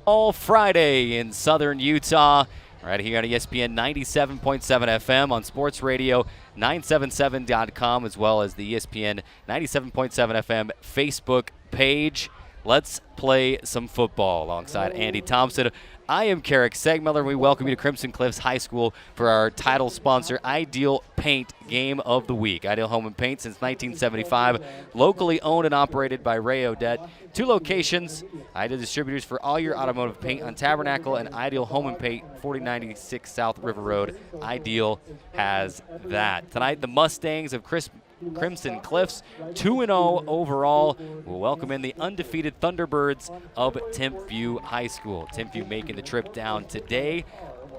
All Friday in southern Utah, right here on ESPN 97.7 FM, on Sports Radio 977.com, as well as the ESPN 97.7 FM Facebook page. Let's play some football alongside Andy Thompson. I am Carrick Segmiller, and we welcome you to Crimson Cliffs High School for our title sponsor, Ideal Paint Game of the Week. Ideal Home and Paint since 1975, locally owned and operated by Ray Odette. 2 locations, Ideal distributors for all your automotive paint on Tabernacle, and Ideal Home and Paint, 4096 South River Road. Ideal has that. Tonight, the Mustangs of Crimson Cliffs, 2-0 overall, will welcome in the undefeated Thunderbirds of Timpview High School. Timpview making the trip down today,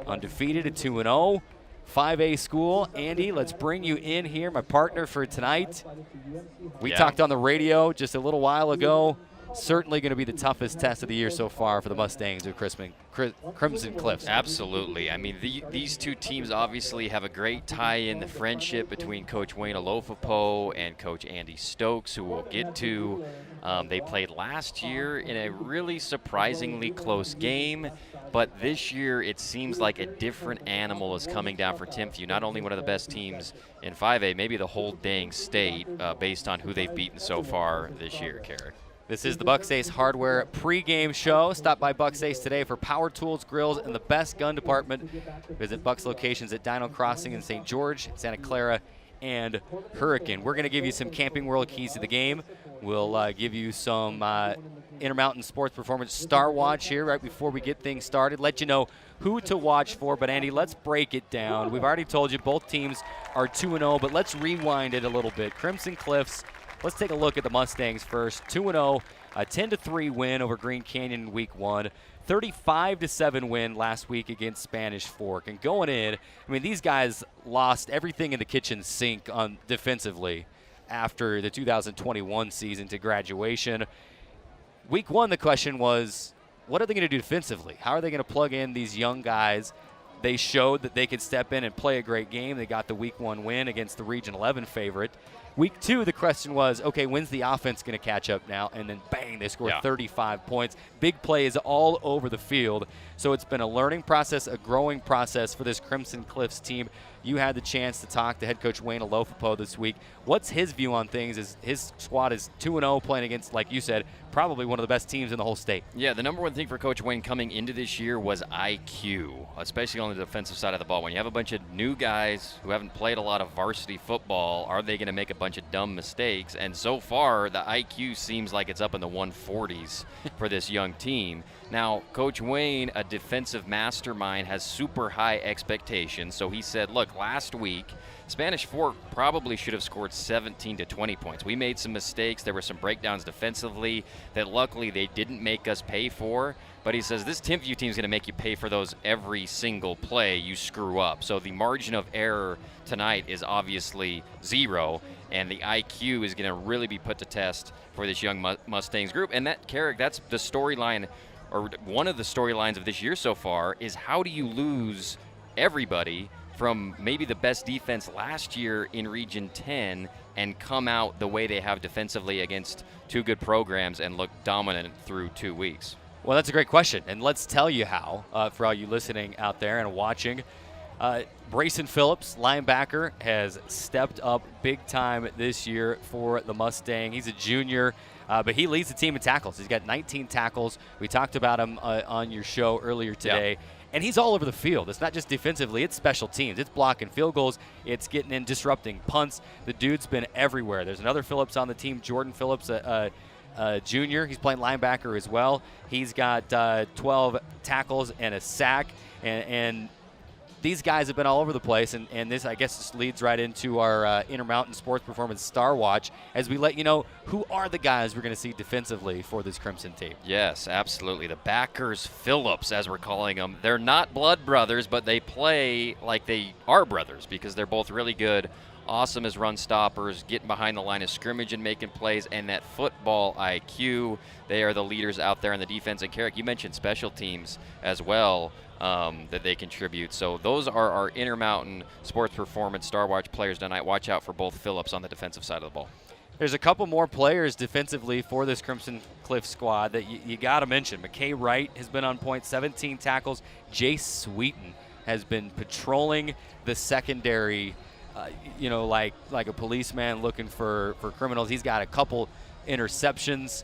undefeated at 2-0. 5A school. Andy, let's bring you in here, my partner for tonight. We talked on the radio just a little while ago. Certainly going to be the toughest test of the year so far for the Mustangs of Crimson Cliffs. Absolutely. I mean, these two teams obviously have a great tie-in, the friendship between Coach Wayne Alofapo and Coach Andy Stokes, who we'll get to. They played last year in a really surprisingly close game, but this year it seems like a different animal is coming down for Timpview. Not only one of the best teams in 5A, maybe the whole dang state, based on who they've beaten so far this year, Carrick. This is the Bucks Ace Hardware pregame show. Stop by Bucks Ace today for power tools, grills, and the best gun department. Visit Bucks locations at Dino Crossing in St. George, Santa Clara, and Hurricane. We're going to give you some Camping World keys to the game. We'll give you some Intermountain Sports Performance Star Watch here right before we get things started. Let you know who to watch for. But, Andy, let's break it down. We've already told you both teams are 2-0, but let's rewind it a little bit. Crimson Cliffs. Let's take a look at the Mustangs first. 2-0, a 10-3 win over Green Canyon in Week 1. 35-7 win last week against Spanish Fork. And going in, I mean, these guys lost everything in the kitchen sink on defensively after the 2021 season to graduation. Week 1, the question was, what are they going to do defensively? How are they going to plug in these young guys? They showed that they could step in and play a great game. They got the Week 1 win against the Region 11 favorite. Week 2, the question was, okay, when's the offense going to catch up now? And then, bang, they scored 35 points. Big plays all over the field. So it's been a learning process, a growing process for this Crimson Cliffs team. You had the chance to talk to head coach Wayne Alofapo this week. What's his view on things? His squad is 2-0 playing against, like you said, probably one of the best teams in the whole state. Yeah, the number one thing for Coach Wayne coming into this year was IQ, especially on the defensive side of the ball. When you have a bunch of new guys who haven't played a lot of varsity football, are they going to make a bunch of dumb mistakes? And so far, the IQ seems like it's up in the 140s for this young team. Now, Coach Wayne, a defensive mastermind, has super high expectations. So he said, look, last week, Spanish Fork probably should have scored 17 to 20 points. We made some mistakes. There were some breakdowns defensively that luckily they didn't make us pay for. But he says this Timpview team is going to make you pay for those every single play you screw up. So the margin of error tonight is obviously 0, and the IQ is going to really be put to test for this young Mustangs group. And that, Carrick, that's the storyline, or one of the storylines of this year so far, is how do you lose everybody from maybe the best defense last year in Region 10 and come out the way they have defensively against 2 good programs and look dominant through 2 weeks? Well, that's a great question, and let's tell you how, for all you listening out there and watching. Brayson Phillips, linebacker, has stepped up big time this year for the Mustang. He's a junior, but he leads the team in tackles. He's got 19 tackles. We talked about him on your show earlier today. Yeah. And he's all over the field. It's not just defensively, it's special teams. It's blocking field goals. It's getting in, disrupting punts. The dude's been everywhere. There's another Phillips on the team, Jordan Phillips, junior. He's playing linebacker as well. He's got 12 tackles and a sack. And these guys have been all over the place, and this, I guess, just leads right into our Intermountain Sports Performance Star Watch as we let you know who are the guys we're going to see defensively for this Crimson team. Yes, absolutely. The backers Phillips, as we're calling them. They're not blood brothers, but they play like they are brothers because they're both really good, awesome as run stoppers, getting behind the line of scrimmage and making plays, and that football IQ. They are the leaders out there in the defense. And, Carrick, you mentioned special teams as well. That they contribute. So those are our Intermountain Sports Performance Star Watch players tonight. Watch out for both Phillips on the defensive side of the ball. There's a couple more players defensively for this Crimson Cliff squad that you got to mention. McKay Wright has been on point, 17 tackles. Jace Sweeten has been patrolling the secondary, like a policeman looking for criminals. He's got a couple interceptions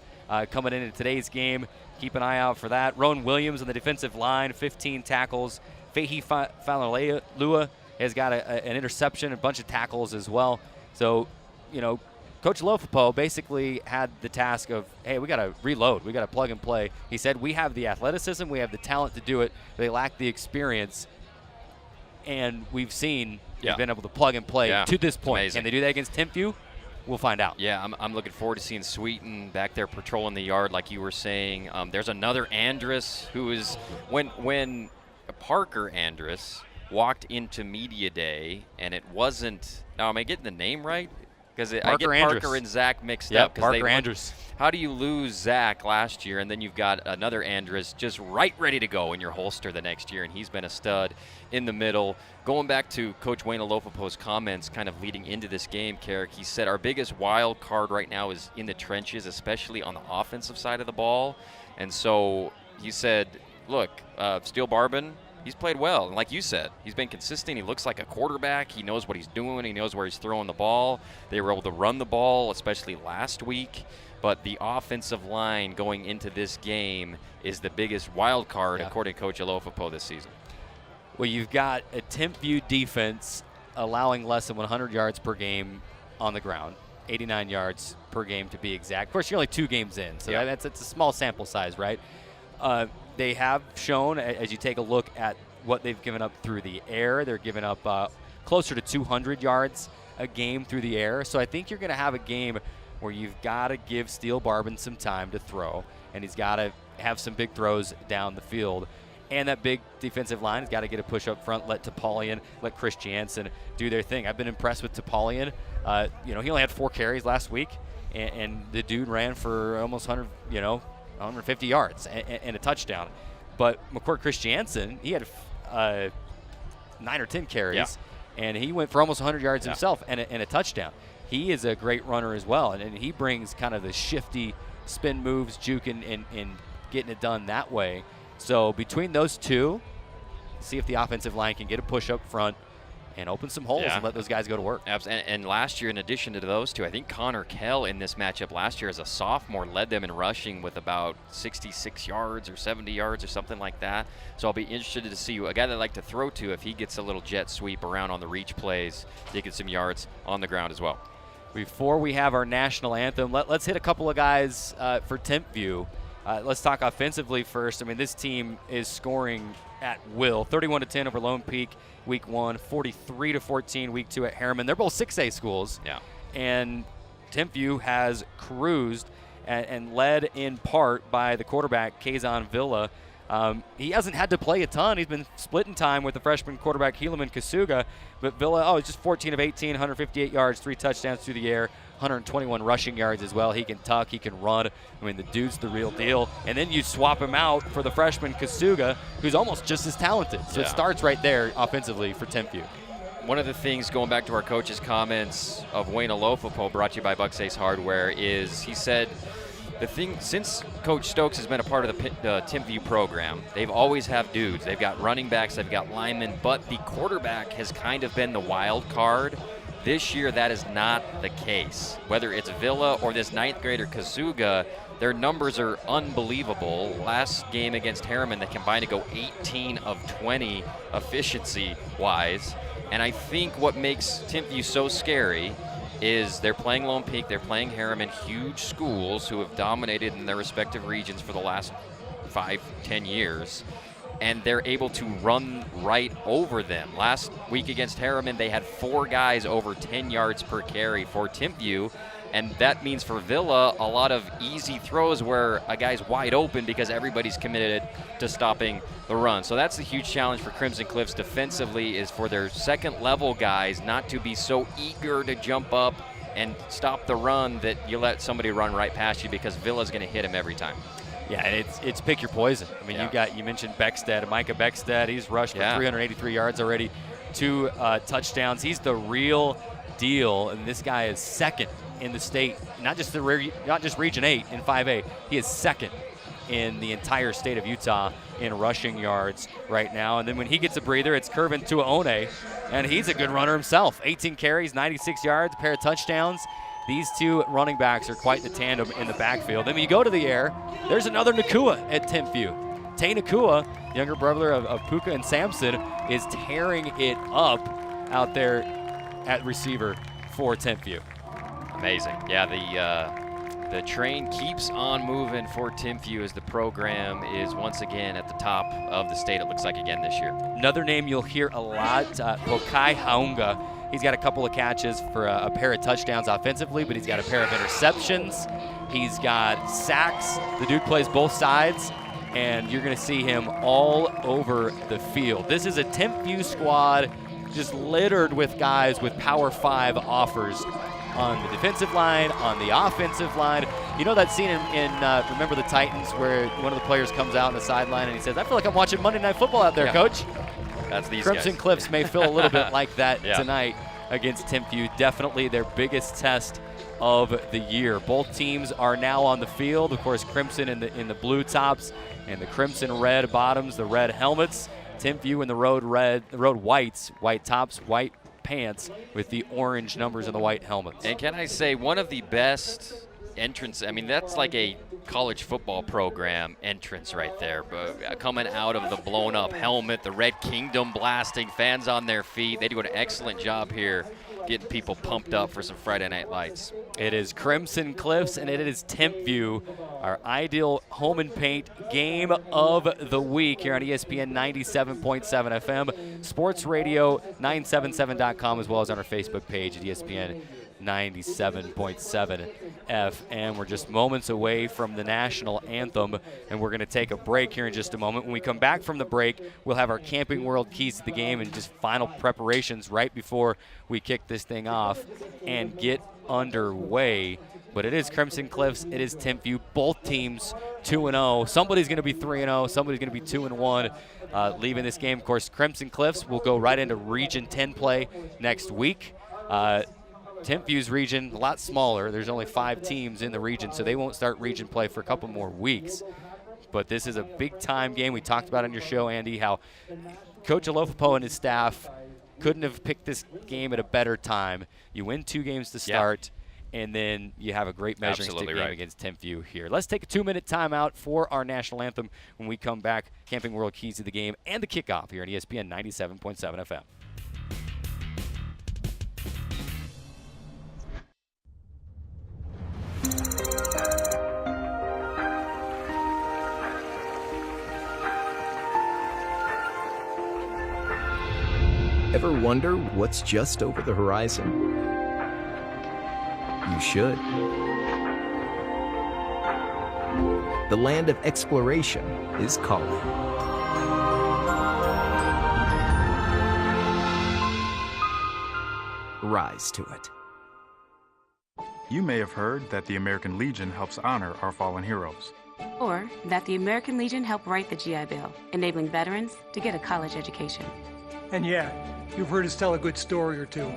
coming into today's game. Keep an eye out for that. Rowan Williams on the defensive line, 15 tackles. Fahey Falalua has got an interception, a bunch of tackles as well. So, Coach Lofapo basically had the task of, hey, we got to reload. We got to plug and play. He said, we have the athleticism. We have the talent to do it. They lack the experience. And we've seen they've been able to plug and play to this point. Can they do that against Timpview? We'll find out. Yeah, I'm looking forward to seeing Sweeten back there patrolling the yard like you were saying. There's another Andrus who is – when Parker Andrus walked into Media Day and it wasn't – now, am I getting the name right? Because I get Parker and Zach mixed up. Parker Andrus. How do you lose Zach last year and then you've got another Andrus just ready to go in your holster the next year, and he's been a stud in the middle. Going back to Coach Wayne Alofapo's comments kind of leading into this game, Carrick, he said our biggest wild card right now is in the trenches, especially on the offensive side of the ball. And so he said, look, Steele Barbin, he's played well. And like you said, he's been consistent. He looks like a quarterback. He knows what he's doing. He knows where he's throwing the ball. They were able to run the ball, especially last week. But the offensive line going into this game is the biggest wild card, according to Coach Alofapo this season. Well, you've got a Timpview defense allowing less than 100 yards per game on the ground, 89 yards per game to be exact. Of course, you're only 2 games in, so it's a small sample size, right? They have shown, as you take a look at what they've given up through the air, they're giving up closer to 200 yards a game through the air. So I think you're going to have a game where you've got to give Steele Barbin some time to throw, and he's got to have some big throws down the field. And that big defensive line has got to get a push up front, let Topolian, let Chris Jansen do their thing. I've been impressed with Topolian. He only had 4 carries last week, and the dude ran for almost 150 yards and a touchdown. But McCourt Chris Jansen, he had 9 or 10 carries, and he went for almost 100 yards himself and a touchdown. He is a great runner as well, and he brings kind of the shifty spin moves, juking, and getting it done that way. So between those two, see if the offensive line can get a push up front and open some holes and let those guys go to work. And last year, in addition to those two, I think Connor Kell in this matchup last year as a sophomore led them in rushing with about 66 yards or 70 yards or something like that. So I'll be interested to see a guy that I like to throw to if he gets a little jet sweep around on the reach plays to get some yards on the ground as well. Before we have our national anthem, let's hit a couple of guys for Timpview. Let's talk offensively first. I mean, this team is scoring at will. 31-10 over Lone Peak week 1, 43-14 week 2 at Harriman. They're both 6A schools. Yeah. And Timpview has cruised and led in part by the quarterback, Kazan Villa. He hasn't had to play a ton. He's been splitting time with the freshman quarterback, Helaman Kasuga. But Villa, he's just 14 of 18, 158 yards, 3 touchdowns through the air, 121 rushing yards as well. He can tuck, he can run. I mean, the dude's the real deal. And then you swap him out for the freshman Kasuga, who's almost just as talented. So it starts right there offensively for Timpview. One of the things, going back to our coach's comments of Wayne Alofapo, brought to you by Bucks Ace Hardware, is he said, the thing, since Coach Stokes has been a part of the Timpview program, they've always have dudes. They've got running backs, they've got linemen, but the quarterback has kind of been the wild card. This year, that is not the case. Whether it's Villa or this 9th grader Kasuga, their numbers are unbelievable. Last game against Harriman, they combined to go 18 of 20 efficiency-wise. And I think what makes Timpview so scary is they're playing Lone Peak, they're playing Harriman, huge schools who have dominated in their respective regions for the last 5-10 years, and they're able to run right over them. Last week against Harriman, they had 4 guys over 10 yards per carry for Timpview, and that means for Villa a lot of easy throws where a guy's wide open because everybody's committed to stopping the run. So that's the huge challenge for Crimson Cliffs defensively, is for their second level guys not to be so eager to jump up and stop the run that you let somebody run right past you, because Villa's going to hit him every time. Yeah, and it's pick your poison. I mean, you mentioned Beckstead, Micah Beckstead. He's rushed for 383 yards already, 2 touchdowns. He's the real deal, and this guy is second in the state, not just Region 8 in 5A. He is second in the entire state of Utah in rushing yards right now. And then when he gets a breather, it's Kervin Tuaone, and he's a good runner himself. 18 carries, 96 yards, a pair of touchdowns. These two running backs are quite the tandem in the backfield. Then when you go to the air, there's another Nakua at Timpview. Tay Nakua, younger brother of Puka and Samson, is tearing it up out there at receiver for Timpview. Amazing. Yeah, the train keeps on moving for Timpview as the program is once again at the top of the state, it looks like, again this year. Another name you'll hear a lot, Pokai Haunga. He's got a couple of catches for a pair of touchdowns offensively, but he's got a pair of interceptions. He's got sacks. The dude plays both sides, and you're going to see him all over the field. This is a Timpview squad just littered with guys with Power 5 offers on the defensive line, on the offensive line. You know that scene in Remember the Titans where one of the players comes out on the sideline and he says, "I feel like I'm watching Monday Night Football out there, Coach." That's these Crimson guys. Cliffs may feel a little bit like that tonight against Timpview. Definitely their biggest test of the year. Both teams are now on the field. Of course, Crimson in the blue tops and the crimson red bottoms, the red helmets. Timpview in the road whites, white tops, white pants with the orange numbers and the white helmets. And can I say, one of the best entrance, I mean, that's like a college football program entrance right there. But coming out of the blown up helmet, the Red Kingdom blasting, fans on their feet. They do an excellent job here getting people pumped up for some Friday Night Lights. It is Crimson Cliffs and it is Timpview, our ideal home and paint game of the week here on ESPN 97.7 FM, Sports Radio 977.com, as well as on our Facebook page at ESPN 97.7 FM. We're just moments away from the national anthem, and we're going to take a break here in just a moment. When we come back from the break, we'll have our Camping World keys to the game and just final preparations right before we kick this thing off and get underway. But it is Crimson Cliffs, it is Timpview. Both teams 2-0. Somebody's going to be 3-0. Somebody's going to be 2-1. Leaving this game, of course, Crimson Cliffs will go right into Region 10 play next week. Timpview's region, a lot smaller. There's only 5 teams in the region, so they won't start region play for a couple more weeks. But this is a big-time game. We talked about on your show, Andy, how Coach Alofapo and his staff couldn't have picked this game at a better time. You win 2 games to start, and then you have a great measuring stick game against Timpview here. Let's take a 2-minute timeout for our national anthem. When we come back, Camping World keys to the game and the kickoff here on ESPN 97.7 FM. Ever wonder what's just over the horizon? You should. The land of exploration is calling. Rise to it. You may have heard that the American Legion helps honor our fallen heroes. Or that the American Legion helped write the GI Bill, enabling veterans to get a college education. And yeah, you've heard us tell a good story or two.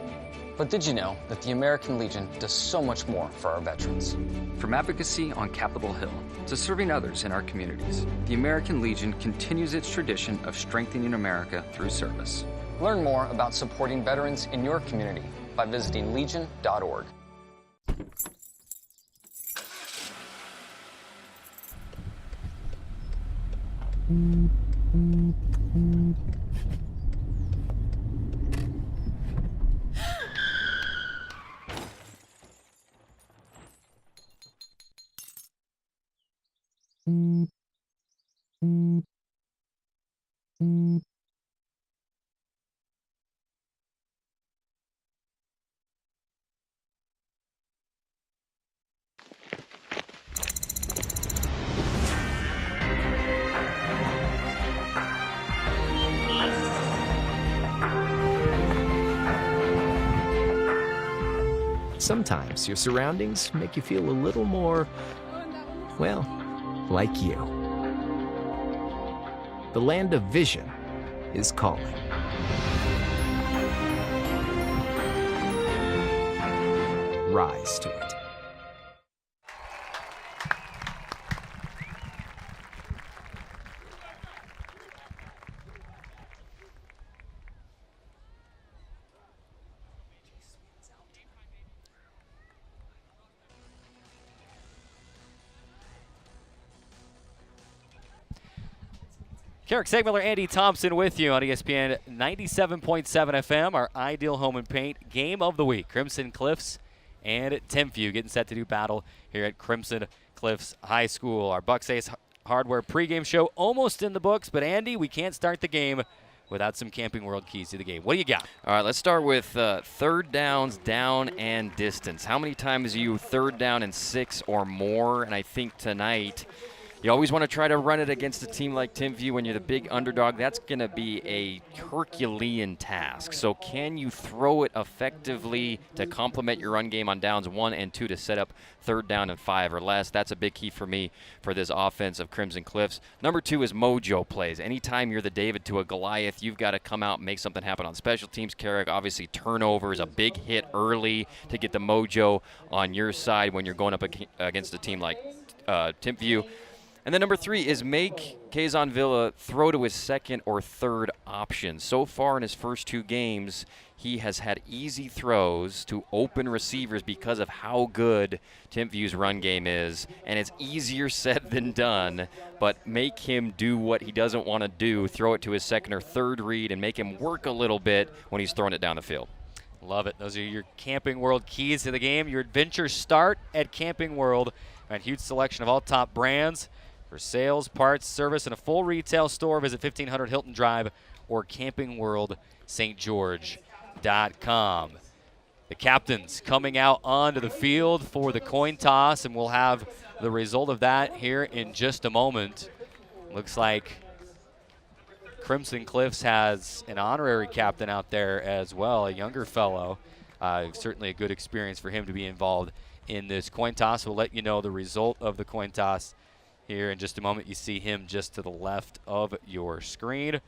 But did you know that the American Legion does so much more for our veterans? From advocacy on Capitol Hill to serving others in our communities, the American Legion continues its tradition of strengthening America through service. Learn more about supporting veterans in your community by visiting legion.org. Sometimes your surroundings make you feel a little more, well, like you. The land of vision is calling. Rise to it. Carrick Segmiller, Andy Thompson with you on ESPN 97.7 FM, our ideal home and paint game of the week. Crimson Cliffs and Timpview getting set to do battle here at Crimson Cliffs High School. Our Bucks Ace Hardware pregame show almost in the books, but Andy, we can't start the game without some Camping World keys to the game. What do you got? All right, let's start with third downs, down and distance. How many times are you third down and 6 or more? And I think tonight you always want to try to run it against a team like Timpview when you're the big underdog. That's going to be a Herculean task. So can you throw it effectively to complement your run game on downs 1 and 2 to set up third down and 5 or less? That's a big key for me for this offense of Crimson Cliffs. Number 2 is mojo plays. Anytime you're the David to a Goliath, you've got to come out and make something happen on special teams. Carrick, obviously turnovers, a big hit early to get the mojo on your side when you're going up against a team like Timpview. And then number 3 is make Kazan Villa throw to his second or third option. So far in his first 2 games, he has had easy throws to open receivers because of how good Timpview's run game is. And it's easier said than done, but make him do what he doesn't want to do, throw it to his second or third read, and make him work a little bit when he's throwing it down the field. Love it. Those are your Camping World keys to the game. Your adventure start at Camping World. A huge selection of all top brands. For sales, parts, service, and a full retail store, visit 1500 Hilton Drive or campingworldstgeorge.com. The captains coming out onto the field for the coin toss, and we'll have the result of that here in just a moment. Looks like Crimson Cliffs has an honorary captain out there as well, a younger fellow. Certainly a good experience for him to be involved in this coin toss. We'll let you know the result of the coin toss here in just a moment. You see him just to the left of your screen,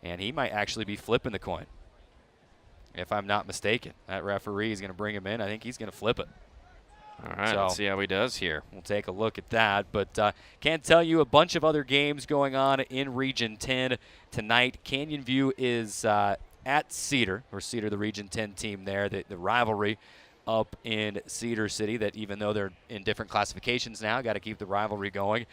and he might actually be flipping the coin, if I'm not mistaken. That referee is going to bring him in. I think he's going to flip it. All right, let's see how he does here. We'll take a look at that, but can't tell you a bunch of other games going on in Region 10 tonight. Canyon View is at Cedar, or Cedar, the Region 10 team there, the rivalry up in Cedar City, that even though they're in different classifications now, got to keep the rivalry going.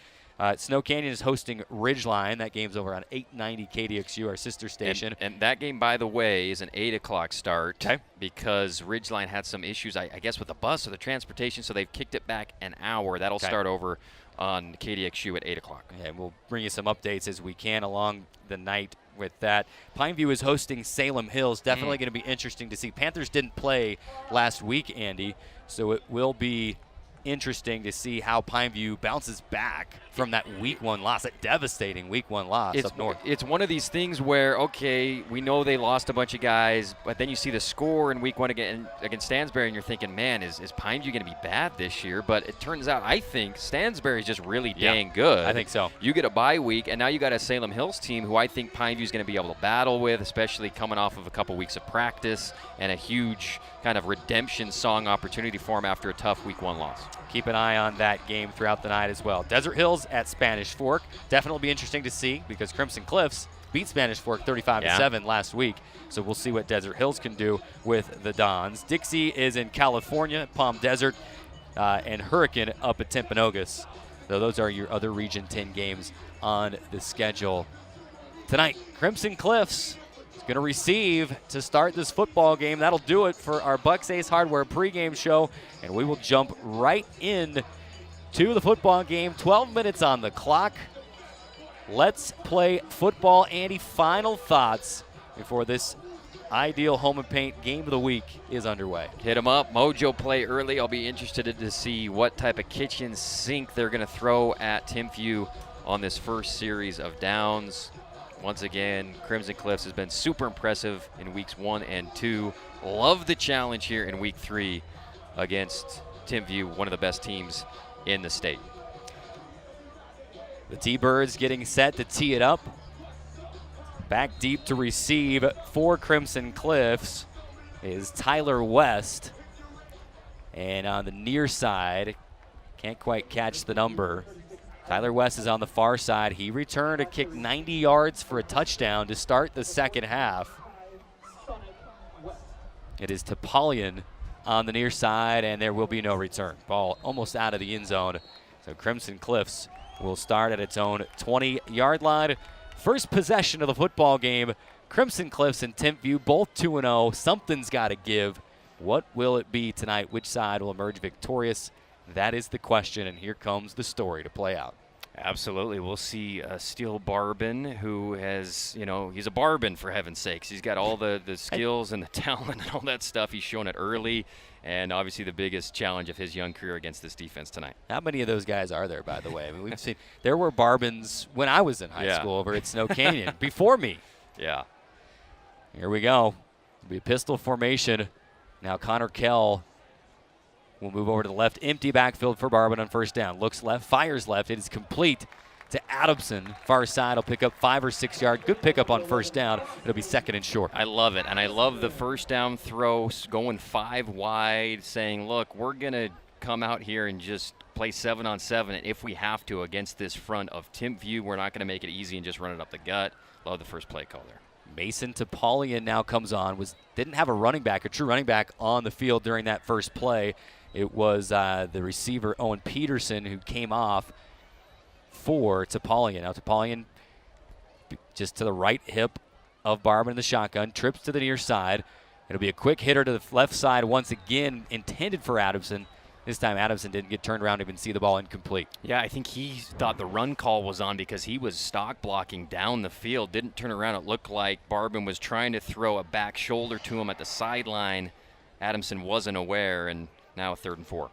Snow Canyon is hosting Ridgeline. That game's over on 890 KDXU, our sister station. And that game, by the way, is an 8 o'clock start. Okay. Because Ridgeline had some issues, I guess, with the bus or the transportation, so they've kicked it back an hour. That'll start over on KDXU at 8 o'clock. Yeah, we'll bring you some updates as we can along the night with that. Pineview is hosting Salem Hills. Definitely going to be interesting to see. Panthers didn't play last week, Andy, so it will be interesting to see how Pineview bounces back from that Week 1 loss, that devastating Week 1 loss up north. It's one of these things where, okay, we know they lost a bunch of guys, but then you see the score in Week 1 against Stansbury, and you're thinking, man, is Pineview going to be bad this year? But it turns out, I think Stansbury is just really dang good. I think so. You get a bye week, and now you got a Salem Hills team who I think Pineview is going to be able to battle with, especially coming off of a couple weeks of practice and a huge kind of redemption song opportunity for them after a tough Week 1 loss. Keep an eye on that game throughout the night as well. Desert Hills at Spanish Fork. Definitely be interesting to see because Crimson Cliffs beat Spanish Fork 35-7 last week. So we'll see what Desert Hills can do with the Dons. Dixie is in California, Palm Desert, and Hurricane up at Timpanogos. So those are your other Region 10 games on the schedule tonight. Crimson Cliffs going to receive to start this football game. That'll do it for our Bucks Ace Hardware pregame show, and we will jump right in to the football game. 12 minutes on the clock. Let's play football. Andy, final thoughts before this ideal home and paint game of the week is underway. Hit them up. Mojo play early. I'll be interested to see what type of kitchen sink they're going to throw at Timpview on this first series of downs. Once again, Crimson Cliffs has been super impressive in weeks 1 and 2. Love the challenge here in week 3 against Timpview, one of the best teams in the state. The T-Birds getting set to tee it up. Back deep to receive for Crimson Cliffs is Tyler West. And on the near side, can't quite catch the number. Tyler West is on the far side. He returned a kick 90 yards for a touchdown to start the second half. It is Topalian on the near side, and there will be no return. Ball almost out of the end zone. So Crimson Cliffs will start at its own 20-yard line First possession of the football game. Crimson Cliffs and Timpview, both 2-0. Something's got to give. What will it be tonight? Which side will emerge victorious? That is the question, and here comes the story to play out. Absolutely. We'll see Steele Barbin, who has, he's a Barbin, for heaven's sakes. He's got all the skills and the talent and all that stuff. He's shown it early, and obviously the biggest challenge of his young career against this defense tonight. How many of those guys are there, by the way? I mean, we've seen there were Barbins when I was in high school over at Snow Canyon before me. Yeah. Here we go. It'll be a pistol formation. Now Connor Kell will move over to the left. Empty backfield for Barbin on first down. Looks left, fires left. It is complete to Adamson. Far side will pick up 5 or 6 yards. Good pickup on first down. It'll be second and short. I love it, and I love the first down throw, going 5 wide, saying, look, we're going to come out here and just play 7-on-7, and if we have to against this front of Timpview, we're not going to make it easy and just run it up the gut. Love the first play call there. Mason Topalian now comes on. Didn't have a true running back on the field during that first play. It was the receiver, Owen Peterson, who came off for Topalian. Now Topalian just to the right hip of Barbin in the shotgun, trips to the near side. It'll be a quick hitter to the left side once again, intended for Adamson. This time Adamson didn't get turned around to even see the ball incomplete. Yeah, I think he thought the run call was on because he was stock blocking down the field, didn't turn around. It looked like Barbin was trying to throw a back shoulder to him at the sideline. Adamson wasn't aware, and now 3rd and 4.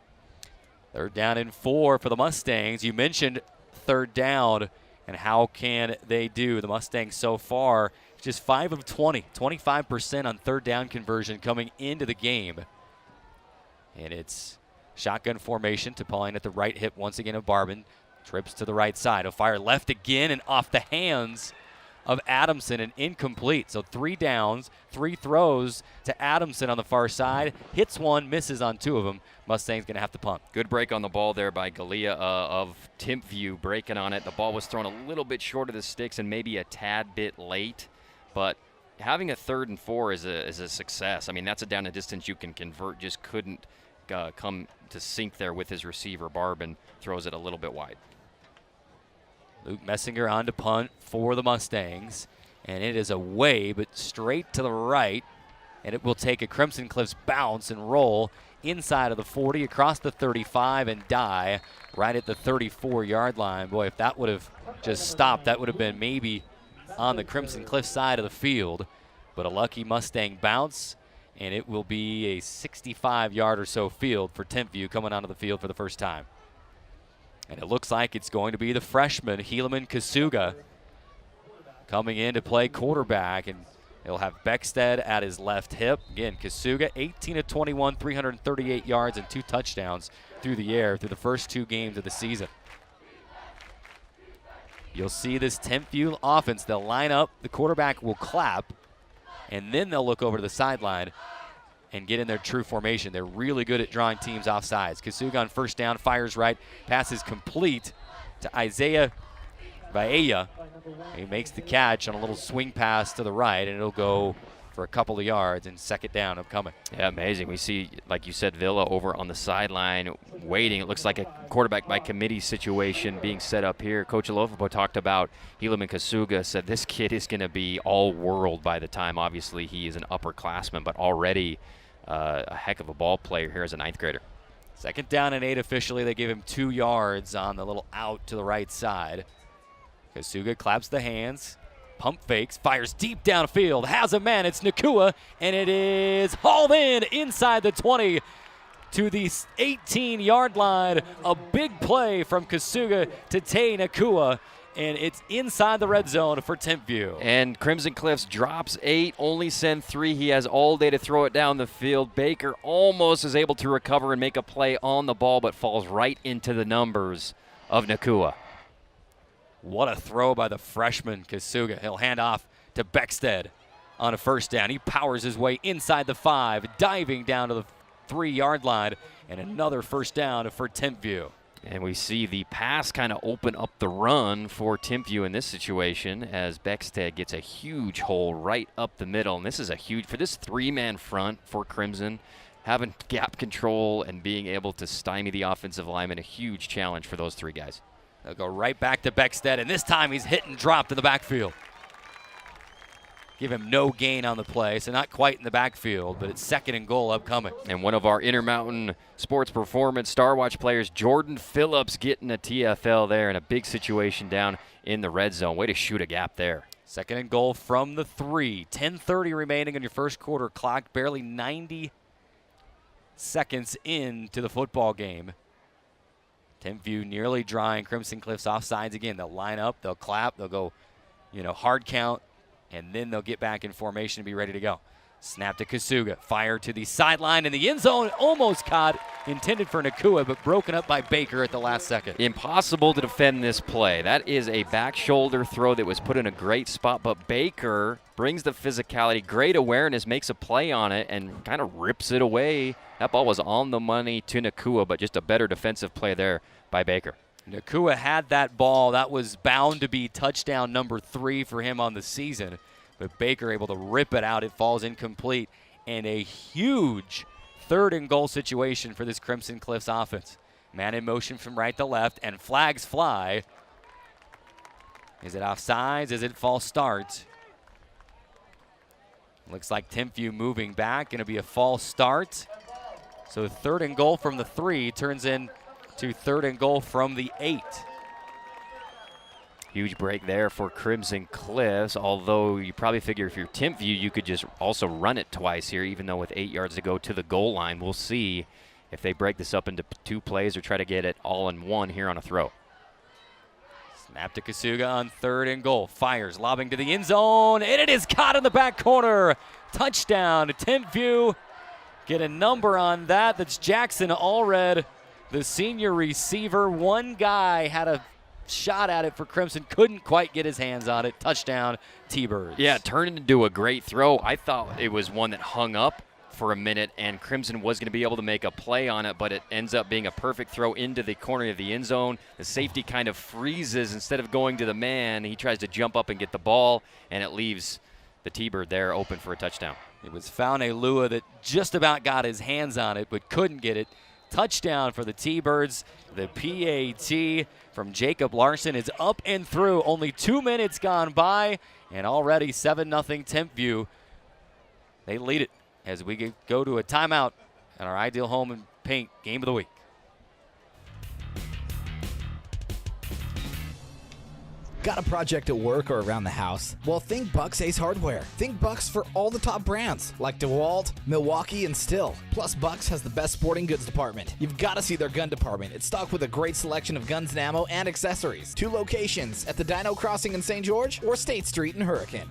3rd down and 4 for the Mustangs. You mentioned 3rd down, and how can they do? The Mustangs so far, just 5 of 20, 25% on 3rd down conversion coming into the game. And it's shotgun formation. Topalian at the right hip once again of Barbin. Trips to the right side. He'll fire left again and off the hands of Adamson and incomplete. So 3 downs, 3 throws to Adamson on the far side. Hits one, misses on 2 of them. Mustang's going to have to punt. Good break on the ball there by Galea of Timpview, breaking on it. The ball was thrown a little bit short of the sticks and maybe a tad bit late, but having a 3rd and 4 is a success. I mean, that's a down and distance you can convert. Just couldn't come to sink there with his receiver. Barbin throws it a little bit wide. Luke Messinger on to punt for the Mustangs, and it is away, but straight to the right, and it will take a Crimson Cliffs bounce and roll inside of the 40, across the 35, and die right at the 34-yard line. Boy, if that would have just stopped, that would have been maybe on the Crimson Cliffs side of the field, but a lucky Mustang bounce, and it will be a 65-yard or so field for Timpview coming onto the field for the first time. And it looks like it's going to be the freshman, Helaman Kasuga, coming in to play quarterback. And he'll have Beckstead at his left hip. Again, Kasuga, 18 of 21, 338 yards and 2 touchdowns through the air through the first 2 games of the season. You'll see this Timpview offense. They'll line up, the quarterback will clap, and then they'll look over to the sideline and get in their true formation. They're really good at drawing teams off sides. Kasuga on first down, fires right, passes complete to Isaiah Baella. He makes the catch on a little swing pass to the right, and it'll go for a couple of yards, and 2nd down upcoming. Yeah, amazing. We see, like you said, Villa over on the sideline waiting. It looks like a quarterback by committee situation being set up here. Coach Alofopo talked about Helaman Kasuga, said this kid is going to be all-world by the time. Obviously, he is an upperclassman, but already a heck of a ball player here as a 9th grader. 2nd down and 8 officially. They give him 2 yards on the little out to the right side. Kasuga claps the hands, pump fakes, fires deep downfield, has a man, it's Nakua, and it is hauled in inside the 20 to the 18-yard line. A big play from Kasuga to Tay Nakua, and it's inside the red zone for Timpview. And Crimson Cliffs drops 8, only send 3. He has all day to throw it down the field. Baker almost is able to recover and make a play on the ball, but falls right into the numbers of Nakua. What a throw by the freshman, Kasuga. He'll hand off to Beckstead on a first down. He powers his way inside the 5, diving down to the 3-yard line, and another first down for Timpview. And we see the pass kind of open up the run for Timpview in this situation as Beckstead gets a huge hole right up the middle. And this is a huge, for this 3-man front for Crimson, having gap control and being able to stymie the offensive lineman, a huge challenge for those 3 guys. They'll go right back to Beckstead, and this time he's hit and dropped in the backfield. Give him no gain on the play, so not quite in the backfield, but it's 2nd and goal upcoming. And one of our Intermountain Sports Performance Star Watch players, Jordan Phillips, getting a TFL there in a big situation down in the red zone. Way to shoot a gap there. 2nd and goal from the 3. 10:30 remaining in your first quarter clock. Barely 90 seconds into the football game. Timpview nearly drawing Crimson Cliffs offsides again. They'll line up, they'll clap, they'll go, hard count, and then they'll get back in formation and be ready to go. Snap to Kasuga, fire to the sideline, and the end zone almost caught, intended for Nakua, but broken up by Baker at the last second. Impossible to defend this play. That is a back shoulder throw that was put in a great spot, but Baker brings the physicality, great awareness, makes a play on it, and kind of rips it away. That ball was on the money to Nakua, but just a better defensive play there by Baker. Nakua had that ball. That was bound to be touchdown number 3 for him on the season. But Baker able to rip it out. It falls incomplete. And a huge 3rd and goal situation for this Crimson Cliffs offense. Man in motion from right to left, and flags fly. Is it offsides? Is it false start? Looks like Timpview moving back. Going to be a false start. So 3rd and goal from the 3 turns into 3rd and goal from the 8. Huge break there for Crimson Cliffs, although you probably figure if you're Timpview, you could just also run it twice here, even though with 8 yards to go to the goal line. We'll see if they break this up into 2 plays or try to get it all in one here on a throw. Snap to Kasuga on 3rd and goal. Fires, lobbing to the end zone, and it is caught in the back corner. Touchdown to Timpview. Get a number on that. That's Jackson Allred, the senior receiver. One guy had a shot at it for Crimson, couldn't quite get his hands on it. Touchdown, T-Birds. Yeah, turned into a great throw. I thought it was one that hung up for a minute, and Crimson was going to be able to make a play on it, but it ends up being a perfect throw into the corner of the end zone. The safety kind of freezes. Instead of going to the man, he tries to jump up and get the ball, and it leaves the T-Bird there open for a touchdown. It was Faune Lua that just about got his hands on it, but couldn't get it. Touchdown for the T-Birds. The PAT from Jacob Larson is up and through. Only 2 minutes gone by, and already 7-0 Timpview. They lead it as we go to a timeout on our Ideal Home and Paint Game of the Week. Got a project at work or around the house? Well, think Bucks Ace Hardware. Think Bucks for all the top brands like DeWalt, Milwaukee, and Stihl. Plus, Bucks has the best sporting goods department. You've got to see their gun department. It's stocked with a great selection of guns and ammo and accessories. 2 locations at the Dino Crossing in St. George or State Street in Hurricane.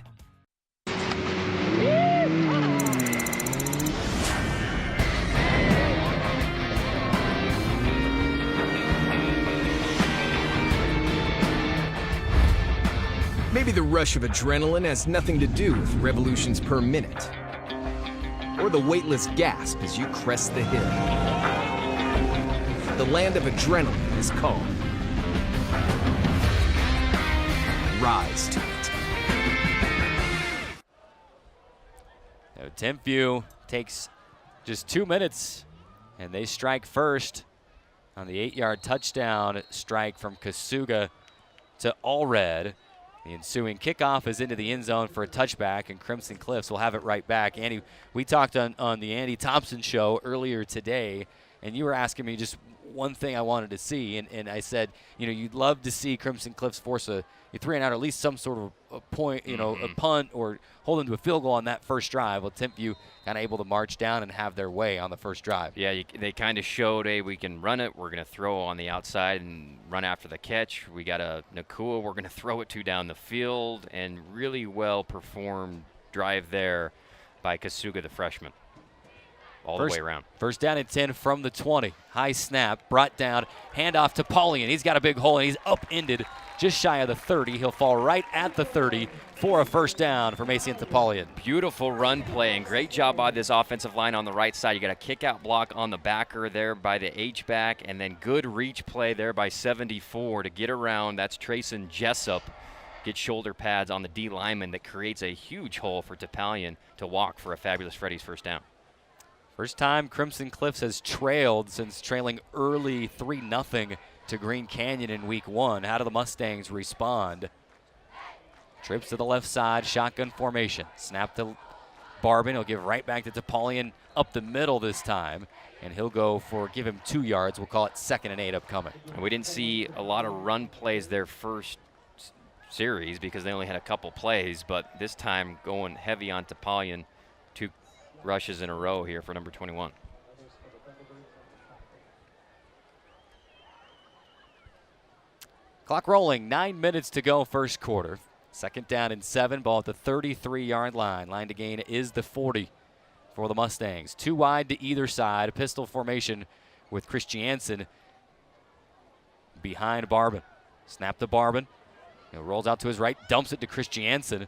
Maybe the rush of adrenaline has nothing to do with revolutions per minute, or the weightless gasp as you crest the hill. The land of adrenaline is called. Rise to it. Now, Timpview takes just 2 minutes, and they strike first on the 8-yard touchdown strike from Kasuga to Allred. The ensuing kickoff is into the end zone for a touchback, and Crimson Cliffs will have it right back. Andy, we talked on the Andy Thompson show earlier today, and you were asking me just one thing I wanted to see, and I said, you'd love to see Crimson Cliffs force a 3-and-out, or at least some sort of a point, a punt, or hold them to a field goal on that first drive. Well, Timpview kind of able to march down and have their way on the first drive. Yeah, they kind of showed, hey, we can run it. We're going to throw on the outside and run after the catch. We got a Nakua we're going to throw it to down the field, and really well performed drive there by Kasuga, the freshman. All the way around. First down and 10 from the 20. High snap, brought down, handoff to Paulian. He's got a big hole, and he's upended just shy of the 30. He'll fall right at the 30 for a first down for Mason Paulian. Beautiful run play, and great job by this offensive line on the right side. You got a kick-out block on the backer there by the H-back, and then good reach play there by 74 to get around. That's Trayson Jessup. Get shoulder pads on the D lineman that creates a huge hole for Topalian to walk for a fabulous Freddy's first down. First time Crimson Cliffs has trailed since trailing early 3-0 to Green Canyon in week 1. How do the Mustangs respond? Trips to the left side, shotgun formation. Snap to Barbin. He'll give right back to Topolian up the middle this time. And he'll go for, give him 2 yards. We'll call it 2nd and 8 upcoming. And we didn't see a lot of run plays their first series because they only had a couple plays, but this time going heavy on Topolian. 2 rushes in a row here for number 21. Clock rolling, 9 minutes to go first quarter. 2nd down and 7, ball at the 33-yard line. Line to gain is the 40 for the Mustangs. 2 wide to either side, pistol formation with Christiansen behind Barbin. Snap to Barbin. He rolls out to his right, dumps it to Christiansen.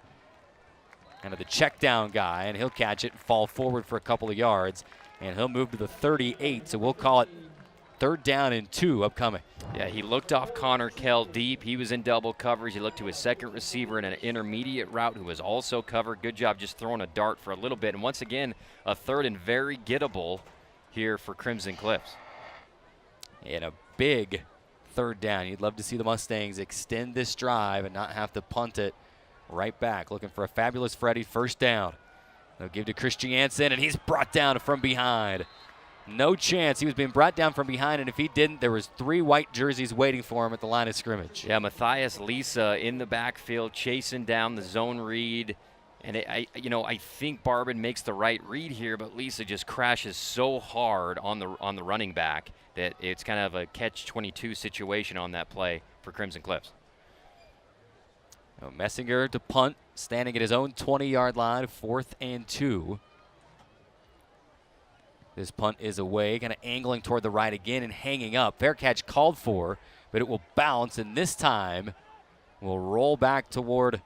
Kind of the check down guy, and he'll catch it and fall forward for a couple of yards. And he'll move to the 38, so we'll call it 3rd down and 2 upcoming. Yeah, he looked off Connor Kell deep. He was in double coverage. He looked to his second receiver in an intermediate route who was also covered. Good job just throwing a dart for a little bit. And once again, a 3rd and very gettable here for Crimson Cliffs. And a big 3rd down. You'd love to see the Mustangs extend this drive and not have to punt it right back. Looking for a fabulous Freddie 1st down. They'll give to Christiansen, and he's brought down from behind. No chance. He was being brought down from behind, and if he didn't, there was 3 white jerseys waiting for him at the line of scrimmage. Yeah, Matthias Lisa in the backfield chasing down the zone read. And I think Barbin makes the right read here, but Lisa just crashes so hard on the running back that it's kind of a catch-22 situation on that play for Crimson Cliffs. Messinger to punt, standing at his own 20-yard line, 4th and 2. This punt is away, kind of angling toward the right again and hanging up. Fair catch called for, but it will bounce, and this time will roll back toward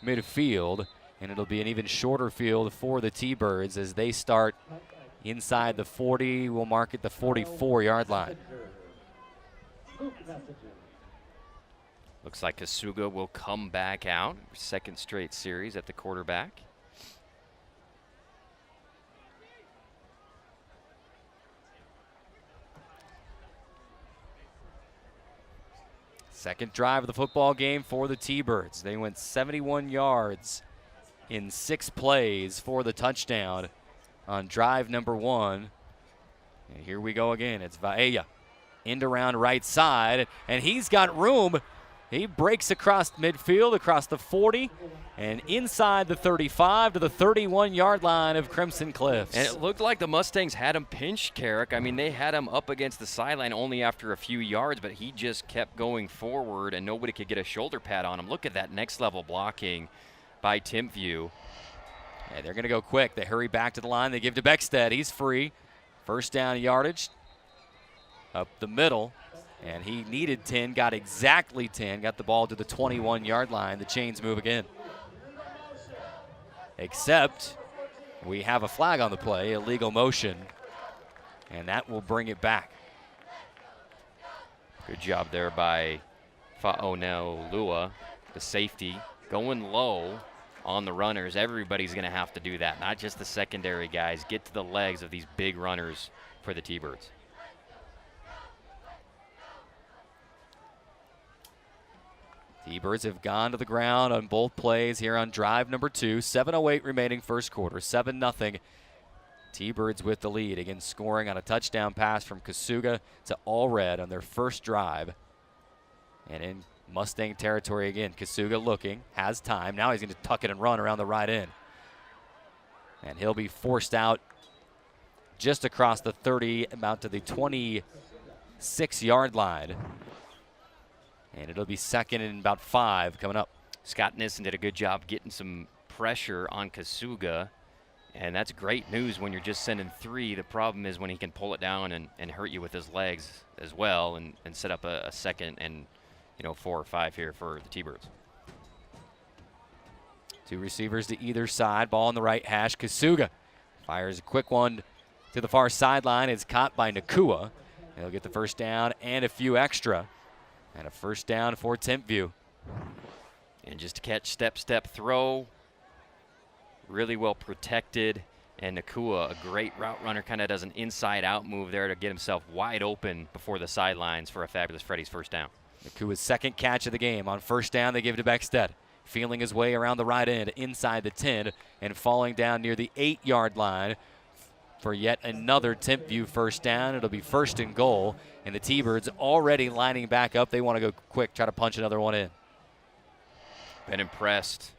midfield, and it'll be an even shorter field for the T-Birds as they start inside the 40. We'll mark it the 44-yard line. Looks like Kasuga will come back out. 2nd straight series at the quarterback. Second drive of the football game for the T-Birds. They went 71 yards in 6 plays for the touchdown on drive number 1. And here we go again. It's Vaella. End around right side, and he's got room. He breaks across midfield, across the 40, and inside the 35 to the 31-yard line of Crimson Cliffs. And it looked like the Mustangs had him pinched, Carrick. I mean, they had him up against the sideline only after a few yards, but he just kept going forward, and nobody could get a shoulder pad on him. Look at that next-level blocking by Timpview. Yeah, they're going to go quick. They hurry back to the line. They give to Beckstead. He's free. 1st down yardage up the middle. And he needed 10, got exactly 10, got the ball to the 21-yard line. The chains move again. Except we have a flag on the play, illegal motion, and that will bring it back. Good job there by Fa'oneo Lua, the safety, going low on the runners. Everybody's going to have to do that, not just the secondary guys. Get to the legs of these big runners for the T-Birds. T-Birds have gone to the ground on both plays here on drive number 2. 7:08 remaining first quarter, 7-0. T-Birds with the lead. Again, scoring on a touchdown pass from Kasuga to Allred on their first drive. And in Mustang territory again, Kasuga looking, has time. Now he's going to tuck it and run around the right end. And he'll be forced out just across the 30, about to the 26-yard line. And it'll be 2nd and about 5 coming up. Scott Nissen did a good job getting some pressure on Kasuga, and that's great news when you're just sending 3. The problem is when he can pull it down and hurt you with his legs as well and set up a 2nd and 4 or 5 here for the T-Birds. 2 receivers to either side. Ball on the right hash. Kasuga fires a quick one to the far sideline. It's caught by Nakua. He'll get the 1st down and a few extra. And a 1st down for Timpview. And just to catch step throw. Really well protected. And Nakua, a great route runner, kind of does an inside-out move there to get himself wide open before the sidelines for a fabulous Freddy's first down. Nakua's second catch of the game. On first down, they give it to Beckstead. Feeling his way around the right end, inside the 10, and falling down near the 8-yard line for yet another Timpview first down. It'll be 1st and goal, and the T-Birds already lining back up. They want to go quick, try to punch another one in. Been impressed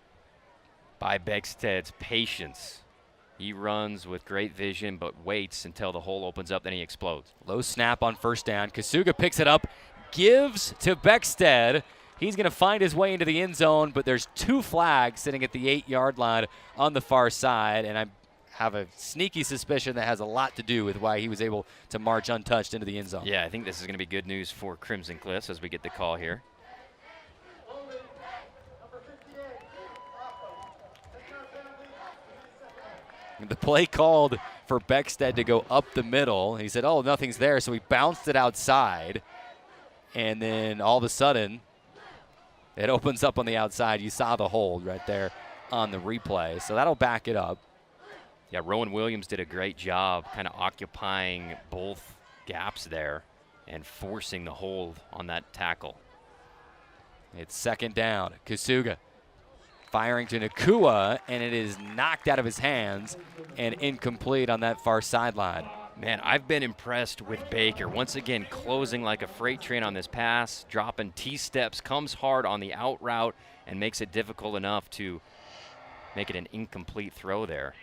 by Beckstead's patience. He runs with great vision, but waits until the hole opens up, then he explodes. Low snap on first down. Kasuga picks it up, gives to Beckstead. He's going to find his way into the end zone, but there's 2 flags sitting at the 8-yard line on the far side, and I have a sneaky suspicion that has a lot to do with why he was able to march untouched into the end zone. Yeah, I think this is going to be good news for Crimson Cliffs as we get the call here. The play called for Beckstead to go up the middle. He said, oh, nothing's there, so he bounced it outside, and then all of a sudden, it opens up on the outside. You saw the hold right there on the replay, so that'll back it up. Yeah, Rowan Williams did a great job kind of occupying both gaps there and forcing the hold on that tackle. It's second down. Kasuga firing to Nakua, and it is knocked out of his hands and incomplete on that far sideline. Man, I've been impressed with Baker. Once again, closing like a freight train on this pass, dropping T-steps, comes hard on the out route, and makes it difficult enough to make it an incomplete throw there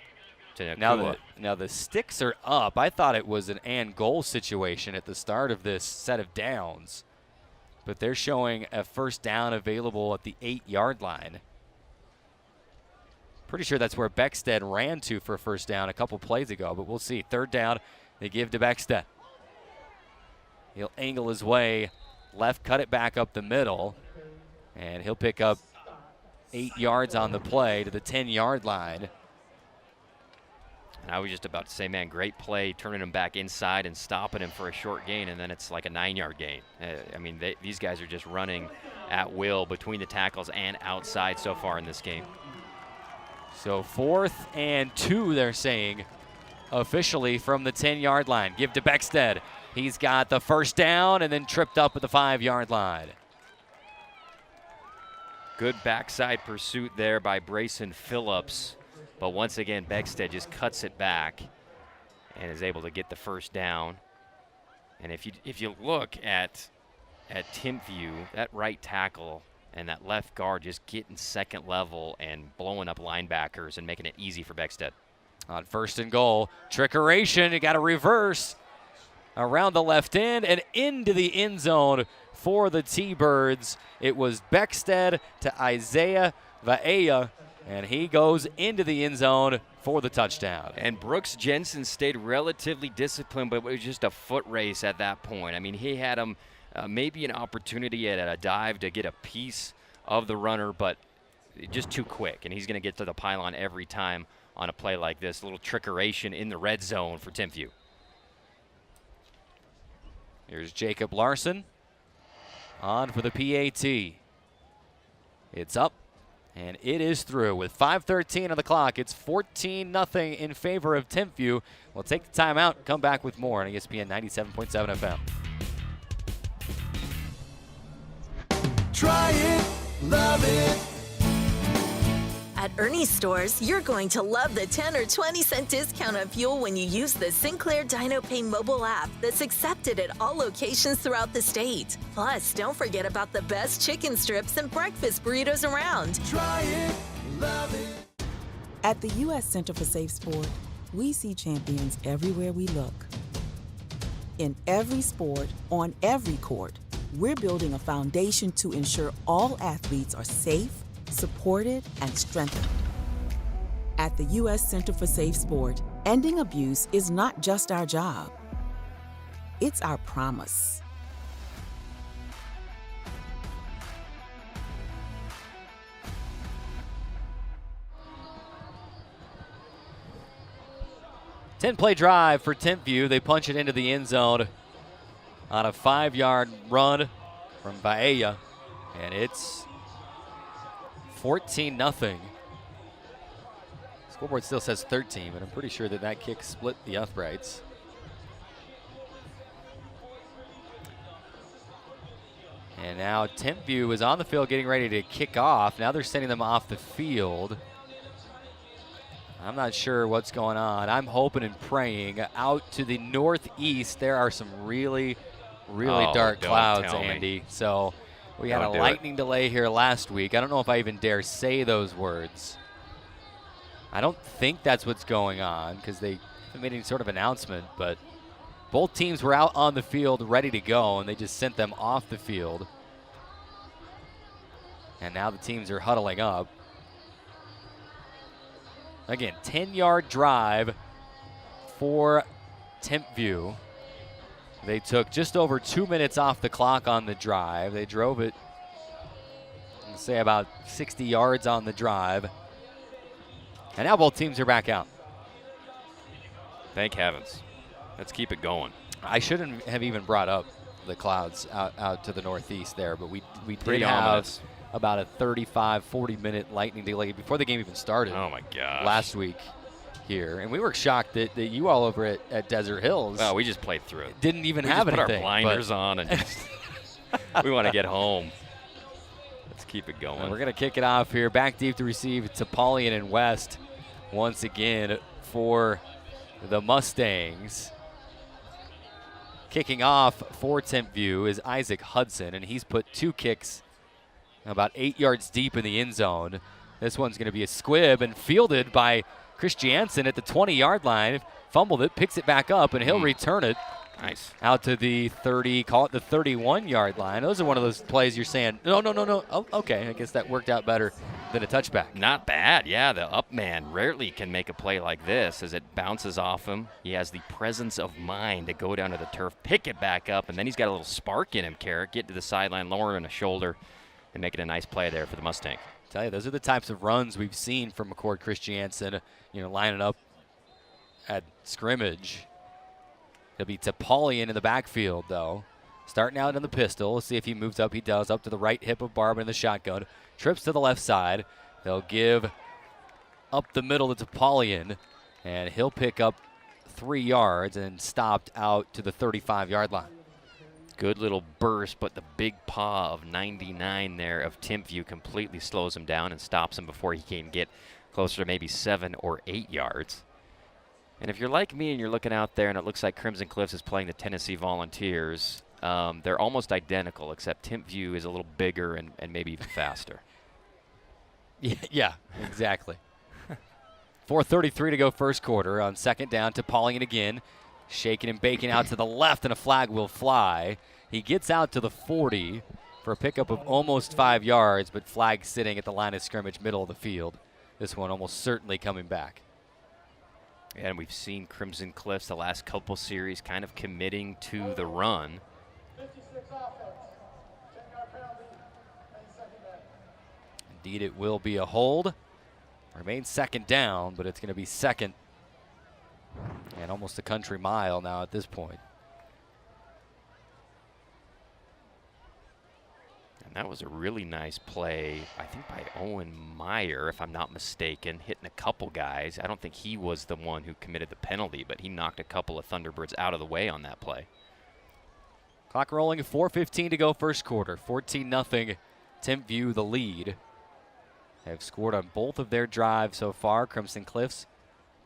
to Nakua. Now the sticks are up. I thought it was an and goal situation at the start of this set of downs, but they're showing a first down available at the 8-yard line. Pretty sure that's where Beckstead ran to for a first down a couple plays ago, but we'll see. Third down, they give to Beckstead. He'll angle his way left, cut it back up the middle, and he'll pick up 8 yards on the play to the 10-yard line. And I was just about to say, man, great play, turning him back inside and stopping him for a short gain, and then it's like a 9-yard gain. I mean, these guys are just running at will between the tackles and outside so far in this game. So 4th and 2, they're saying, officially from the 10-yard line. Give to Beckstead. He's got the first down and then tripped up at the 5-yard line. Good backside pursuit there by Brayson Phillips. But once again, Beckstead just cuts it back and is able to get the first down. And if you look at Timpview, that right tackle and that left guard just getting second level and blowing up linebackers and making it easy for Beckstead. On 1st and goal, trickeration, you got a reverse around the left end and into the end zone for the T-Birds. It was Beckstead to Isaiah Vaea, and he goes into the end zone for the touchdown. And Brooks Jensen stayed relatively disciplined, but it was just a foot race at that point. I mean, he had him maybe an opportunity at a dive to get a piece of the runner, but just too quick, and he's going to get to the pylon every time on a play like this. A little trickeration in the red zone for Timpview. Here's Jacob Larson on for the PAT. It's up, and it is through. With 5:13 on the clock, it's 14-0 in favor of Timpview. We'll take the timeout, come back with more on ESPN 97.7 FM. Try it, love it. At Ernie's stores, you're going to love the 10 or 20 cent discount on fuel when you use the Sinclair DinoPay mobile app that's accepted at all locations throughout the state. Plus, don't forget about the best chicken strips and breakfast burritos around. Try it, love it. At the U.S. Center for Safe Sport, we see champions everywhere we look. In every sport, on every court, we're building a foundation to ensure all athletes are safe, supported, and strengthened. At the U.S. Center for Safe Sport, ending abuse is not just our job. It's our promise. Ten-play drive for Timpview. They punch it into the end zone on a 5-yard run from Vaea, and it's 14-0. Scoreboard still says 13, but I'm pretty sure that kick split the uprights. And now Timpview is on the field getting ready to kick off. Now they're sending them off the field. I'm not sure what's going on. I'm hoping and praying. Out to the northeast, there are some really dark clouds, Andy. So we had a lightning delay here last week. I don't know if I even dare say those words. I don't think that's what's going on because they haven't made any sort of announcement, but both teams were out on the field ready to go, and they just sent them off the field. And now the teams are huddling up. Again, 10-yard drive for Timpview. They took just over 2 minutes off the clock on the drive. They drove it, let's say, about 60 yards on the drive. And now both teams are back out. Thank heavens. Let's keep it going. I shouldn't have even brought up the clouds out to the northeast there, but we did have ominous. About a 35, 40-minute lightning delay before the game even started. Oh, my gosh. Last week here. And we were shocked that you all over at Desert Hills. Oh, we just played through it. Didn't even have anything. We put our blinders on and just we want to get home. Let's keep it going. And we're going to kick it off here. Back deep to receive Napoleon and West once again for the Mustangs. Kicking off for Timpview is Isaac Hudson, and he's put 2 kicks about 8 yards deep in the end zone. This one's going to be a squib and fielded by Chris Jansen at the 20-yard line. Fumbled it, picks it back up, and he'll return it. Nice. Out to the 30, call it the 31-yard line. Those are one of those plays you're saying, no. Oh, okay, I guess that worked out better than a touchback. Not bad, yeah. The up man rarely can make a play like this as it bounces off him. He has the presence of mind to go down to the turf, pick it back up, and then he's got a little spark in him, Carrick. Get to the sideline, lower on a shoulder, and make it a nice play there for the Mustang. Tell you, those are the types of runs we've seen from McCord Christiansen, lining up at scrimmage. It'll be Napoleon in the backfield, though. Starting out in the pistol. Let's see if he moves up. He does. Up to the right hip of Barber in the shotgun. Trips to the left side. They'll give up the middle to Napoleon, and he'll pick up 3 yards and stopped out to the 35-yard line. Good little burst, but the big paw of 99 there of Timpview completely slows him down and stops him before he can get closer to maybe 7 or 8 yards. And if you're like me and you're looking out there and it looks like Crimson Cliffs is playing the Tennessee Volunteers, they're almost identical, except Timpview is a little bigger and maybe even faster. Yeah, exactly. 4:33 to go first quarter. On second down, Napoleon again. Shaking and baking out to the left, and a flag will fly. He gets out to the 40 for a pickup of almost 5 yards, but flag sitting at the line of scrimmage, middle of the field. This one almost certainly coming back. And we've seen Crimson Cliffs the last couple series kind of committing to the run. Indeed, it will be a hold. Remains second down, but it's going to be second and almost a country mile now at this point. And that was a really nice play, I think, by Owen Meyer, if I'm not mistaken, hitting a couple guys. I don't think he was the one who committed the penalty, but he knocked a couple of Thunderbirds out of the way on that play. Clock rolling, 4:15 to go first quarter. 14-0, Timpview the lead. They have scored on both of their drives so far. Crimson Cliffs,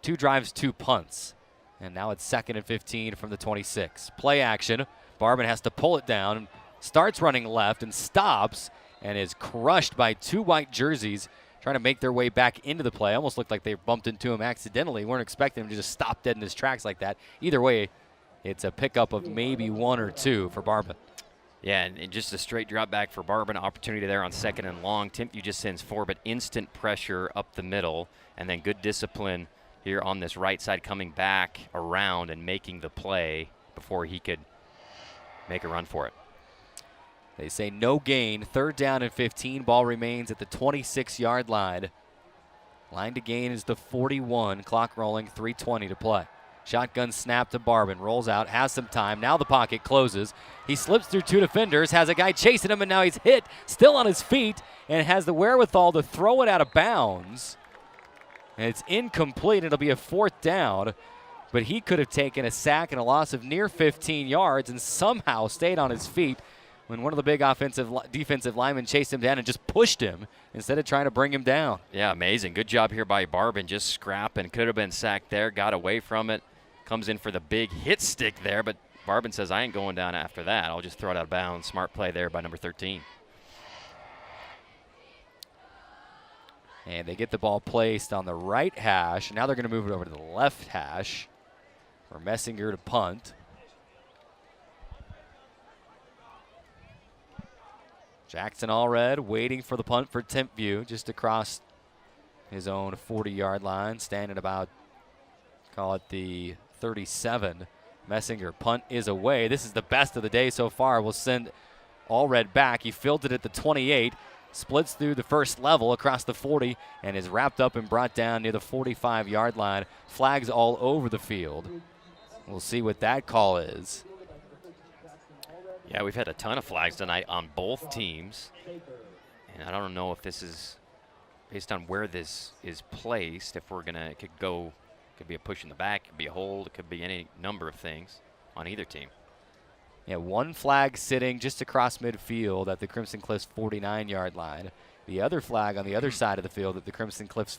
2 drives, 2 punts. And now it's 2nd and 15 from the 26. Play action. Barban has to pull it down. Starts running left and stops and is crushed by 2 white jerseys trying to make their way back into the play. Almost looked like they bumped into him accidentally. Weren't expecting him to just stop dead in his tracks like that. Either way, it's a pickup of maybe 1 or 2 for Barban. Yeah, and just a straight drop back for Barban. Opportunity there on 2nd and long. Timpview just sends 4, but instant pressure up the middle, and then good discipline here on this right side, coming back around and making the play before he could make a run for it. They say no gain. 3rd down and 15. Ball remains at the 26-yard line. Line to gain is the 41. Clock rolling, 3:20 to play. Shotgun snap to Barban. Rolls out, has some time. Now the pocket closes. He slips through 2 defenders, has a guy chasing him, and now he's hit, still on his feet, and has the wherewithal to throw it out of bounds. And it's incomplete. It'll be a 4th down. But he could have taken a sack and a loss of near 15 yards and somehow stayed on his feet when one of the big defensive linemen chased him down and just pushed him instead of trying to bring him down. Yeah, amazing. Good job here by Barbin. Just scrapping. Could have been sacked there. Got away from it. Comes in for the big hit stick there, but Barbin says, I ain't going down after that. I'll just throw it out of bounds. Smart play there by number 13. And they get the ball placed on the right hash. Now they're going to move it over to the left hash for Messinger to punt. Jackson Allred waiting for the punt for Timpview just across his own 40-yard line, standing about, call it the 37. Messinger punt is away. This is the best of the day so far. We'll send Allred back. He fielded at the 28. Splits through the first level across the 40 and is wrapped up and brought down near the 45-yard line. Flags all over the field. We'll see what that call is. Yeah, we've had a ton of flags tonight on both teams. And I don't know if this is based on where this is placed. If we're going to, it could be a push in the back, it could be a hold, it could be any number of things on either team. Yeah, one flag sitting just across midfield at the Crimson Cliffs 49-yard line. The other flag on the other side of the field at the Crimson Cliffs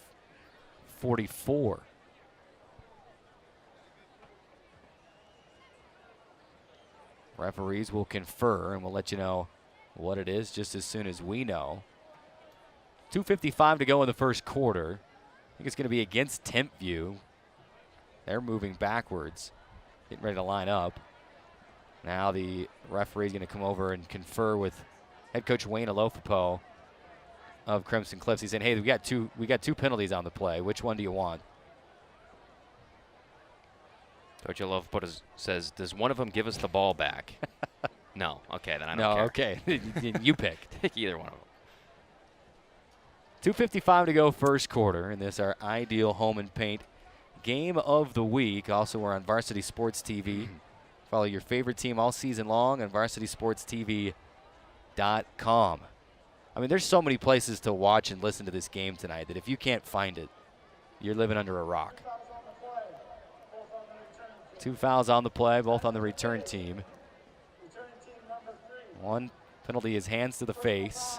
44. Referees will confer, and we'll let you know what it is just as soon as we know. 2:55 to go in the first quarter. I think it's going to be against Timpview. They're moving backwards, getting ready to line up. Now the referee's going to come over and confer with head coach Wayne Alofapo of Crimson Cliffs. He's saying, "Hey, we got two penalties on the play. Which one do you want?" Coach Alofapo says, "Does one of them give us the ball back?" No. Okay, then I don't care. No, okay. You pick. Pick either one of them. 2:55 to go first quarter, and this is our ideal home and paint game of the week. Also, we're on Varsity Sports TV. Follow your favorite team all season long on varsitysportstv.com. I mean, there's so many places to watch and listen to this game tonight that if you can't find it, you're living under a rock. 2 fouls on the play, both on the return team. One penalty is hands to the face.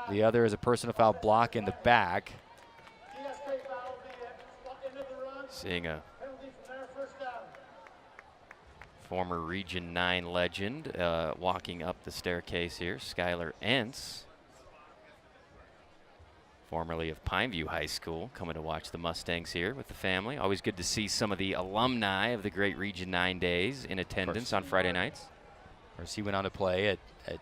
The other is a personal foul block in the back. Seeing a former Region 9 legend walking up the staircase here, Skylar Entz, formerly of Pineview High School, coming to watch the Mustangs here with the family. Always good to see some of the alumni of the great Region 9 days in attendance on Friday nights. Of course, he went on to play at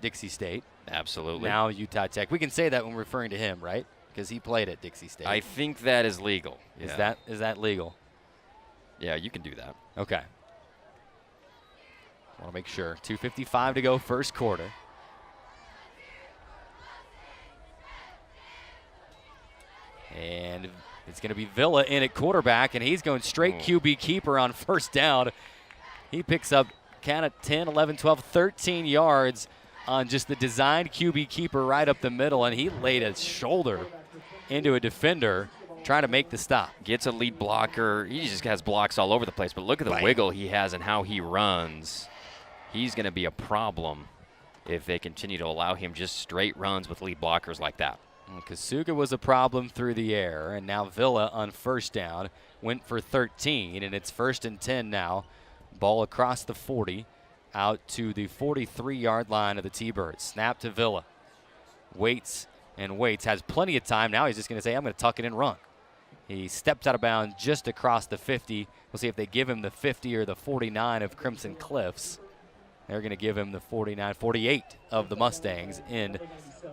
Dixie State. Absolutely. Now Utah Tech. We can say that when referring to him, right? Because he played at Dixie State. I think that is legal. Is that legal? Yeah, you can do that. Okay. Want to make sure. 2:55 to go first quarter. And it's going to be Villa in at quarterback, and he's going straight QB keeper on first down. He picks up count of 10, 11, 12, 13 yards on just the designed QB keeper right up the middle, and he laid his shoulder into a defender trying to make the stop. Gets a lead blocker. He just has blocks all over the place, but look at the wiggle he has and how he runs. He's going to be a problem if they continue to allow him just straight runs with lead blockers like that. Kasuga was a problem through the air, and now Villa on first down went for 13, and it's 1st and 10 now. Ball across the 40 out to the 43-yard line of the T-Birds. Snap to Villa. Waits and waits. Has plenty of time. Now he's just going to say, I'm going to tuck it and run. He steps out of bounds just across the 50. We'll see if they give him the 50 or the 49 of Crimson Cliffs. They're going to give him the 49, 48 of the Mustangs in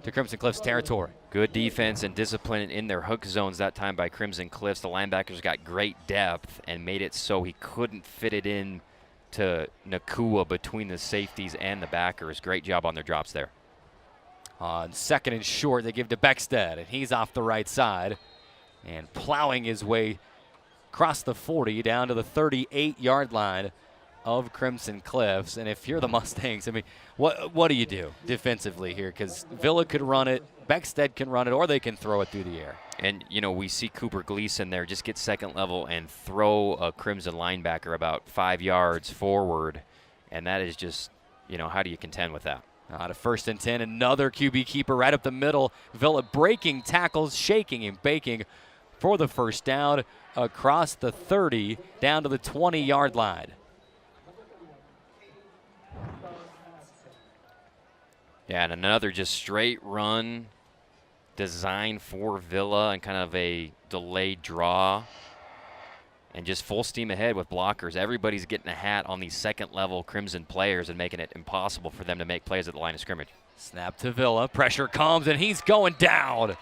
to Crimson Cliffs territory. Good defense and discipline in their hook zones that time by Crimson Cliffs. The linebackers got great depth and made it so he couldn't fit it in to Nakua between the safeties and the backers. Great job on their drops there. On 2nd and short, they give to Beckstead, and he's off the right side and plowing his way across the 40 down to the 38-yard line of Crimson Cliffs. And if you're the Mustangs, I mean, what do you do defensively here? Because Villa could run it, Beckstead can run it or they can throw it through the air. And, you know, we see Cooper Gleason there just get second level and throw a Crimson linebacker about 5 yards forward. And that is just, you know, how do you contend with that? Out of 1st and 10, another QB keeper right up the middle. Villa breaking tackles, shaking and baking for the first down across the 30 down to the 20-yard line. Yeah, and another just straight run designed for Villa and kind of a delayed draw. And just full steam ahead with blockers. Everybody's getting a hat on these second-level Crimson players and making it impossible for them to make plays at the line of scrimmage. Snap to Villa. Pressure comes, and he's going down.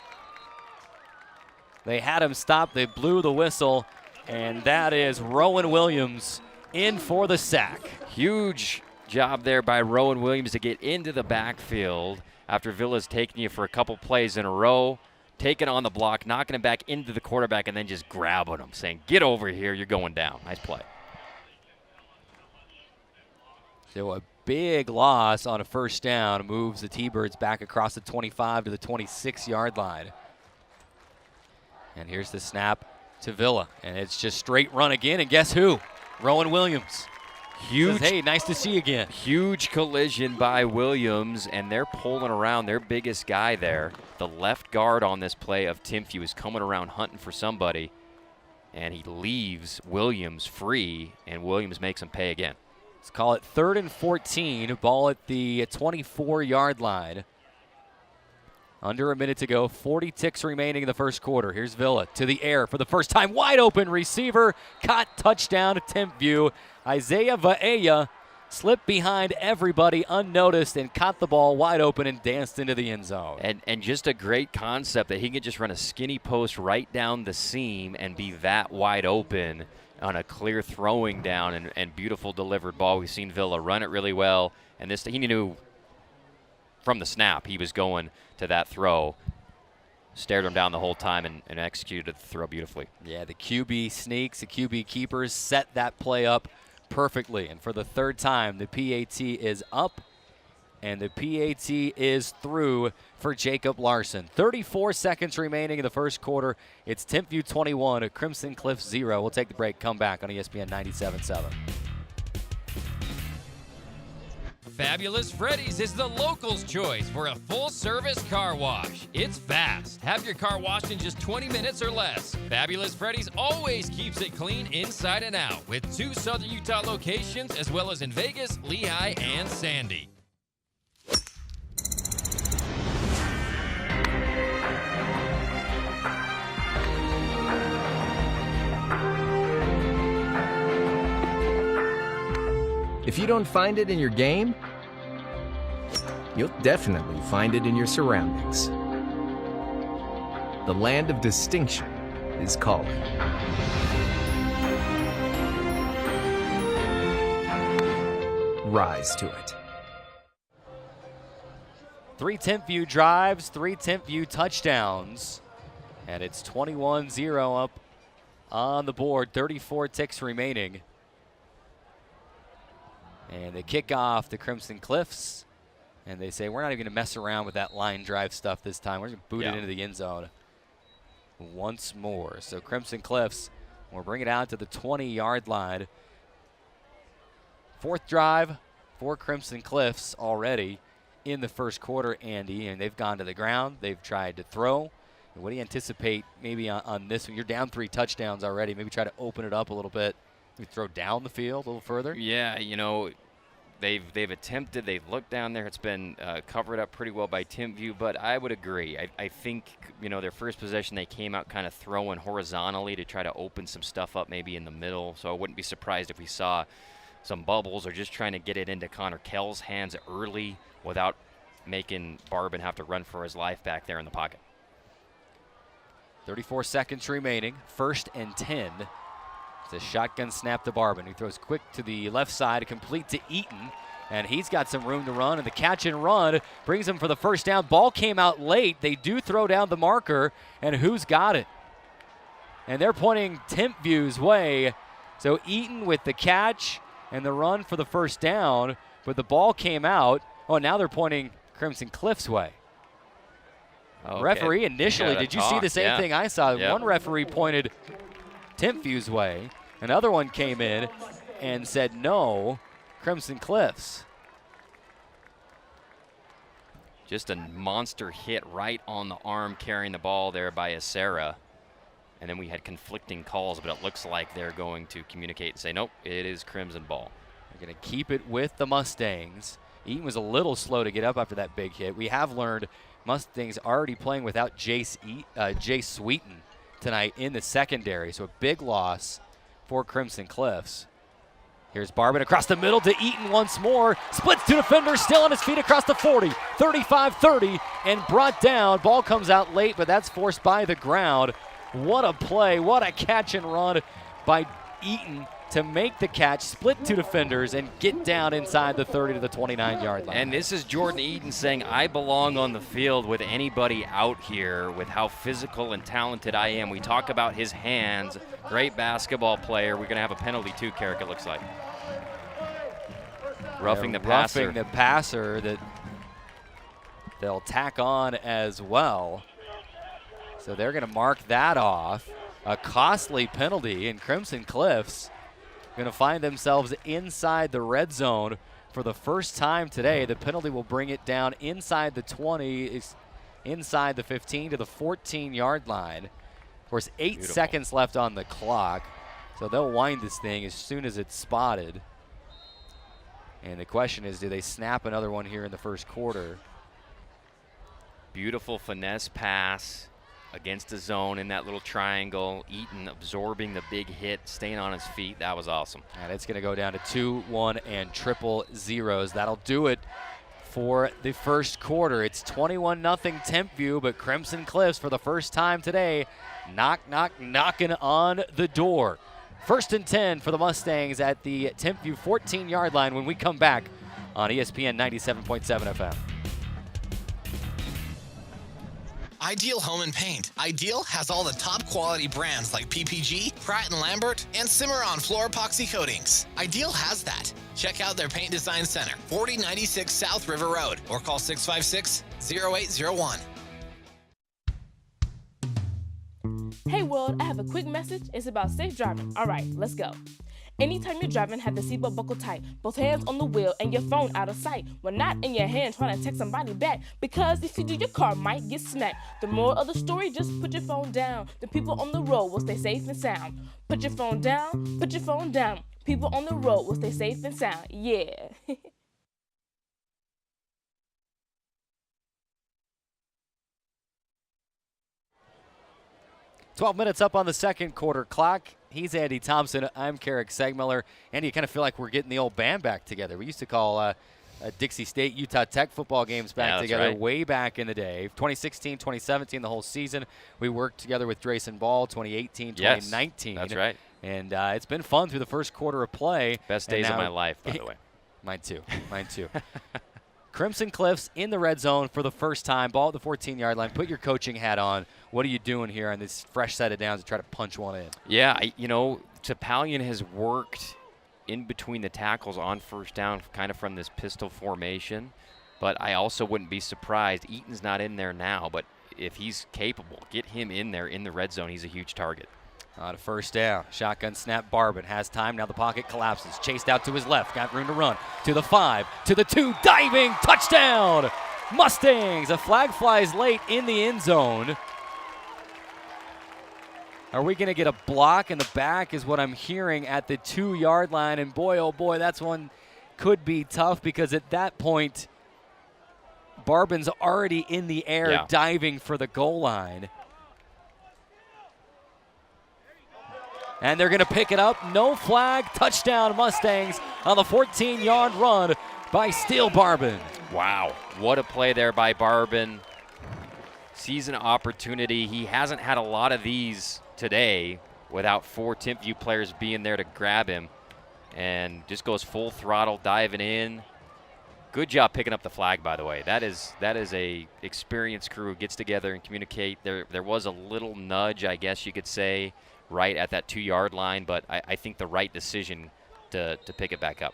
They had him stopped. They blew the whistle, and that is Rowan Williams in for the sack. Huge job there by Rowan Williams to get into the backfield after Villa's taken you for a couple plays in a row. Taking on the block, knocking it back into the quarterback, and then just grabbing him, saying, get over here, you're going down. Nice play. So a big loss on a first down moves the T-Birds back across the 25 to the 26-yard line. And here's the snap to Villa, and it's just straight run again, and guess who? Rowan Williams. Huge. Says, hey, nice to see you again. Huge collision by Williams, and they're pulling around their biggest guy there. The left guard on this play of Timpview is coming around hunting for somebody, and he leaves Williams free, and Williams makes him pay again. Let's call it 3rd and 14, ball at the 24-yard line. Under a minute to go, 40 ticks remaining in the first quarter. Here's Villa to the air for the first time. Wide open receiver, caught, touchdown to Timpview. Isaiah Vaea slipped behind everybody unnoticed and caught the ball wide open and danced into the end zone. And just a great concept that he can just run a skinny post right down the seam and be that wide open on a clear throwing down and beautiful delivered ball. We've seen Villa run it really well, and this he knew from the snap he was going to that throw. Stared him down the whole time and executed the throw beautifully. Yeah, the QB sneaks, the QB keepers set that play up perfectly. And for the 3rd time, the PAT is up, and the PAT is through for Jacob Larson. 34 seconds remaining in the first quarter. It's Timpview 21, Crimson Cliff 0. We'll take the break, come back on ESPN 97.7. Fabulous Freddy's is the locals' choice for a full-service car wash. It's fast. Have your car washed in just 20 minutes or less. Fabulous Freddy's always keeps it clean inside and out with 2 Southern Utah locations as well as in Vegas, Lehigh, and Sandy. If you don't find it in your game, you'll definitely find it in your surroundings. The land of distinction is calling. Rise to it. 3 Timpview drives, 3 Timpview touchdowns, and it's 21-0 up on the board, 34 ticks remaining. And they kick off the Crimson Cliffs, and they say, we're not even going to mess around with that line drive stuff this time. We're going to boot it into the end zone once more. So Crimson Cliffs will bring it out to the 20-yard line. 4th drive for Crimson Cliffs already in the first quarter, Andy, and they've gone to the ground. They've tried to throw. And what do you anticipate maybe on this one? You're down 3 touchdowns already. Maybe try to open it up a little bit. We throw down the field a little further? Yeah, you know, they've attempted. They've looked down there. It's been covered up pretty well by Timpview, but I would agree. I think, you know, their first possession, they came out kind of throwing horizontally to try to open some stuff up maybe in the middle, so I wouldn't be surprised if we saw some bubbles or just trying to get it into Connor Kell's hands early without making Barbin have to run for his life back there in the pocket. 34 seconds remaining. 1st and 10. It's a shotgun snap to Barbin, who throws quick to the left side, complete to Eaton, and he's got some room to run, and the catch and run brings him for the first down. Ball came out late. They do throw down the marker, and who's got it? And they're pointing Timpview's way. So Eaton with the catch and the run for the first down, but the ball came out. Oh, now they're pointing Crimson Cliff's way. Okay. Referee initially, did you see the same thing I saw? Yep. One referee pointed Timpview's way. Another one came in and said no, Crimson Cliffs. Just a monster hit right on the arm carrying the ball there by Acera. And then we had conflicting calls, but it looks like they're going to communicate and say, nope, it is Crimson ball. They're going to keep it with the Mustangs. Eaton was a little slow to get up after that big hit. We have learned Mustangs already playing without Jay Sweeten tonight in the secondary, so a big loss for Crimson Cliffs. Here's Barbin across the middle to Eaton once more. Splits two defenders, still on his feet across the 40. 35-30 and brought down. Ball comes out late, but that's forced by the ground. What a play, what a catch and run by Eaton to make the catch, split two defenders, and get down inside the 30 to the 29-yard line. And this is Jordan Eaton saying, I belong on the field with anybody out here with how physical and talented I am. We talk about his hands. Great basketball player. We're going to have a penalty too, Carrick, it looks like. Roughing the passer. Roughing the passer that they'll tack on as well. So they're going to mark that off. A costly penalty, and Crimson Cliffs going to find themselves inside the red zone for the first time today. The penalty will bring it down inside the 20, inside the 15 to the 14-yard line. Of course, 8 seconds left on the clock, so they'll wind this thing as soon as it's spotted. And the question is, do they snap another one here in the first quarter? Beautiful finesse pass against the zone in that little triangle. Eaton absorbing the big hit, staying on his feet. That was awesome. And it's going to go down to 2-1 and triple zeros. That'll do it for the first quarter. It's 21-0 Timpview, but Crimson Cliffs for the first time today, knocking on the door. 1st and 10 for the Mustangs at the Timpview 14-yard line when we come back on ESPN 97.7 FM. Ideal Home and Paint. Ideal has all the top quality brands like PPG, Pratt & Lambert, and Cimarron floor epoxy coatings. Ideal has that. Check out their Paint Design Center, 4096 South River Road, or call 656-0801. Hey world, I have a quick message. It's about safe driving. All right, let's go. Anytime you're driving, have the seatbelt buckled tight. Both hands on the wheel and your phone out of sight. When not in your hand trying to text somebody back. Because if you do, your car might get smacked. The moral of the story, just put your phone down. The people on the road will stay safe and sound. Put your phone down, put your phone down. People on the road will stay safe and sound. Yeah. 12 minutes up on the second quarter clock. He's Andy Thompson. I'm Carrick Segmiller. Andy, you kind of feel like we're getting the old band back together. We used to call Dixie State, Utah Tech football games back together way back in the day. 2016, 2017, the whole season. We worked together with Drayson Ball, 2018, 2019. That's right. And it's been fun through the first quarter of play. Best days of my life, by the way. Mine too. Crimson Cliffs in the red zone for the first time. Ball at the 14-yard line. Put your coaching hat on. What are you doing here on this fresh set of downs to try to punch one in? Yeah, Topalian has worked in between the tackles on first down kind of from this pistol formation, but I also wouldn't be surprised. Eaton's not in there now, but if he's capable, get him in there in the red zone. He's a huge target. On a first down, shotgun snap. Barbin has time. Now the pocket collapses. Chased out to his left. Got room to run. To the 5, to the 2. Diving. Touchdown. Mustangs. A flag flies late in the end zone. Are we going to get a block in the back is what I'm hearing at the 2-yard line. And boy, oh boy, that's one could be tough because at that point, Barbin's already in the air diving for the goal line. And they're going to pick it up. No flag. Touchdown Mustangs on the 14-yard run by Steele Barbin. Wow. What a play there by Barbin. Sees an opportunity. He hasn't had a lot of these today without 4 Timpview players being there to grab him. And just goes full throttle, diving in. Good job picking up the flag, by the way. That is a experienced crew who gets together and communicate. There was a little nudge, I guess you could say, right at that 2-yard line, but I think the right decision to pick it back up.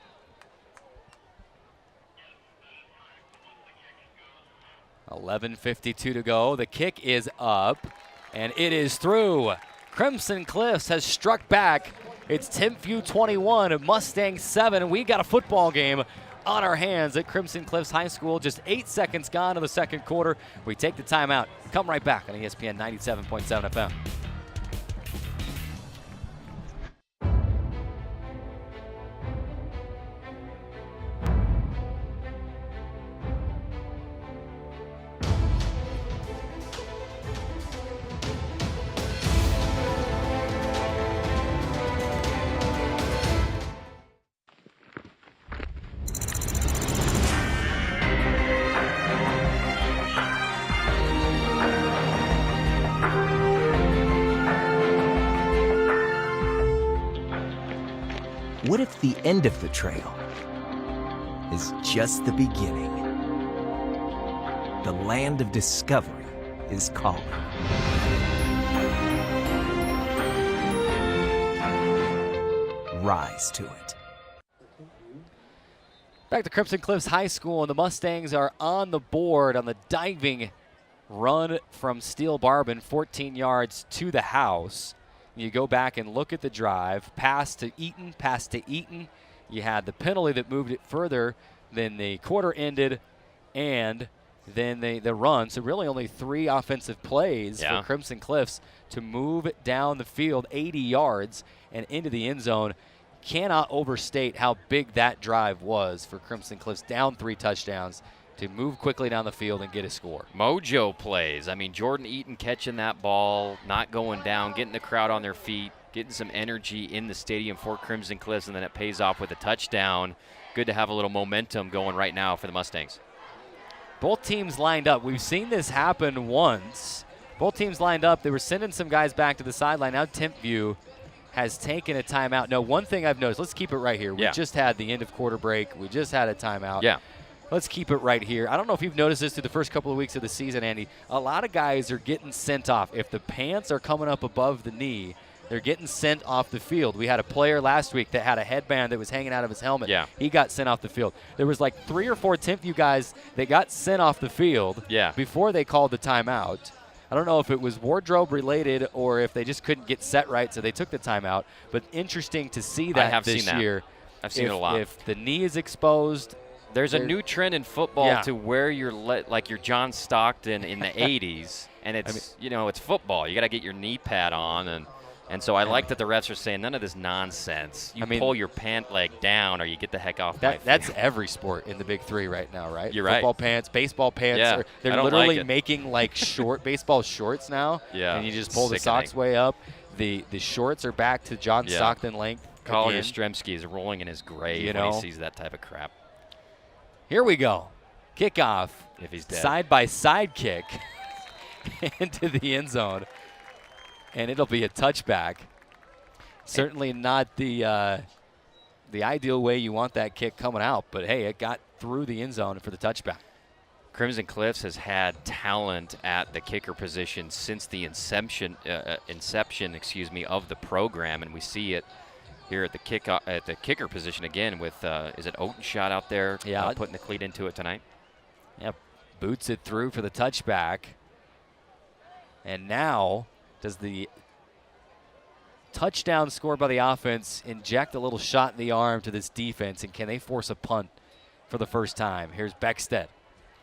11:52 to go. The kick is up, and it is through. Crimson Cliffs has struck back. It's Timpview 21, Mustang 7. We got a football game on our hands at Crimson Cliffs High School. Just 8 seconds gone in the second quarter. We take the timeout. Come right back on ESPN 97.7 FM. What if the end of the trail is just the beginning? The land of discovery is calling. Rise to it. Back to Crimson Cliffs High School, and the Mustangs are on the board on the diving run from Steel Barbin, 14 yards to the house. You go back and look at the drive, pass to Eaton. You had the penalty that moved it further, then the quarter ended, and then the run. So really only 3 offensive plays for Crimson Cliffs to move it down the field 80 yards and into the end zone. Cannot overstate how big that drive was for Crimson Cliffs, down 3 touchdowns to move quickly down the field and get a score. Mojo plays. I mean, Jordan Eaton catching that ball, not going down, getting the crowd on their feet, getting some energy in the stadium for Crimson Cliffs, and then it pays off with a touchdown. Good to have a little momentum going right now for the Mustangs. Both teams lined up. We've seen this happen once. Both teams lined up. They were sending some guys back to the sideline. Now Timpview has taken a timeout. No, one thing I've noticed, let's keep it right here. We just had the end of quarter break. We just had a timeout. Yeah. Let's keep it right here. I don't know if you've noticed this through the first couple of weeks of the season, Andy. A lot of guys are getting sent off. If the pants are coming up above the knee, they're getting sent off the field. We had a player last week that had a headband that was hanging out of his helmet. Yeah. He got sent off the field. There was like 3 or 4 Timpview guys that got sent off the field before they called the timeout. I don't know if it was wardrobe related or if they just couldn't get set right, so they took the timeout. But interesting to see that this year. I've seen it a lot. If the knee is exposed, there's a new trend in football to where you're like you're John Stockton in the 80s, and it's it's football. You got to get your knee pad on, and so I like that the refs are saying none of this nonsense. You pull your pant leg down, or you get the heck off. That's every sport in the Big 3 right now, right? You're right. Football pants, baseball pants. Yeah, They're literally making like short baseball shorts now. Yeah, and you just pull the socks way up. The shorts are back to John Stockton length. Colin Yastrzemski is rolling in his grave when he sees that type of crap. Here we go. Kickoff. If he's dead. Side-by-side kick into the end zone. And it'll be a touchback. Certainly not the ideal way you want that kick coming out. But, hey, it got through the end zone for the touchback. Crimson Cliffs has had talent at the kicker position since the inception of the program, and we see it here at the kicker position again with is it Oatenshot out there putting the cleat into it tonight? Yep, boots it through for the touchback. And now does the touchdown score by the offense inject a little shot in the arm to this defense, and can they force a punt for the first time? Here's Beckstead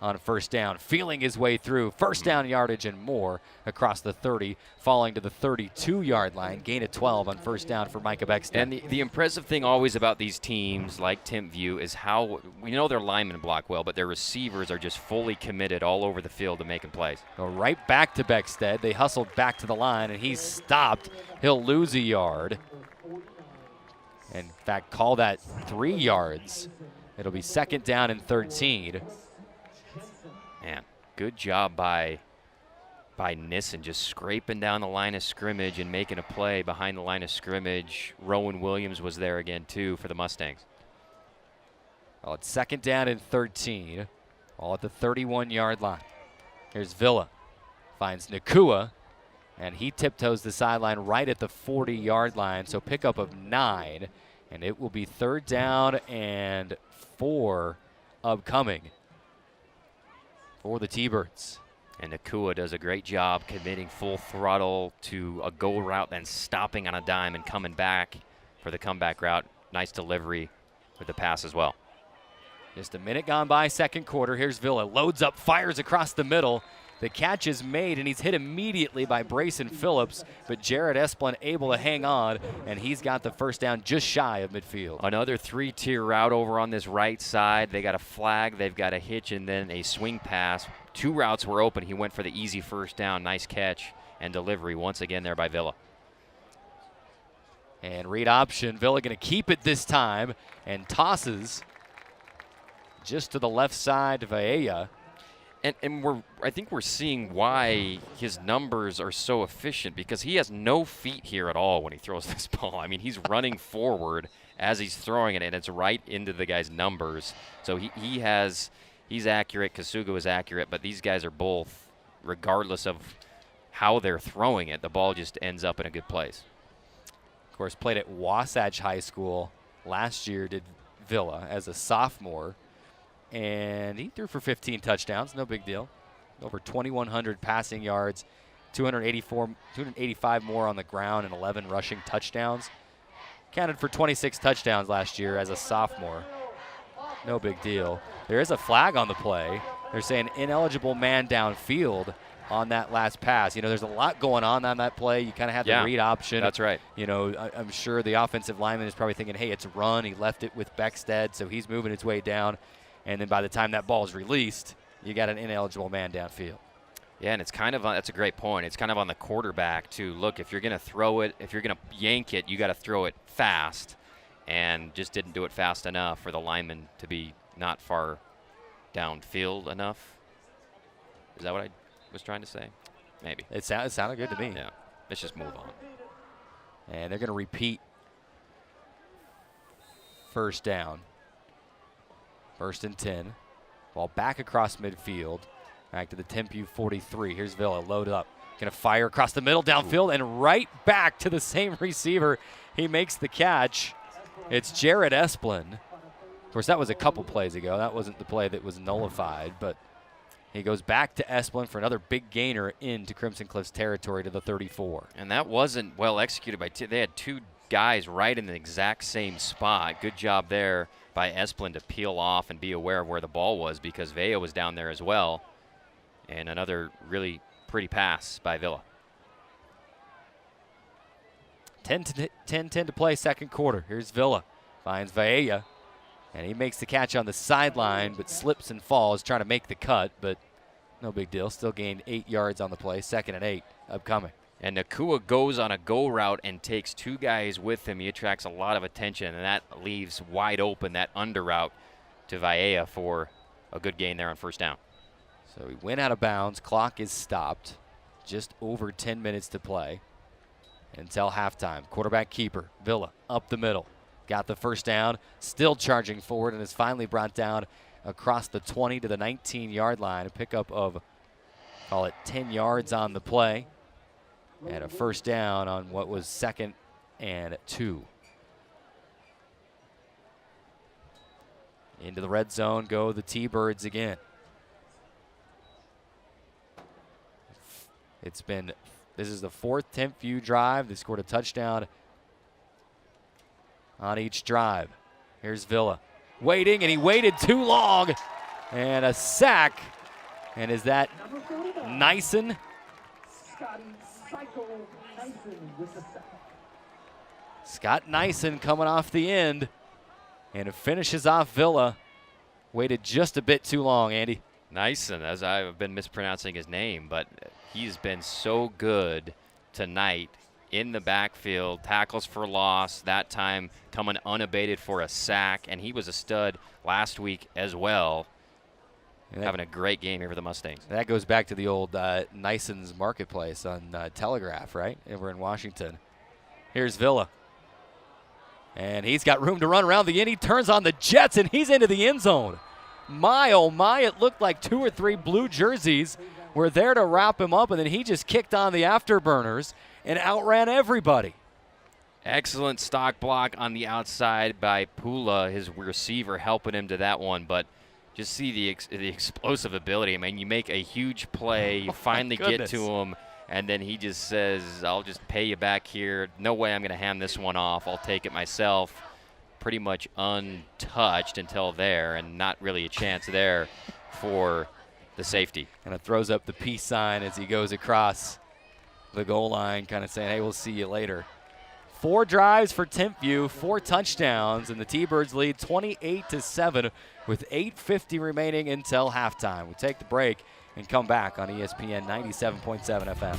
on first down, feeling his way through first down yardage and more across the 30, falling to the 32-yard line, gain of 12 on first down for Micah Beckstead. And the impressive thing always about these teams like Timpview is how we know their linemen block well, but their receivers are just fully committed all over the field to making plays. Go right back to Beckstead. They hustled back to the line, and he's stopped. He'll lose a yard. In fact, call that 3 yards. It'll be second down and 13. Man, good job by Nissen, just scraping down the line of scrimmage and making a play behind the line of scrimmage. Rowan Williams was there again, too, for the Mustangs. Well, it's second down and 13, all at the 31-yard line. Here's Villa, finds Nakua, and he tiptoes the sideline right at the 40-yard line, so pickup of 9, and it will be third down and 4 upcoming for the T-Birds. And Nakua does a great job committing full throttle to a go route, then stopping on a dime and coming back for the comeback route. Nice delivery with the pass as well. Just a minute gone by, second quarter. Here's Villa. Loads up, fires across the middle. The catch is made, and he's hit immediately by Brayson Phillips, but Jared Esplin able to hang on, and he's got the first down just shy of midfield. Another three-tier route over on this right side. They got a flag, they've got a hitch, and then a swing pass. Two routes were open. He went for the easy first down. Nice catch and delivery once again there by Villa. And read option. Villa going to keep it this time and tosses just to the left side of Vaea. And I think we're seeing why his numbers are so efficient, because he has no feet here at all when he throws this ball. I mean, he's running forward as he's throwing it, and it's right into the guy's numbers. So he's accurate. Kasuga is accurate, but these guys are both, regardless of how they're throwing it, the ball just ends up in a good place. Of course, played at Wasatch High School last year, did Villa as a sophomore. And he threw for 15 touchdowns, no big deal. Over 2,100 passing yards, 285 more on the ground, and 11 rushing touchdowns. Counted for 26 touchdowns last year as a sophomore. No big deal. There is a flag on the play. They're saying ineligible man downfield on that last pass. You know, there's a lot going on that play. You kind of have the read option. That's right. You know, I'm sure the offensive lineman is probably thinking, hey, it's a run. He left it with Beckstead, so he's moving its way down. And then by the time that ball is released, you got an ineligible man downfield. Yeah, and it's kind of that's a great point. It's kind of on the quarterback to look, if you're going to throw it, if you're going to yank it, you got to throw it fast, and just didn't do it fast enough for the lineman to be not far downfield enough. Is that what I was trying to say? Maybe. It sounded good to me. Yeah. Let's just move on. And they're going to repeat first down. 1st and 10. Ball back across midfield. Back to the Timpview 43. Here's Villa, loaded up. Going to fire across the middle, downfield, and right back to the same receiver. He makes the catch. It's Jared Esplin. Of course, that was a couple plays ago. That wasn't the play that was nullified, but he goes back to Esplin for another big gainer into Crimson Cliffs territory to the 34. And that wasn't well executed by they had two guys right in the exact same spot. Good job there by Esplin to peel off and be aware of where the ball was, because Vaea was down there as well. And another really pretty pass by Villa. 10-10 to play, second quarter. Here's Villa. Finds Vaea. And he makes the catch on the sideline, but slips and falls trying to make the cut, but no big deal. Still gained 8 yards on the play. 2nd and 8 upcoming. And Nakua goes on a go route and takes two guys with him. He attracts a lot of attention, and that leaves wide open that under route to Vaea for a good gain there on first down. So he went out of bounds. Clock is stopped. Just over 10 minutes to play until halftime. Quarterback keeper, Villa, up the middle. Got the first down, still charging forward, and is finally brought down across the 20 to the 19-yard line. A pickup of, call it 10 yards on the play. And a first down on what was 2nd and 2. Into the red zone go the T-Birds again. This is the 4th Timpview drive. They scored a touchdown on each drive. Here's Villa waiting, and he waited too long. And a sack. And is that Nyson? Scott Nyson coming off the end, and it finishes off Villa. Waited just a bit too long, Andy. Nyson, as I've been mispronouncing his name, but he's been so good tonight in the backfield. Tackles for loss, that time coming unabated for a sack, and he was a stud last week as well. Having a great game here for the Mustangs. That goes back to the old Nyson's Marketplace on Telegraph, right? Over in Washington. Here's Villa. And he's got room to run around the end. He turns on the Jets, and he's into the end zone. My, oh my, it looked like 2 or 3 blue jerseys were there to wrap him up, and then he just kicked on the afterburners and outran everybody. Excellent stock block on the outside by Pula, his receiver, helping him to that one, but Just see the explosive ability. I mean, you make a huge play, you finally get to him, and then he just says, I'll just pay you back here. No way I'm going to hand this one off. I'll take it myself. Pretty much untouched until there, and not really a chance there for the safety. And it throws up the peace sign as he goes across the goal line, kind of saying, hey, we'll see you later. 4 drives for Timpview, 4 touchdowns, and the T-Birds lead 28-7 with 8:50 remaining until halftime. We'll take the break and come back on ESPN 97.7 FM.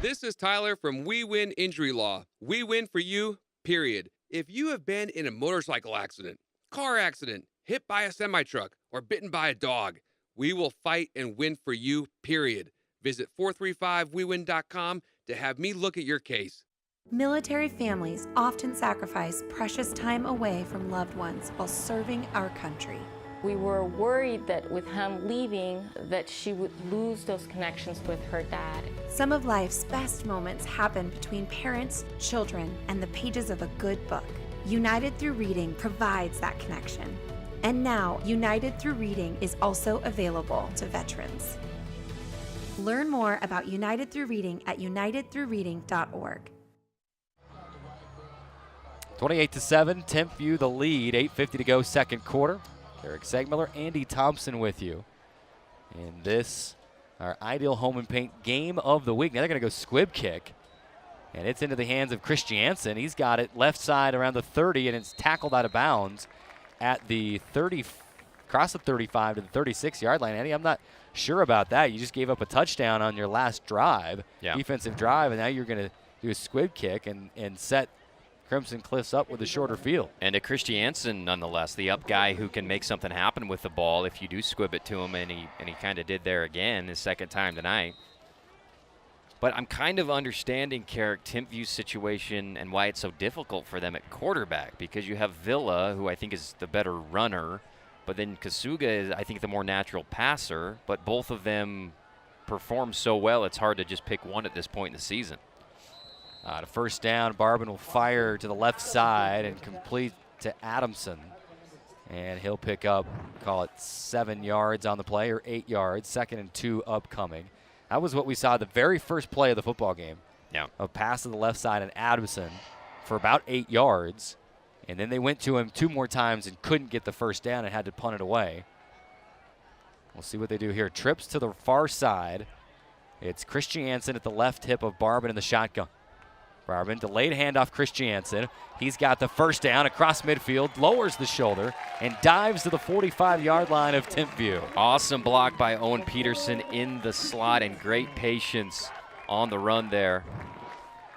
This is Tyler from We Win Injury Law. We win for you, period. If you have been in a motorcycle accident, car accident, hit by a semi-truck, or bitten by a dog, we will fight and win for you, period. Visit 435wewin.com to have me look at your case. Military families often sacrifice precious time away from loved ones while serving our country. We were worried that with him leaving, that she would lose those connections with her dad. Some of life's best moments happen between parents, children, and the pages of a good book. United Through Reading provides that connection. And now, United Through Reading is also available to veterans. Learn more about United Through Reading at unitedthroughreading.org. 28-7, Timpview the lead, 8:50 to go, second quarter. Eric Segmiller, Andy Thompson with you. And this, our Ideal Home and Paint game of the week. Now they're going to go squib kick. And it's into the hands of Christiansen. He's got it left side around the 30, and it's tackled out of bounds at the 30, across the 35 to the 36-yard line. Andy, I'm not sure about that. You just gave up a touchdown on your last drive, defensive drive, and now you're going to do a squib kick and set Crimson Cliffs up with a shorter field. And a Christiansen, nonetheless, the up guy who can make something happen with the ball if you do squib it to him, and he kind of did there again his second time tonight. But I'm kind of understanding Carrick Timpview's situation and why it's so difficult for them at quarterback, because you have Villa, who I think is the better runner, but then Kasuga is, I think, the more natural passer, but both of them perform so well it's hard to just pick one at this point in the season. The first down, Barbin will fire to the left side and complete to Adamson. And he'll pick up, call it 7 yards on the play, or 8 yards, 2nd and 2 upcoming. That was what we saw the very first play of the football game. Yeah. A pass to the left side and Adamson for about 8 yards. And then they went to him 2 more times and couldn't get the first down and had to punt it away. We'll see what they do here. Trips to the far side. It's Christiansen at the left hip of Barbin in the shotgun. Barbin, delayed handoff Christiansen. He's got the first down across midfield, lowers the shoulder, and dives to the 45-yard line of Timpview. Awesome block by Owen Peterson in the slot, and great patience on the run there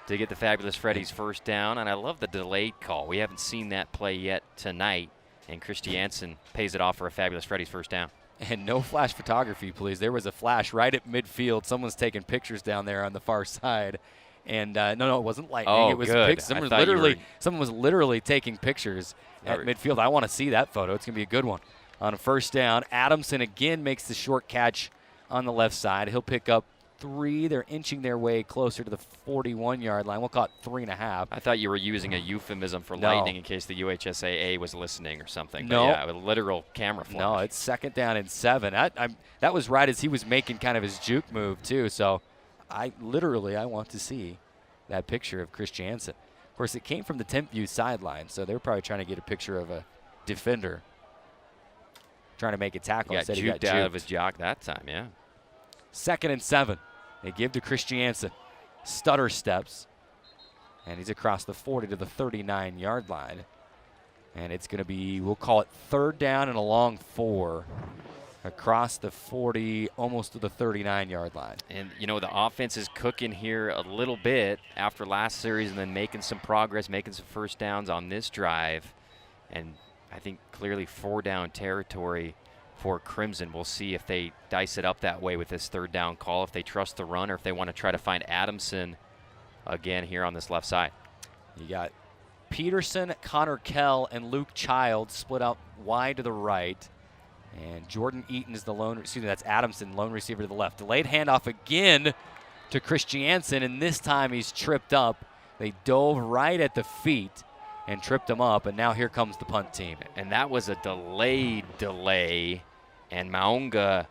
to get the Fabulous Freddy's first down. And I love the delayed call. We haven't seen that play yet tonight, and Christiansen pays it off for a Fabulous Freddy's first down. And no flash photography, please. There was a flash right at midfield. Someone's taking pictures down there on the far side. And no, it wasn't lightning. Oh, it was good. Someone was literally taking pictures at midfield. I want to see that photo. It's going to be a good one. On a first down, Adamson again makes the short catch on the left side. He'll pick up 3. They're inching their way closer to the 41-yard line. We'll call it 3.5. I thought you were using a euphemism for lightning in case the UHSAA was listening or something. No. But yeah, with literal camera flash. No, it's 2nd down and 7. That was right as he was making kind of his juke move, too. So I want to see that picture of Christiansen. Of course, it came from the Timpview sideline, so they're probably trying to get a picture of a defender trying to make a tackle. He got juked out of his jock that time, yeah. 2nd and 7. They give to Christiansen. Stutter steps, and he's across the 40 to the 39-yard line. And it's going to be, we'll call it 3rd down and a long 4. Across the 40, almost to the 39-yard line. And, you know, the offense is cooking here a little bit after last series and then making some progress, making some first downs on this drive. And I think clearly 4-down territory for Crimson. We'll see if they dice it up that way with this 3rd down call, if they trust the run, or if they want to try to find Adamson again here on this left side. You got Peterson, Connor Kell, and Luke Child split out wide to the right. And Jordan Eaton is that's Adamson, lone receiver to the left. Delayed handoff again to Christiansen, and this time he's tripped up. They dove right at the feet and tripped him up, and now here comes the punt team. And that was a delayed delay, and Maunga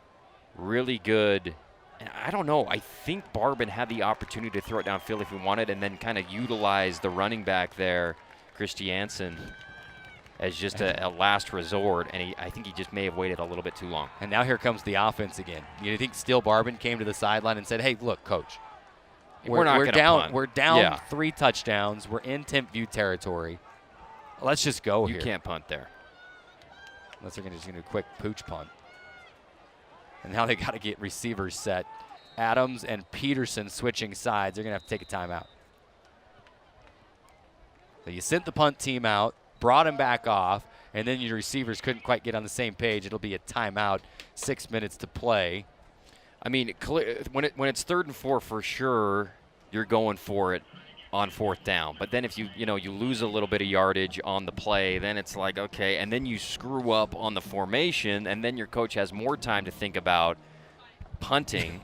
really good. And I don't know. I think Barbin had the opportunity to throw it downfield if he wanted, and then kind of utilize the running back there, Christiansen, as just a last resort. And I think he just may have waited a little bit too long. And now here comes the offense again. You think Steele Barbin came to the sideline and said, "Hey, look, coach, we're not going to punt. We're down 3 touchdowns. We're in Timpview territory. Let's just go here." You can't punt there. Unless they're going to do a quick pooch punt. And now they got to get receivers set. Adams and Peterson switching sides. They're going to have to take a timeout. So you sent the punt team out, brought him back off, and then your receivers couldn't quite get on the same page. It'll be a timeout, 6 minutes to play. I mean, when it's 3rd and 4, for sure, you're going for it on 4th down. But then if you lose a little bit of yardage on the play, then it's like, okay, and then you screw up on the formation, and then your coach has more time to think about punting,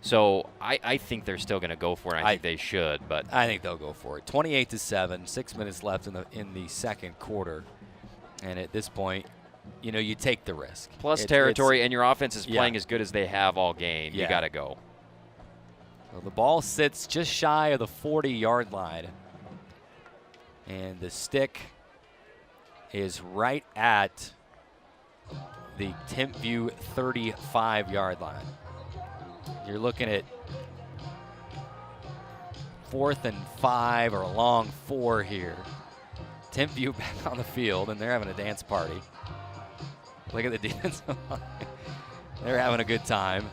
So I think they're still going to go for it. I think they should, but I think they'll go for it. 28-7, 6 minutes left in the second quarter, and at this point, you take the risk. Plus territory, and your offense is playing as good as they have all game. Yeah. You got to go. Well, the ball sits just shy of the 40-yard line, and the stick is right at the Timpview 35-yard line. You're looking at 4th and 5 or a long 4 here. Timpview back on the field, and they're having a dance party. Look at the defensive line. They're having a good time.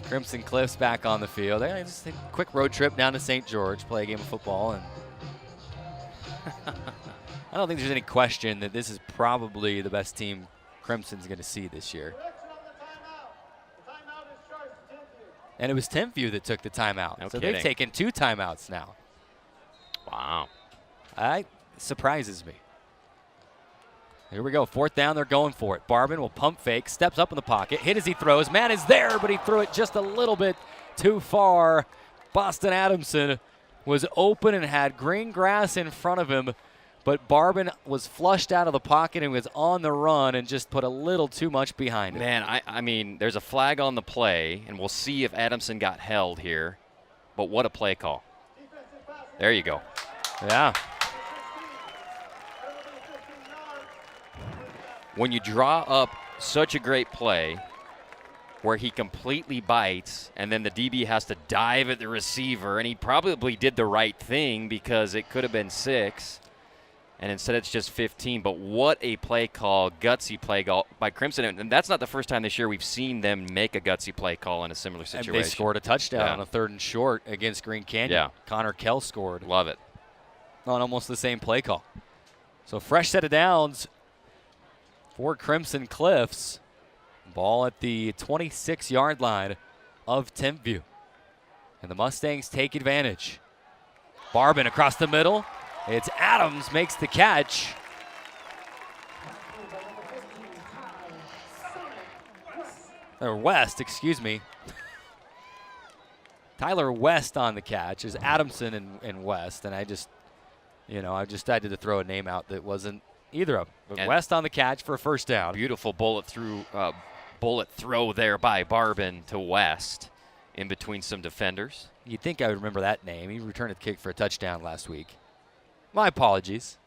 Crimson Cliffs back on the field. They're just a quick road trip down to St. George, play a game of football. And I don't think there's any question that this is probably the best team Crimson's going to see this year. And it was Timpview that took the timeout. No so kidding. They've taken 2 timeouts now. Wow. That surprises me. Here we go. 4th down. They're going for it. Barbin will pump fake, steps up in the pocket, hit as he throws. Man is there, but he threw it just a little bit too far. Boston Adamson was open and had green grass in front of him, but Barbin was flushed out of the pocket and was on the run and just put a little too much behind it. Man, I mean, there's a flag on the play, and we'll see if Adamson got held here. But what a play call. There you go. Yeah. When you draw up such a great play where he completely bites and then the DB has to dive at the receiver, and he probably did the right thing because it could have been 6, and instead it's just 15. But what a play call, gutsy play call by Crimson. And that's not the first time this year we've seen them make a gutsy play call in a similar situation. And they scored a touchdown on a 3rd and short against Green Canyon. Yeah. Connor Kell scored. Love it. On almost the same play call. So fresh set of downs for Crimson Cliffs. Ball at the 26-yard line of Timpview. And the Mustangs take advantage. Barbin across the middle. It's Adams makes the catch. Or West, excuse me. Tyler West on the catch is Adamson and West. And I just decided to throw a name out that wasn't either of them. But and West on the catch for a 1st down. Beautiful bullet throw there by Barbin to West in between some defenders. You'd think I would remember that name. He returned a kick for a touchdown last week. My apologies.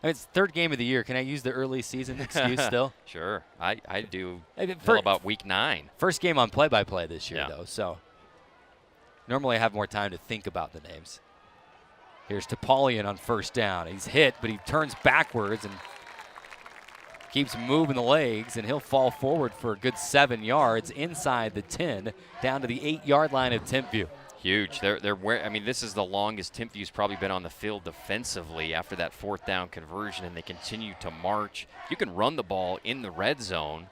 I mean, it's the 3rd game of the year. Can I use the early season excuse still? Sure. I do until about week 9. First game on play-by-play this year, though, so normally I have more time to think about the names. Here's Topalian on 1st down. He's hit, but he turns backwards and keeps moving the legs, and he'll fall forward for a good 7 yards inside the 10, down to the 8-yard line of Timpview. Huge. I mean, this is the longest Timpview's probably been on the field defensively after that 4th down conversion, and they continue to march. You can run the ball in the red zone.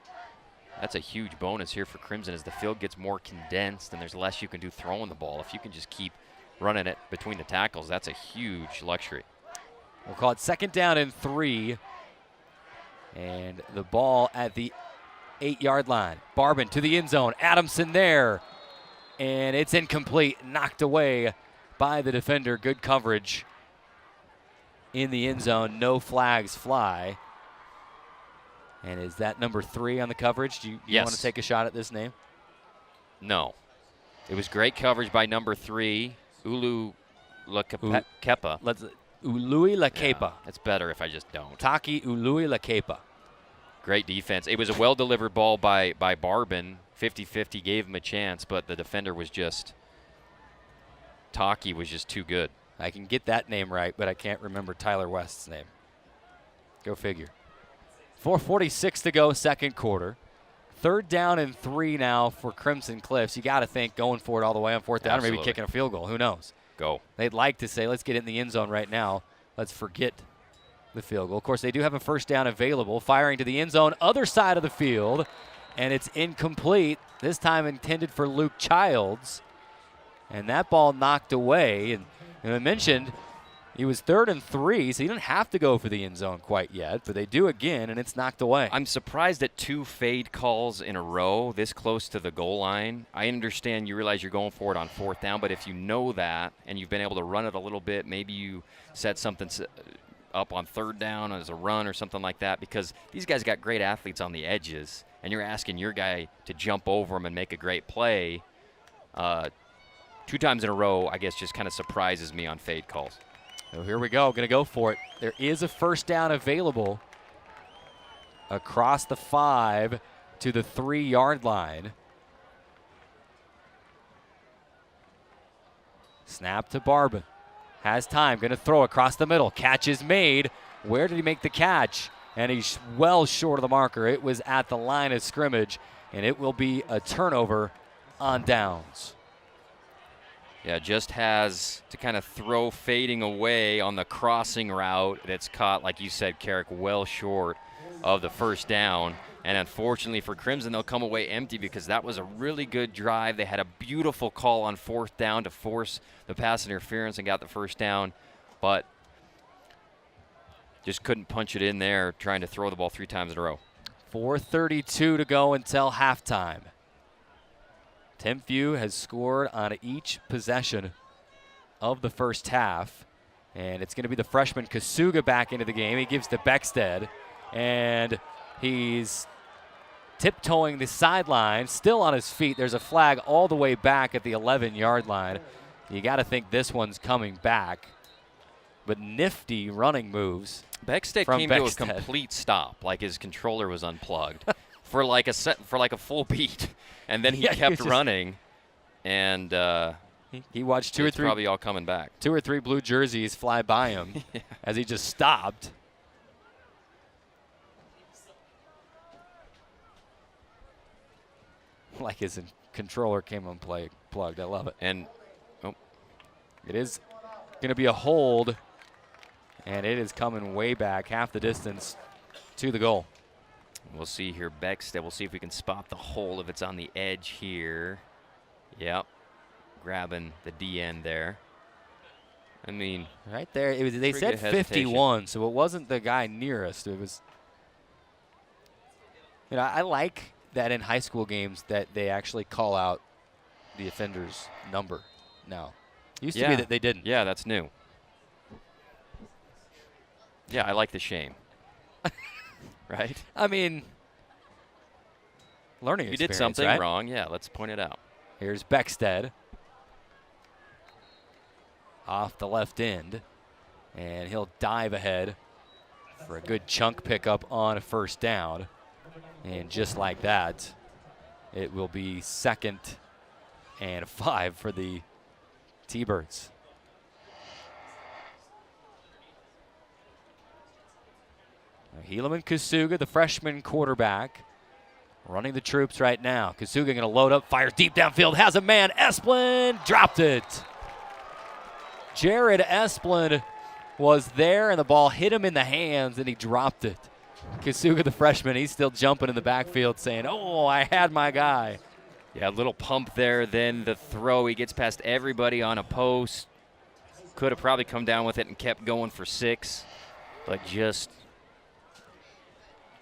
That's a huge bonus here for Crimson as the field gets more condensed and there's less you can do throwing the ball. If you can just keep running it between the tackles, that's a huge luxury. We'll call it 2nd down and 3. And the ball at the 8-yard line. Barbin to the end zone. Adamson there. And it's incomplete. Knocked away by the defender. Good coverage in the end zone. No flags fly. And is that number 3 on the coverage? Do you Yes. want to take a shot at this name? No. It was great coverage by number 3, Ulu Lakepa. Ului Lakepa. Yeah, it's better if I just don't. Taki Ului Lakepa. Great defense. It was a well-delivered ball by Barbin. 50-50 gave him a chance, but the defender was just – Taki was just too good. I can get that name right, but I can't remember Tyler West's name. Go figure. 4:46 to go, second quarter. 3rd down and 3 now for Crimson Cliffs. You got to think going for it all the way on 4th down, or maybe kicking a field goal. Who knows? Go. They'd like to say, let's get in the end zone right now. Let's forget the field goal. Of course, they do have a 1st down available. Firing to the end zone, other side of the field, and it's incomplete. This time intended for Luke Childs. And that ball knocked away. And I mentioned he was 3rd and 3, so he didn't have to go for the end zone quite yet, but they do again, and it's knocked away. I'm surprised at 2 fade calls in a row this close to the goal line. I understand you realize you're going for it on 4th down, but if you know that and you've been able to run it a little bit, maybe you set something up on 3rd down as a run or something like that, because these guys got great athletes on the edges, and you're asking your guy to jump over them and make a great play. 2 times in a row, I guess, just kind of surprises me on fade calls. So here we go, going to go for it. There is a 1st down available across the 5 to the 3-yard line. Snap to Barbin. Has time, going to throw across the middle. Catch is made. Where did he make the catch? And he's well short of the marker. It was at the line of scrimmage, and it will be a turnover on downs. Yeah, just has to kind of throw fading away on the crossing route that's caught, like you said, Carrick, well short of the 1st down. And unfortunately for Crimson, they'll come away empty because that was a really good drive. They had a beautiful call on 4th down to force the pass interference and got the 1st down, but just couldn't punch it in there trying to throw the ball 3 times in a row. 4:32 to go until halftime. Timpview has scored on each possession of the first half, and it's going to be the freshman Kasuga back into the game. He gives to Beckstead, and he's tiptoeing the sideline, still on his feet. There's a flag all the way back at the 11-yard line. You got to think this one's coming back, but nifty running moves. Beckstead came to a complete stop, like his controller was unplugged for like a full beat. And then he kept running, and he watched two or three. Probably all coming back. 2 or 3 blue jerseys fly by him as he just stopped. Like his controller came unplugged. I love it. And it is going to be a hold, and it is coming way back, half the distance to the goal. We'll see here, Beckstead. We'll see if we can spot the hole if it's on the edge here. Yep, grabbing the D end there. I mean, right there. It was. They said 51, so it wasn't the guy nearest. It was. You know, I like that in high school games that they actually call out the offender's number now. It used to be that they didn't. Yeah, that's new. Yeah, I like the shame. Right? I mean, learning you experience, did something right? wrong. Yeah, let's point it out. Here's Beckstead off the left end, and he'll dive ahead for a good chunk pickup on a 1st down. And just like that, it will be 2nd and 5 for the T-Birds. Helaman Kasuga, the freshman quarterback, running the troops right now. Kasuga going to load up, fires deep downfield, has a man. Esplin dropped it. Jared Esplin was there, and the ball hit him in the hands, and he dropped it. Kasuga, the freshman, he's still jumping in the backfield saying, oh, I had my guy. Yeah, a little pump there, then the throw. He gets past everybody on a post. Could have probably come down with it and kept going for 6, but just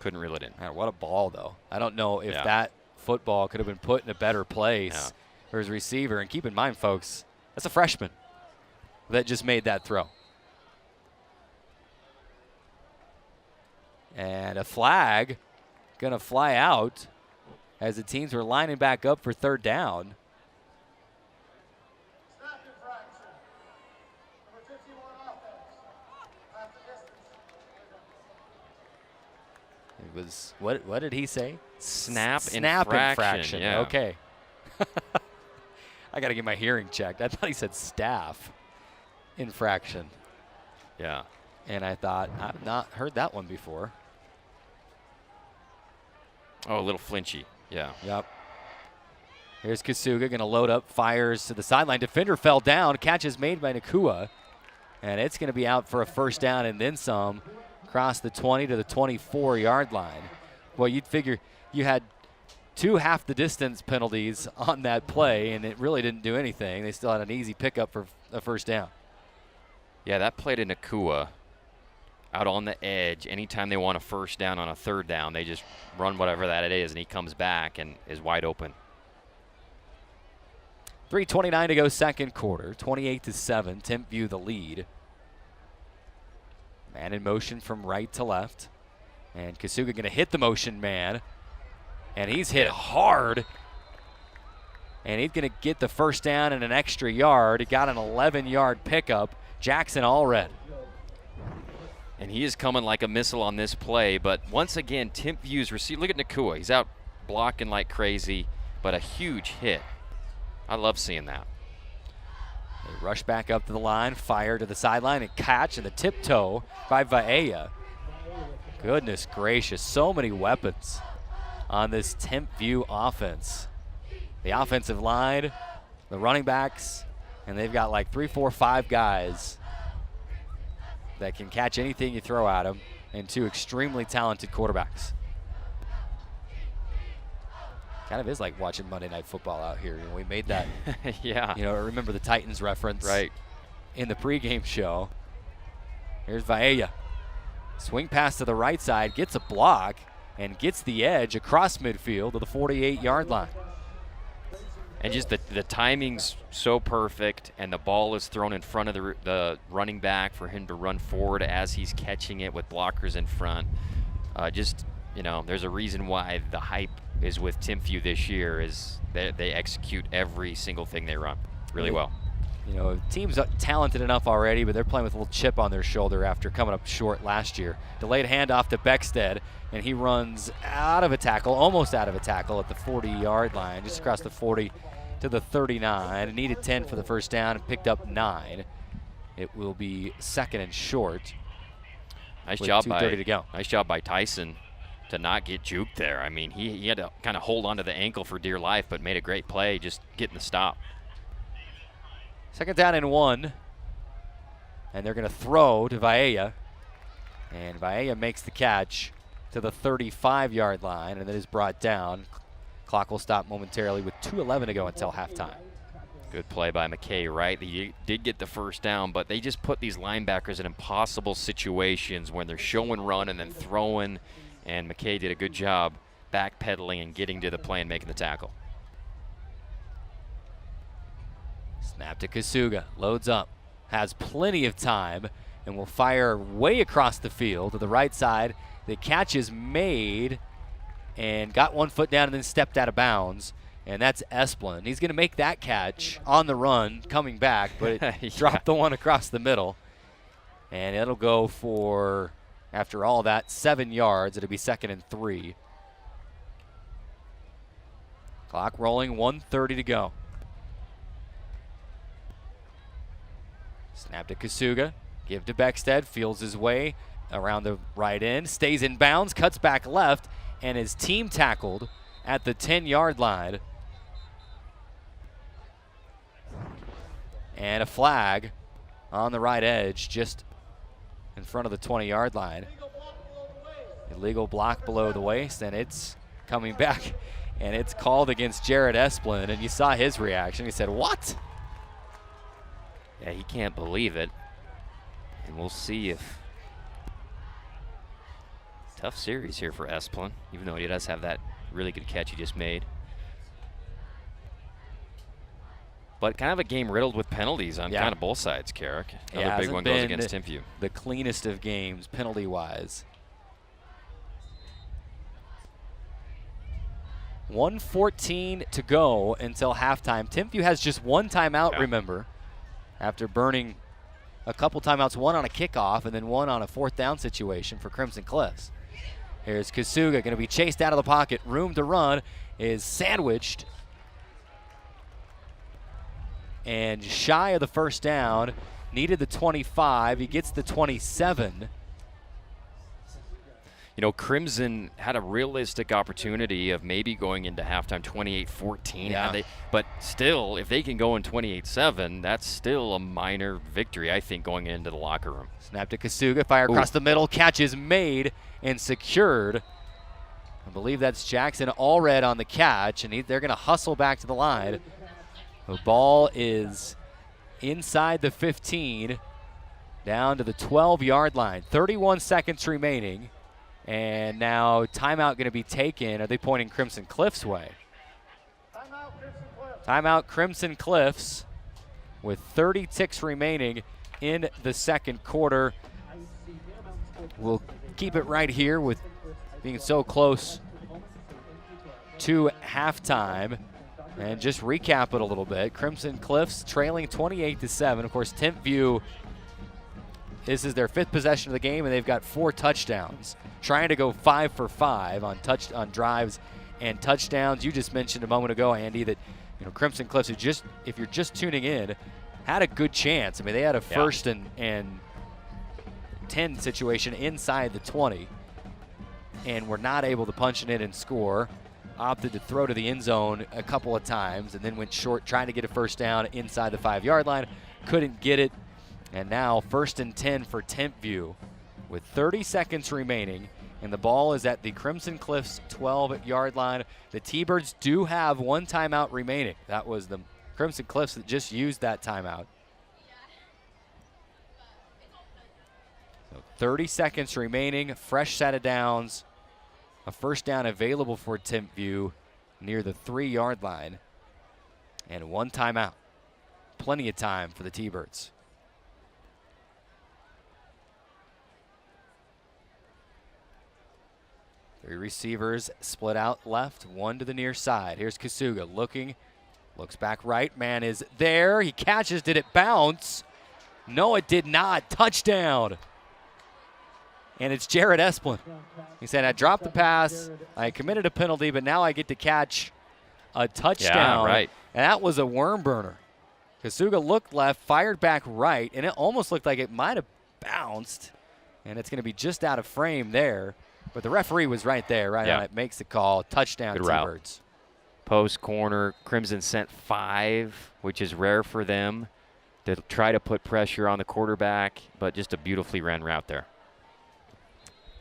couldn't reel it in. Man, what a ball, though. I don't know if that football could have been put in a better place for his receiver. And keep in mind, folks, that's a freshman that just made that throw. And a flag going to fly out as the teams were lining back up for third down. It was, what did he say? Snap infraction. Yeah. Okay. I got to get my hearing checked. I thought he said staff infraction. Yeah. And I thought, I've not heard that one before. Oh, a little flinchy. Yeah. Yep. Here's Kasuga going to load up, fires to the sideline. Defender fell down. Catch is made by Nakua. And it's going to be out for a first down and then some. Across the 20 to the 24-yard line. Well, you'd figure you had 2 half the distance penalties on that play, and it really didn't do anything. They still had an easy pickup for a first down. Yeah, that play to Nakua out on the edge. Anytime they want a first down on a third down, they just run whatever that it is, and he comes back and is wide open. 3:29 to go second quarter. 28-7. Timpview the lead. Man in motion from right to left. And Kasuga going to hit the motion man. And he's hit hard. And he's going to get the first down and an extra yard. He got an 11-yard pickup. Jackson Allred. And he is coming like a missile on this play. But once again, Timpview's receiver. Look at Nakua. He's out blocking like crazy, but a huge hit. I love seeing that. They rush back up to the line, fire to the sideline, and catch, and the tiptoe by Vaea. Goodness gracious, so many weapons on this Timpview offense. The offensive line, the running backs, and they've got like 3, 4, 5 guys that can catch anything you throw at them, and 2 extremely talented quarterbacks. Kind of is like watching Monday Night Football out here. You know, we made that. Yeah. You know, remember the Titans reference right in the pregame show. Here's Vaea. Swing pass to the right side, gets a block, and gets the edge across midfield to the 48-yard line. And just the timing's so perfect, and the ball is thrown in front of the running back for him to run forward as he's catching it with blockers in front. You know, there's a reason why the hype is with Timpview this year is they execute every single thing they run really well. You know, team's talented enough already, but they're playing with a little chip on their shoulder after coming up short last year. Delayed handoff to Beckstead, and he runs out of a tackle, almost out of a tackle at the 40-yard line, just across the 40 to the 39. Needed 10 for the first down and picked up 9. It will be second and short. Nice job by 2:30 to go. Nice job by Tyson to not get juked there. I mean, he had to kind of hold onto the ankle for dear life, but made a great play just getting the stop. Second down and 1. And they're going to throw to Vaea. And Vaea makes the catch to the 35-yard line, and then is brought down. Clock will stop momentarily with 2:11 to go until halftime. Good play by McKay, right? They did get the first down, but they just put these linebackers in impossible situations when they're showing run and then throwing. And McKay did a good job backpedaling and getting to the play and making the tackle. Snap to Kasuga, loads up, has plenty of time, and will fire way across the field to the right side. The catch is made and got 1 foot down and then stepped out of bounds, and that's Esplin. He's going to make that catch on the run coming back, but it Yeah. dropped the one across the middle. And it'll go for, after all that, 7 yards. It'll be second and 3. Clock rolling, 1:30 to go. Snap to Kasuga, give to Beckstead, fields his way around the right end, stays in bounds, cuts back left, and is team tackled at the 10-yard line. And a flag on the right edge, just in front of the 20-yard line. Illegal block below the waist, and it's coming back, and it's called against Jared Esplin, and you saw his reaction. He said, "What?" Yeah, he can't believe it. And we'll see if... Tough series here for Esplin, even though he does have that really good catch he just made. But kind of a game riddled with penalties on kind of both sides, Carrick. Another big one goes against Timpview. The cleanest of games, penalty-wise. 1:14 to go until halftime. Timpview has just one timeout, remember, after burning a couple timeouts, one on a kickoff and then one on a 4th down situation for Crimson Cliffs. Here's Kasuga, going to be chased out of the pocket. Room to run, is sandwiched. And shy of the first down, needed the 25. He gets the 27. You know, Crimson had a realistic opportunity of maybe going into halftime 28-14. Yeah. But still, if they can go in 28-7, that's still a minor victory, I think, going into the locker room. Snap to Kasuga, fire across the middle. Catch is made and secured. I believe that's Jackson Allred on the catch, and they're going to hustle back to the line. The ball is inside the 15, down to the 12-yard line. 31 seconds remaining. And now timeout going to be taken. Are they pointing Crimson Cliffs' way? Timeout Crimson Cliffs with 30 ticks remaining in the second quarter. We'll keep it right here with being so close to halftime. And just recap it a little bit. Crimson Cliffs trailing 28-7. Of course, Timpview, this is their 5th possession of the game, and they've got 4 touchdowns. Trying to go 5 for 5 on drives and touchdowns. You just mentioned a moment ago, Andy, that Crimson Cliffs, if you're just tuning in, had a good chance. I mean, they had a 1st and 10 situation inside the 20, and were not able to punch it in and score. Opted to throw to the end zone a couple of times, and then went short trying to get a 1st down inside the 5-yard line. Couldn't get it, and now 1st and 10 for Timpview, with 30 seconds remaining, and the ball is at the Crimson Cliffs 12-yard line. The T-Birds do have 1 timeout remaining. That was the Crimson Cliffs that just used that timeout. So 30 seconds remaining, fresh set of downs, a 1st down available for Timpview near the 3-yard line, and 1 timeout. Plenty of time for the T-Birds. 3 receivers split out left, 1 to the near side. Here's Kasuga looking, looks back right. Man is there. He catches. Did it bounce? No, it did not. Touchdown. And it's Jared Esplin. He said, I dropped the pass, I committed a penalty, but now I get to catch a touchdown. Yeah, right. And that was a worm burner. Kasuga looked left, fired back right, and it almost looked like it might have bounced. And it's going to be just out of frame there. But the referee was right there, right on it, makes the call. Touchdown, T-Birds. Post corner, Crimson sent 5, which is rare for them, to try to put pressure on the quarterback, but just a beautifully ran route there.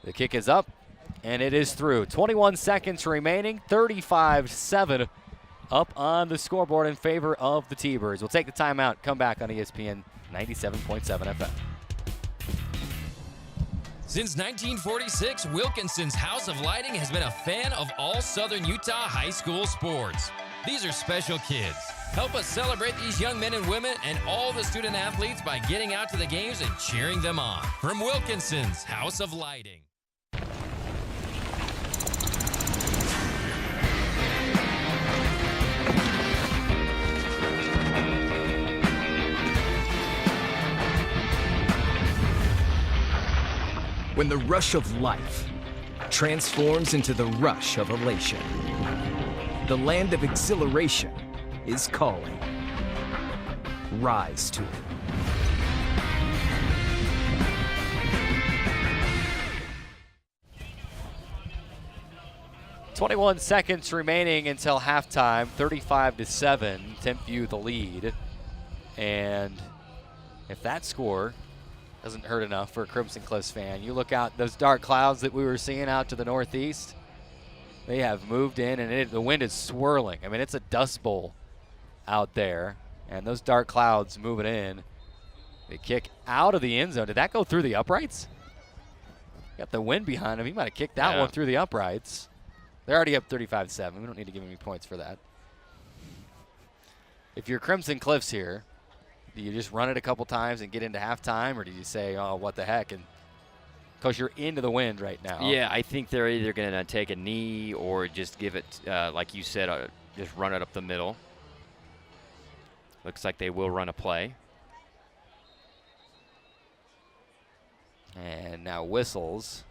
The kick is up, and it is through. 21 seconds remaining, 35-7 up on the scoreboard in favor of the T-Birds. We'll take the timeout, come back on ESPN 97.7 FM. Since 1946, Wilkinson's House of Lighting has been a fan of all Southern Utah high school sports. These are special kids. Help us celebrate these young men and women and all the student athletes by getting out to the games and cheering them on. From Wilkinson's House of Lighting. When the rush of life transforms into the rush of elation, the land of exhilaration is calling. Rise to it. .21 seconds remaining until halftime, 35-7, Timpview the lead. And if that score doesn't hurt enough for a Crimson Cliffs fan, you look out those dark clouds that we were seeing out to the northeast, they have moved in, and the wind is swirling. I mean, it's a dust bowl out there, and those dark clouds moving in. They kick out of the end zone. Did that go through the uprights? Got the wind behind him. He might have kicked that one through the uprights. They're already up 35-7. We don't need to give him any points for that. If you're Crimson Cliffs here, do you just run it a couple times and get into halftime, or do you say, oh, what the heck, and because you're into the wind right now. Yeah, I think they're either going to take a knee or just give it, like you said, just run it up the middle. Looks like they will run a play. And now whistles.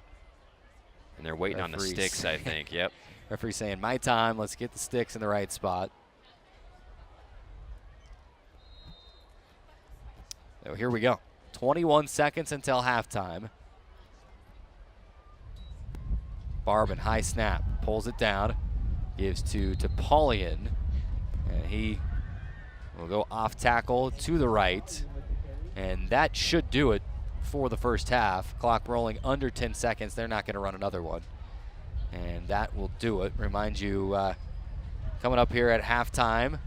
And they're waiting on the sticks, I think. Yep. Referee saying, my time. Let's get the sticks in the right spot. So here we go. 21 seconds until halftime. Barban, high snap. Pulls it down. Gives to Paulian. And he will go off tackle to the right. And that should do it for the first half. Clock rolling under 10 seconds. They're not going to run another one. And that will do it. Remind you, coming up here at halftime,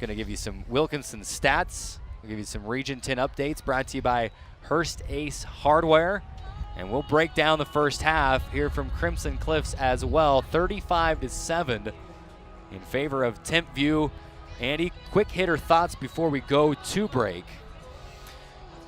going to give you some Wilkinson stats. We'll give you some Region 10 updates brought to you by Hearst Ace Hardware. And we'll break down the first half here from Crimson Cliffs as well. 35-7 in favor of Timpview. Andy, quick hitter thoughts before we go to break.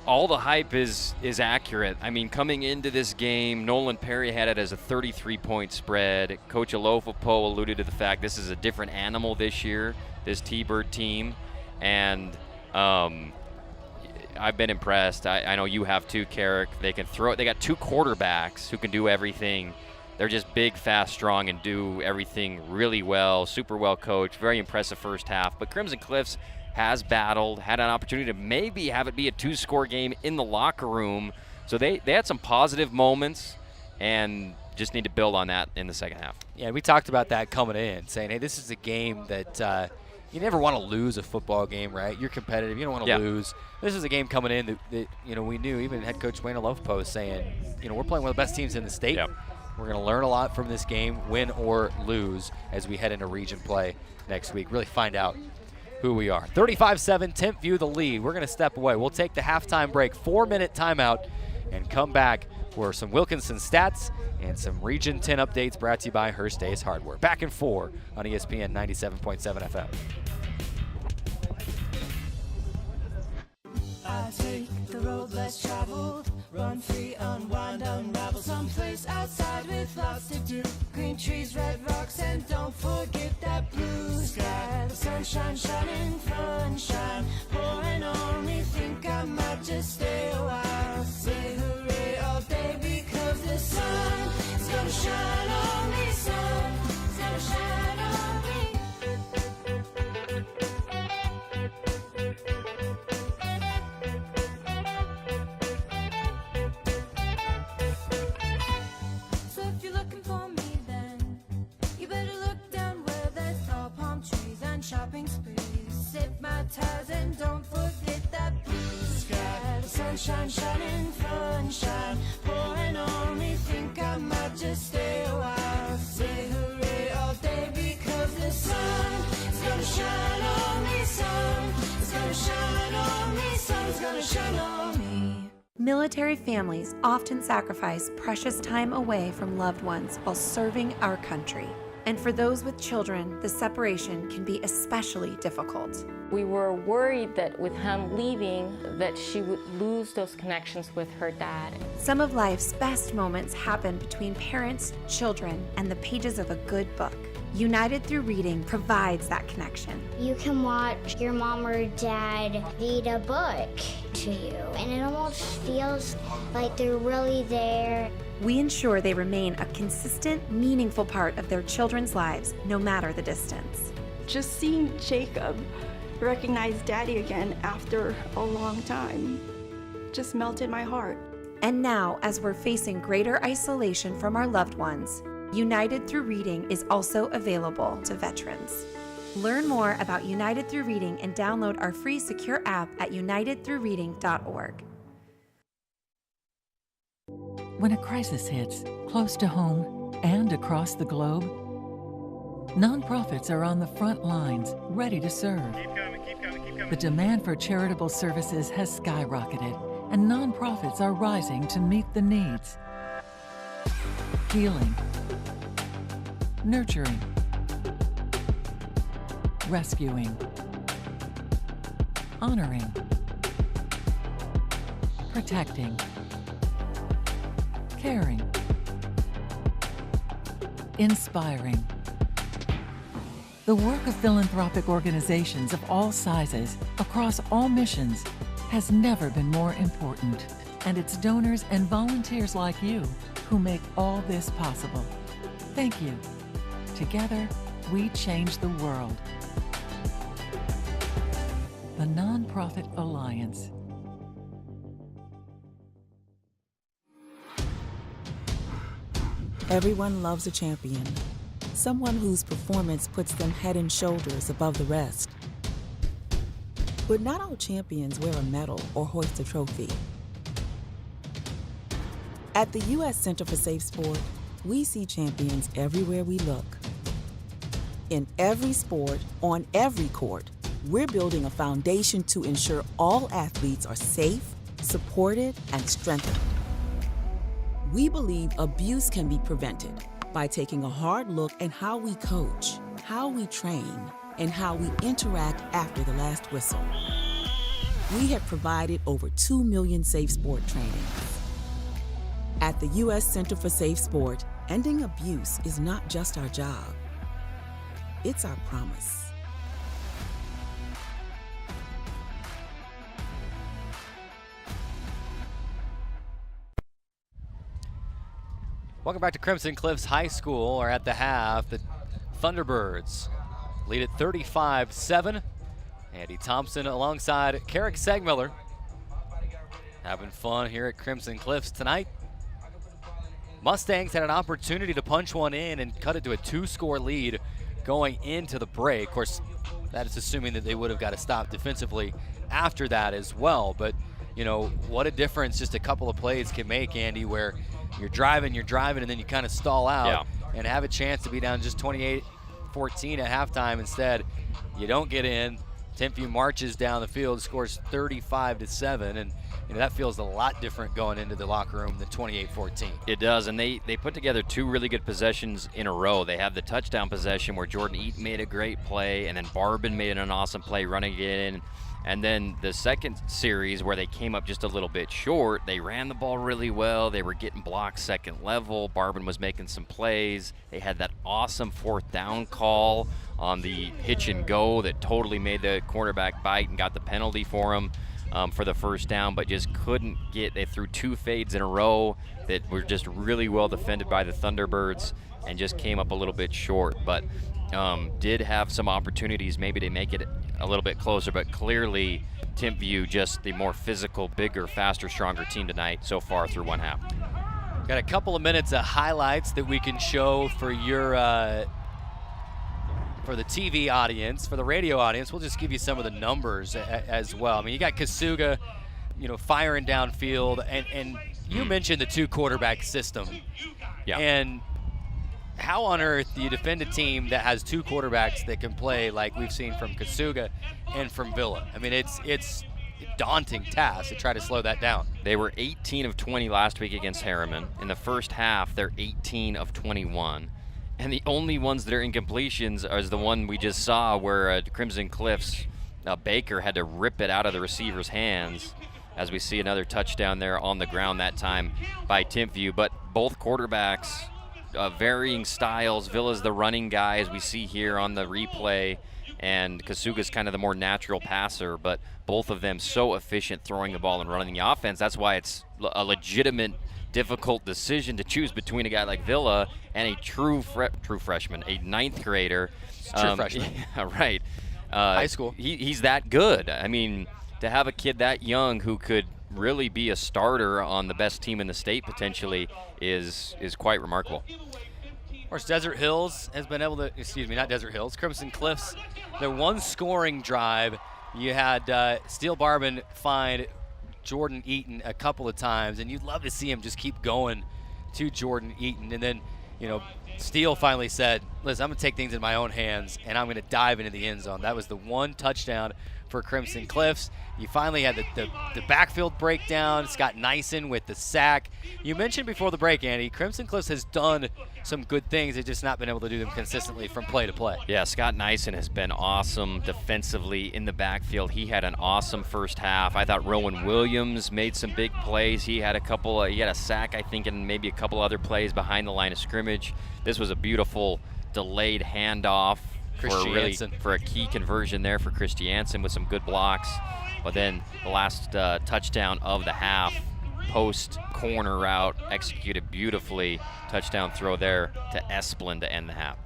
All the hype is accurate. I mean, coming into this game, Nolan Perry had it as a 33-point spread. Coach Alofapo alluded to the fact this is a different animal this year, this T-Bird team. And I've been impressed. I know you have too, Carrick. They can throw it. They got two quarterbacks who can do everything. They're just big, fast, strong, and do everything really well. Super well coached. Very impressive first half. But Crimson Cliffs has battled, had an opportunity to maybe have it be a two-score game in the locker room. So they had some positive moments and just need to build on that in the second half. Yeah, we talked about that coming in, saying, hey, this is a game that you never want to lose a football game, right? You're competitive. You don't want to lose. This is a game coming in that we knew, even head coach Wayne Alofapo saying, we're playing one of the best teams in the state. Yep. We're going to learn a lot from this game, win or lose, as we head into region play next week. Really find out who we are. 35-7, Timpview the lead. We're going to step away. We'll take the halftime break, 4-minute timeout, and come back for some Wilkinson stats and some Region 10 updates brought to you by Hearst Ace Hardware. Back in 4 on ESPN 97.7 FM. I take the road less traveled, run free, unwind, unravel, someplace outside with lots to do. Green trees, red rocks, and don't forget that blue sky. The sunshine shining, sunshine pouring on me. Think I might just stay a while. Say hooray all day because the sun is gonna shine on me. Sun is gonna shine on me. Shopping sprees, sip my ties and don't forget that blue sky. The sunshine shining, sunshine pouring on me. Think I might just stay a while. Say hooray all day because the sun is gonna shine on me. Sun is gonna shine on me. Sun's gonna shine on me. Military families often sacrifice precious time away from loved ones while serving our country. And for those with children, the separation can be especially difficult. We were worried that with him leaving, that she would lose those connections with her dad. Some of life's best moments happen between parents, children, and the pages of a good book. United Through Reading provides that connection. You can watch your mom or dad read a book to you, and it almost feels like they're really there. We ensure they remain a consistent, meaningful part of their children's lives, no matter the distance. Just seeing Jacob recognize Daddy again after a long time just melted my heart. And now, as we're facing greater isolation from our loved ones, United Through Reading is also available to veterans. Learn more about United Through Reading and download our free secure app at unitedthroughreading.org. When a crisis hits, close to home and across the globe, nonprofits are on the front lines, ready to serve. Keep coming. The demand for charitable services has skyrocketed, and nonprofits are rising to meet the needs. Healing, nurturing, rescuing, honoring, protecting, caring, inspiring. The work of philanthropic organizations of all sizes, across all missions, has never been more important. And it's donors and volunteers like you who make all this possible. Thank you. Together, we change the world. The Nonprofit Alliance. Everyone loves a champion. Someone whose performance puts them head and shoulders above the rest. But not all champions wear a medal or hoist a trophy. At the U.S. Center for Safe Sport, we see champions everywhere we look. In every sport, on every court, we're building a foundation to ensure all athletes are safe, supported, and strengthened. We believe abuse can be prevented by taking a hard look at how we coach, how we train, and how we interact after the last whistle. We have provided over 2 million safe sport trainings. At the U.S. Center for Safe Sport, ending abuse is not just our job, it's our promise. Welcome back to Crimson Cliffs High School, or at the half, the Thunderbirds lead at 35-7. Andy Thompson alongside Carrick Segmiller having fun here at Crimson Cliffs tonight. Mustangs had an opportunity to punch one in and cut it to a 2-score lead going into the break. Of course, that is assuming that they would have got to stop defensively after that as well. But, you know, what a difference just a couple of plays can make, Andy, where you're driving, and then you kind of stall out and have a chance to be down just 28-14 at halftime. Instead, you don't get in. Timpview marches down the field, scores 35-7, and that feels a lot different going into the locker room than 28-14. It does, and they put together 2 really good possessions in a row. They have the touchdown possession where Jordan Eaton made a great play, and then Barbin made an awesome play running it in. And then the second series where they came up just a little bit short, they ran the ball really well. They were getting blocks second level. Barbin was making some plays. They had that awesome 4th down call on the pitch and go that totally made the cornerback bite and got the penalty for him for the first down, but just couldn't get. They threw 2 fades in a row that were just really well defended by the Thunderbirds and just came up a little bit short. But did have some opportunities maybe to make it a little bit closer, but clearly Timpview just the more physical, bigger, faster, stronger team tonight so far through one half. Got a couple of minutes of highlights that we can show for your for the TV audience. For the radio audience, we'll just give you some of the numbers as well. I mean, you got Kasuga, firing downfield, and you mentioned the 2-quarterback system. Yeah. And how on earth do you defend a team that has 2 quarterbacks that can play like we've seen from Kasuga and from Villa? I mean, it's a daunting task to try to slow that down. They were 18 of 20 last week against Harriman. In the first half, they're 18 of 21. And the only ones that are incompletions is the one we just saw where Crimson Cliffs, Baker had to rip it out of the receiver's hands, as we see another touchdown there on the ground that time by Timpview. But both quarterbacks, varying styles. Villa's the running guy, as we see here on the replay, and Kasuga's kind of the more natural passer, but both of them so efficient throwing the ball and running the offense. That's why it's a legitimate, difficult decision to choose between a guy like Villa and a true freshman, a 9th grader. True freshman. Yeah, right. High school. He's that good. I mean, to have a kid that young who could really be a starter on the best team in the state potentially is quite remarkable. Of course, Desert Hills has been able to, not Desert Hills, Crimson Cliffs, their 1-scoring drive. You had Steele Barbin find Jordan Eaton a couple of times, and you'd love to see him just keep going to Jordan Eaton. And then, Steele finally said, listen, I'm going to take things in my own hands, and I'm going to dive into the end zone. That was the one touchdown for Crimson Cliffs. You finally had the backfield breakdown. Scott Nyson with the sack. You mentioned before the break, Andy, Crimson Cliffs has done some good things. They've just not been able to do them consistently from play to play. Yeah, Scott Nyson has been awesome defensively in the backfield. He had an awesome first half. I thought Rowan Williams made some big plays. He had a sack, I think, and maybe a couple other plays behind the line of scrimmage. This was a beautiful delayed handoff for a key conversion there for Christiansen with some good blocks. But then the last touchdown of the half, post corner route, executed beautifully. Touchdown throw there to Esplin to end the half.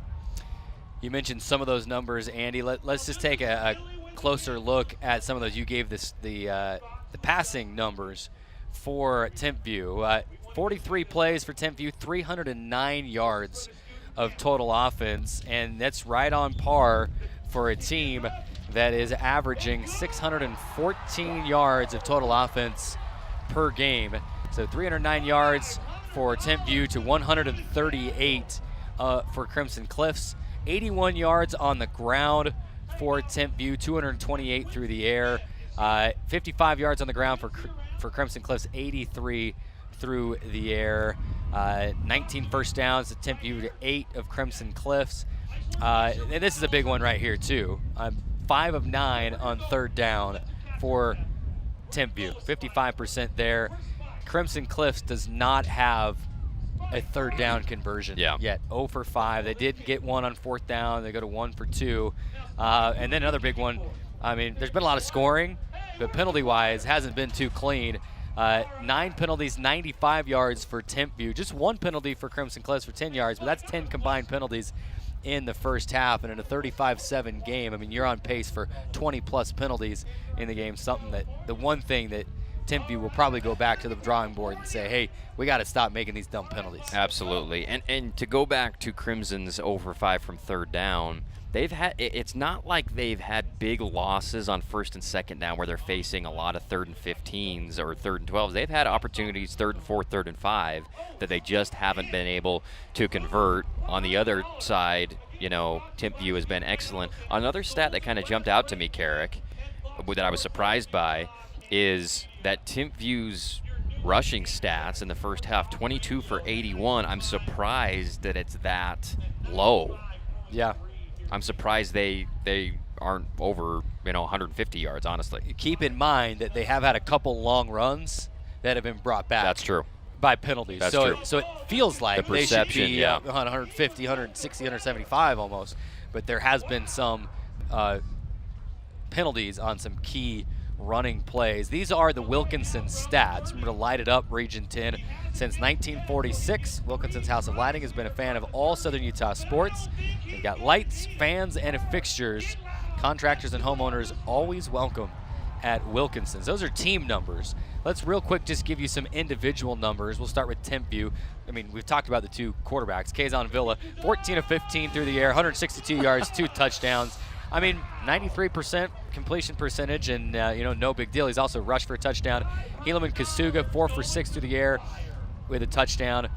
You mentioned some of those numbers, Andy. Let's just take a closer look at some of those. You gave the passing numbers for Timpview. 43 plays for Timpview, 309 yards of total offense, and that's right on par for a team that is averaging 614 yards of total offense per game. So 309 yards for Timpview to 138 for Crimson Cliffs. 81 yards on the ground for Timpview, 228 through the air. 55 yards on the ground for Crimson Cliffs, 83 through the air. 19 first downs to Timpview to 8 of Crimson Cliffs. And this is a big one right here too. 5 of 9 on third down for Timpview, 55% there. Crimson Cliffs does not have a third down conversion yet. 0 for 5. They did get one on fourth down. They go to 1 for 2. And then another big one. I mean, there's been a lot of scoring, but penalty-wise hasn't been too clean. 9 penalties, 95 yards for Timpview. Just 1 penalty for Crimson Cliffs for 10 yards, but that's 10 combined penalties in the first half. And in a 35-7 game, I mean, you're on pace for 20-plus penalties in the game, the one thing that Timpview will probably go back to the drawing board and say, hey, we got to stop making these dumb penalties. Absolutely. And to go back to Crimson's 0 for 5 from third down, it's not like they've had big losses on first and second down where they're facing a lot of 3rd and 15s or 3rd and 12s. They've had opportunities 3rd and 4, 3rd and 5 that they just haven't been able to convert. On the other side, Timpview has been excellent. Another stat that kind of jumped out to me, Carrick, that I was surprised by, is that Timpview's rushing stats in the first half, 22 for 81. I'm surprised that it's that low. Yeah. I'm surprised they aren't over 150 yards, honestly. Keep in mind that they have had a couple long runs that have been brought back. That's true. By penalties. That's true. So it feels like the they should be 150, 160, 175 almost. But there has been some penalties on some key running plays. These are the Wilkinson stats. Remember to light it up, Region 10. Since 1946, Wilkinson's House of Lighting has been a fan of all Southern Utah sports. They've got lights, fans, and fixtures. Contractors and homeowners always welcome at Wilkinson's. Those are team numbers. Let's real quick just give you some individual numbers. We'll start with Timpview. I mean, we've talked about the two quarterbacks. Kazon Villa, 14 of 15 through the air, 162 yards, 2 touchdowns. I mean, 93% completion percentage, and no big deal. He's also rushed for a touchdown. Helaman Kasuga, 4 for 6 through the air with a touchdown.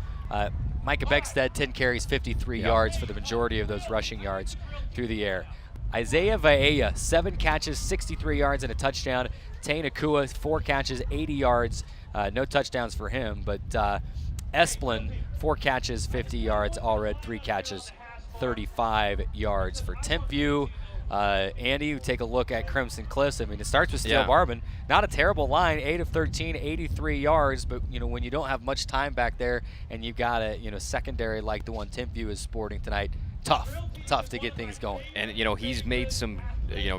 Micah Beckstead, 10 carries, 53 yards for the majority of those rushing yards through the air. Isaiah Vaea, 7 catches, 63 yards and a touchdown. Tain Akua, 4 catches, 80 yards. No touchdowns for him, but Esplin, 4 catches, 50 yards. Allred, 3 catches, 35 yards for Timpview. Andy, you take a look at Crimson Cliffs. I mean, it starts with Steele Barban. Not a terrible line, 8 of 13, 83 yards. But, when you don't have much time back there and you've got a, secondary like the one Timpview is sporting tonight, tough to get things going. And, he's made some,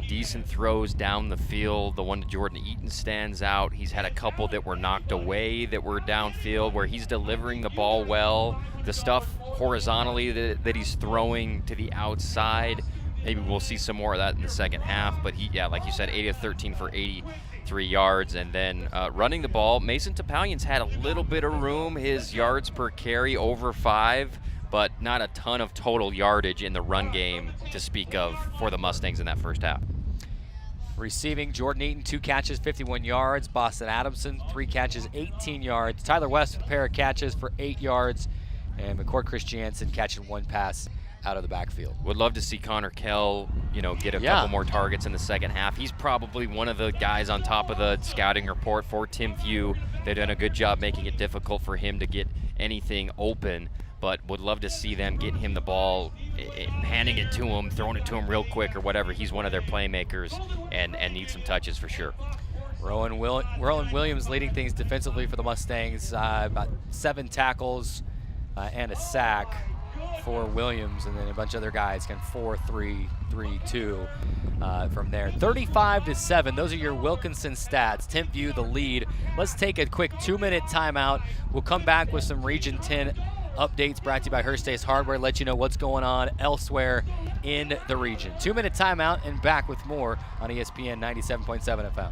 decent throws down the field. The one to Jordan Eaton stands out. He's had a couple that were knocked away that were downfield where he's delivering the ball well. The stuff horizontally that he's throwing to the outside, maybe we'll see some more of that in the second half. But like you said, 8 of 13 for 83 yards. And then running the ball, Mason Topalian's had a little bit of room. His yards per carry over 5, but not a ton of total yardage in the run game to speak of for the Mustangs in that first half. Receiving, Jordan Eaton, 2 catches, 51 yards. Boston Adamson, 3 catches, 18 yards. Tyler West with a pair of catches for 8 yards. And McCord Christiansen catching 1 pass out of the backfield. Would love to see Connor Kell, get a couple more targets in the second half. He's probably one of the guys on top of the scouting report for Timpview. They've done a good job making it difficult for him to get anything open, but would love to see them get him the ball, handing it to him, throwing it to him real quick or whatever. He's one of their playmakers and needs some touches for sure. Rowan Williams leading things defensively for the Mustangs, about 7 tackles and a sack for Williams, and then a bunch of other guys can 4-3, 3-2 from there. 35-7, those are your Wilkinson stats. Timpview the lead. Let's take a quick 2-minute timeout. We'll come back with some Region 10 updates brought to you by Hearst Hardware, let you know what's going on elsewhere in the region. 2-minute timeout and back with more on ESPN 97.7 FM.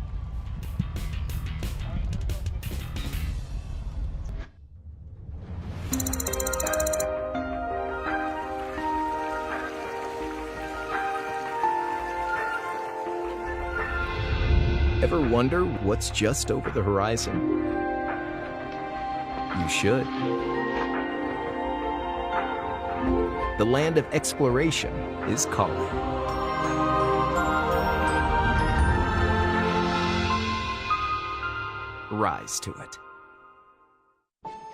Ever wonder what's just over the horizon? You should. The land of exploration is calling. Rise to it.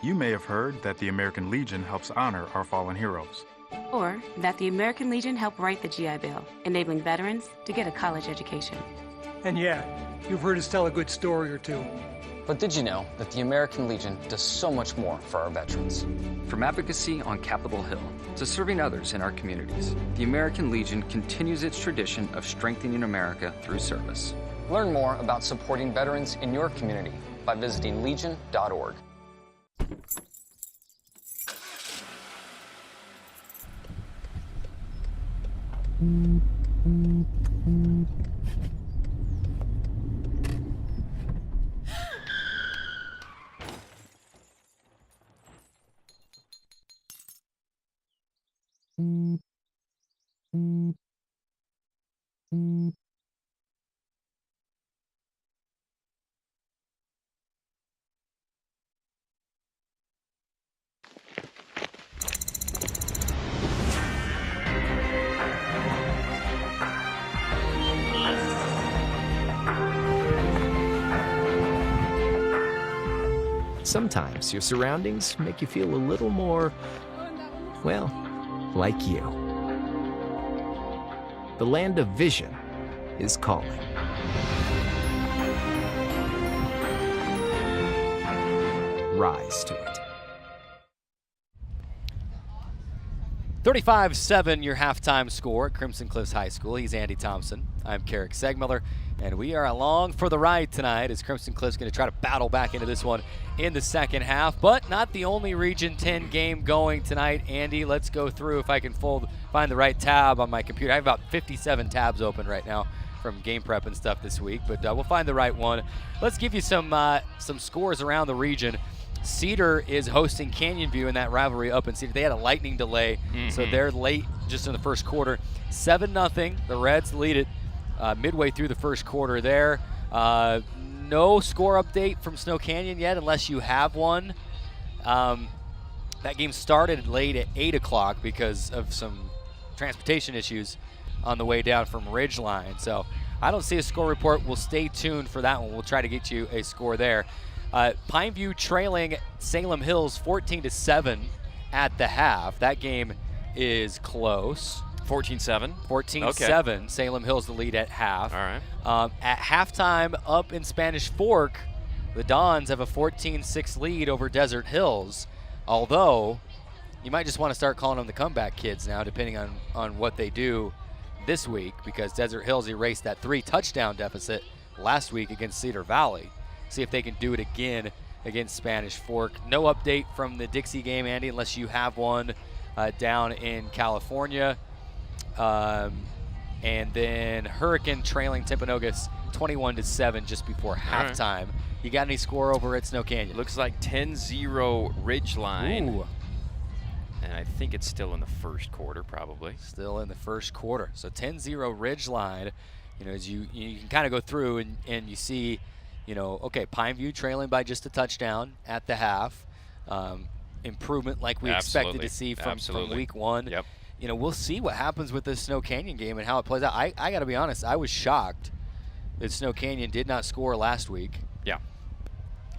You may have heard that the American Legion helps honor our fallen heroes. Or that the American Legion helped write the GI Bill, enabling veterans to get a college education. And yeah, you've heard us tell a good story or two. But did you know that the American Legion does so much more for our veterans? From advocacy on Capitol Hill to serving others in our communities, the American Legion continues its tradition of strengthening America through service. Learn more about supporting veterans in your community by visiting legion.org. Sometimes your surroundings make you feel a little more, well, like you. The land of vision is calling. Rise to it. 35-7, your halftime score at Crimson Cliffs High School. He's Andy Thompson. I'm Carrick Segmiller, and we are along for the ride tonight as Crimson Cliffs going to try to battle back into this one in the second half, but not the only Region 10 game going tonight. Andy, let's go through if I can find the right tab on my computer. I have about 57 tabs open right now from game prep and stuff this week, but we'll find the right one. Let's give you some scores around the region. Cedar is hosting Canyon View in that rivalry up in Cedar. They had a lightning delay, so they're late just in the first quarter. 7-0. The Reds lead it midway through the first quarter there. No score update from Snow Canyon yet unless you have one. That game started late at 8 o'clock because of some transportation issues on the way down from Ridgeline. So I don't see a score report. We'll stay tuned for that one. We'll try to get you a score there. Pineview trailing Salem Hills 14-7 at the half. That game is close. 14-7. 14-7. Okay. Salem Hills the lead at half. All right. At halftime up in Spanish Fork, the Dons have a 14-6 lead over Desert Hills. Although, you might just want to start calling them the comeback kids now, depending on what they do this week, because Desert Hills erased that 3-touchdown deficit last week against Cedar Valley. See if they can do it again against Spanish Fork. No update from the Dixie game, Andy, unless you have one down in California. And then Hurricane trailing Timpanogos 21-7 just before halftime. Right. You got any score over at Snow Canyon? Looks like 10-0 Ridgeline. Ooh. And I think it's still in the first quarter, probably. Still in the first quarter. So 10-0 Ridgeline. You know, as you can kind of go through and you see, you know, okay, Pineview trailing by just a touchdown at the half. Improvement like we expected to see from week one. Yep. you know, we'll see what happens with this Snow Canyon game and how it plays out. I got to be honest, I was shocked that Snow Canyon did not score last week. Yeah.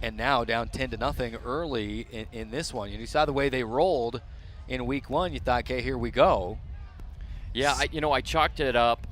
And now down 10-0 early in this one. You saw the way they rolled in week 1. You thought, okay, here we go. Yeah, I chalked it up.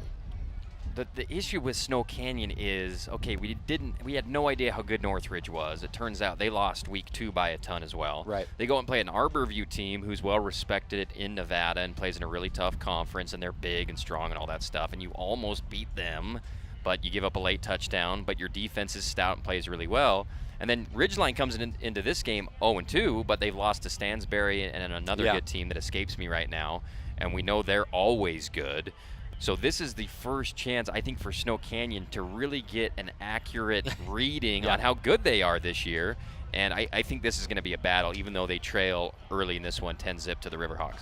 The issue with Snow Canyon is, okay, we had no idea how good Northridge was. It turns out they lost week 2 by a ton as well. Right. They go and play an Arborview team who's well respected in Nevada and plays in a really tough conference, and they're big and strong and all that stuff, and you almost beat them, but you give up a late touchdown, but your defense is stout and plays really well. And then Ridgeline comes into this game 0-2, but they've lost to Stansbury and another good team that escapes me right now, and we know they're always good. So this is the first chance, I think, for Snow Canyon to really get an accurate reading on how good they are this year. And I think this is going to be a battle, even though they trail early in this one, 10-0 to the Riverhawks.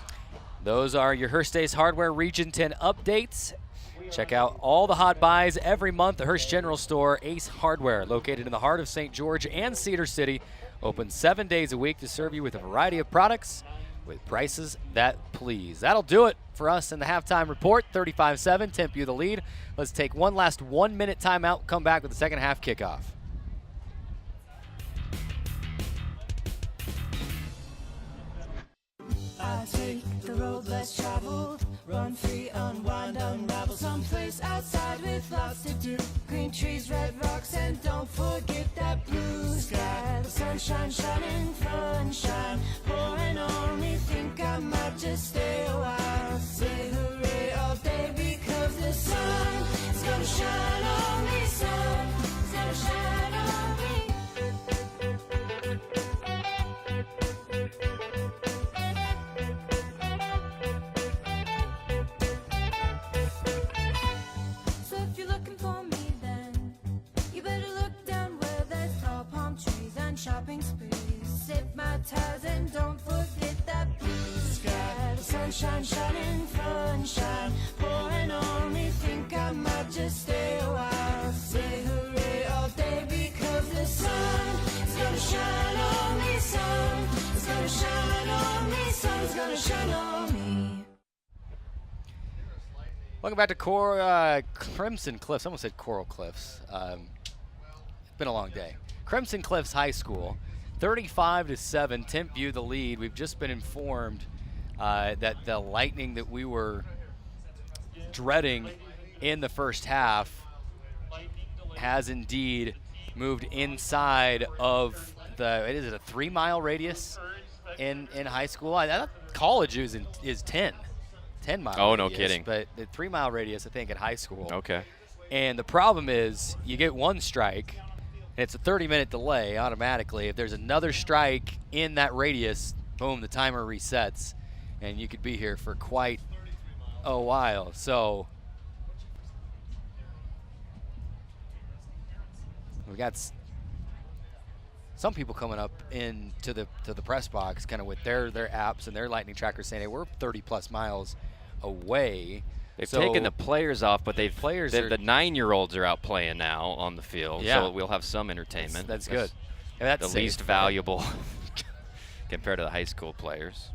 Those are your Hearst Days Hardware Region 10 updates. Check out all the hot buys every month at Hearst General Store. Ace Hardware, located in the heart of St. George and Cedar City, open 7 days a week to serve you with a variety of products with prices that please. That'll do it for us in the halftime report. 35-7, Timpview the lead. Let's take one last 1-minute timeout, come back with the second half kickoff. I take the road less traveled, run free, unwind, unravel someplace outside with lots to do. Green trees, red rocks, and don't forget that blue sky. The sunshine shining, sunshine pouring on me. Think I might just stay a while. Say hooray all day because the sun is gonna shine on me. Sun is gonna shine on me. So if you're looking for me, then you better look down where there's tall palm trees and shopping sprees. Sip my tires and don't forget that blue sky. The sunshine shining, sunshine pouring on me. Think I might just stay a while. Say hooray all day because the sun is gonna shine on me. Sun is gonna shine on me. Sun's gonna shine on me. Welcome back to Crimson Cliffs. I almost said Coral Cliffs. It's been a long day. Crimson Cliffs High School, 35-7. Timpview the lead. We've just been informed that the lightning that we were dreading in the first half has indeed moved inside of is it a 3-mile radius in high school? I thought college is 10-mile Oh, radius, no kidding. But the 3-mile radius, I think, at high school. Okay. And the problem is you get one strike, and it's a 30-minute delay automatically. If there's another strike in that radius, boom, the timer resets, and you could be here for quite a while. So we got some people coming up into the press box kind of with their apps and their lightning trackers saying, hey, we're 30-plus miles away. They've taken the players off, but the 9-year-olds are out playing now on the field, so we'll have some entertainment. That's good. Yeah, that's the least valuable compared to the high school players.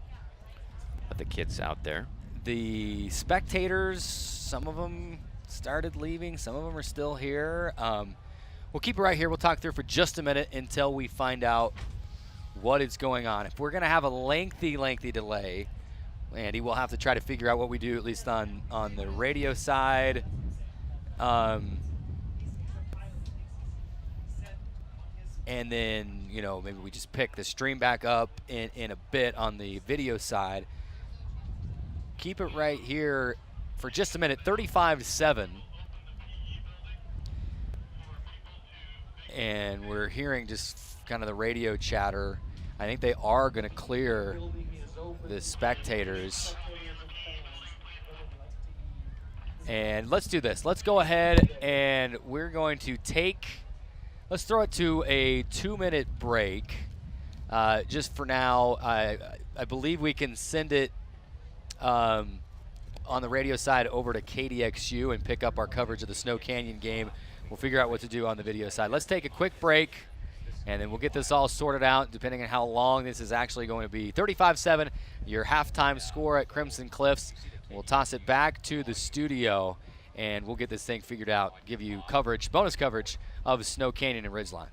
But the kids out there. The spectators, some of them started leaving, some of them are still here. We'll keep it right here. We'll talk through for just a minute until we find out what is going on. If we're going to have a lengthy delay, Andy, we'll have to try to figure out what we do, at least on the radio side. And then, maybe we just pick the stream back up in a bit on the video side. Keep it right here for just a minute, 35-7. And we're hearing just kind of the radio chatter. I think they are going to clear the spectators. And let's do this. Let's go ahead and we're going to let's throw it to a 2-minute break. Just for now, I believe we can send it on the radio side over to KDXU and pick up our coverage of the Snow Canyon game. We'll figure out what to do on the video side. Let's take a quick break, and then we'll get this all sorted out depending on how long this is actually going to be. 35-7, your halftime score at Crimson Cliffs. We'll toss it back to the studio, and we'll get this thing figured out, give you coverage, bonus coverage of Snow Canyon and Ridgeline.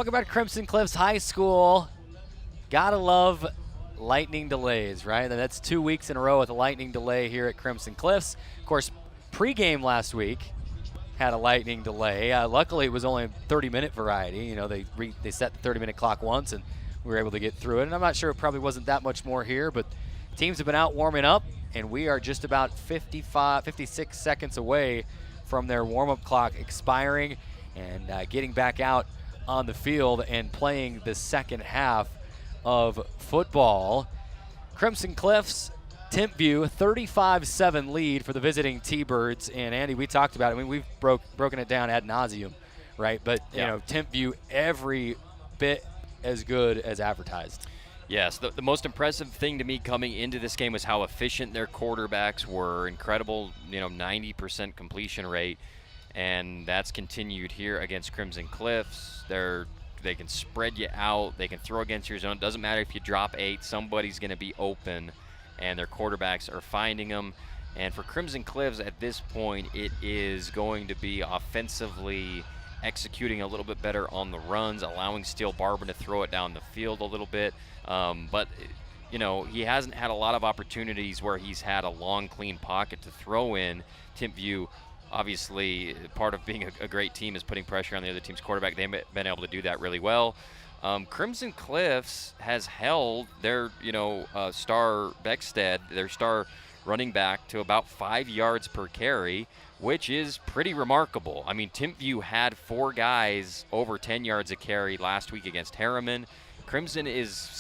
Welcome back to Crimson Cliffs High School. Gotta love lightning delays, right? That's 2 weeks in a row with a lightning delay here at Crimson Cliffs. Of course, pregame last week had a lightning delay. Luckily, it was only a 30-minute variety. You know, they set the 30-minute clock once, and we were able to get through it. And I'm not sure, it probably wasn't that much more here, but teams have been out warming up, and we are just about 56 seconds away from their warm-up clock expiring and getting back out on the field and playing the second half of football. Crimson Cliffs, Timpview, 35-7 lead for the visiting T-Birds. And Andy, we talked about it. I mean, we've broken it down ad nauseum, right? But you know, Timpview every bit as good as advertised. Yes, the most impressive thing to me coming into this game was how efficient their quarterbacks were. Incredible, 90% completion rate. And that's continued here against Crimson Cliffs. They can spread you out. They can throw against your zone. It doesn't matter if you drop 8. Somebody's going to be open, and their quarterbacks are finding them. And for Crimson Cliffs at this point, it is going to be offensively executing a little bit better on the runs, allowing Steele Barber to throw it down the field a little bit. But he hasn't had a lot of opportunities where he's had a long, clean pocket to throw in. Timpview, obviously, part of being a great team is putting pressure on the other team's quarterback. They've been able to do that really well. Crimson Cliffs has held their, star Beckstead, their star running back, to about 5 yards per carry, which is pretty remarkable. I mean, Timpview had 4 guys over 10 yards a carry last week against Harriman. Crimson is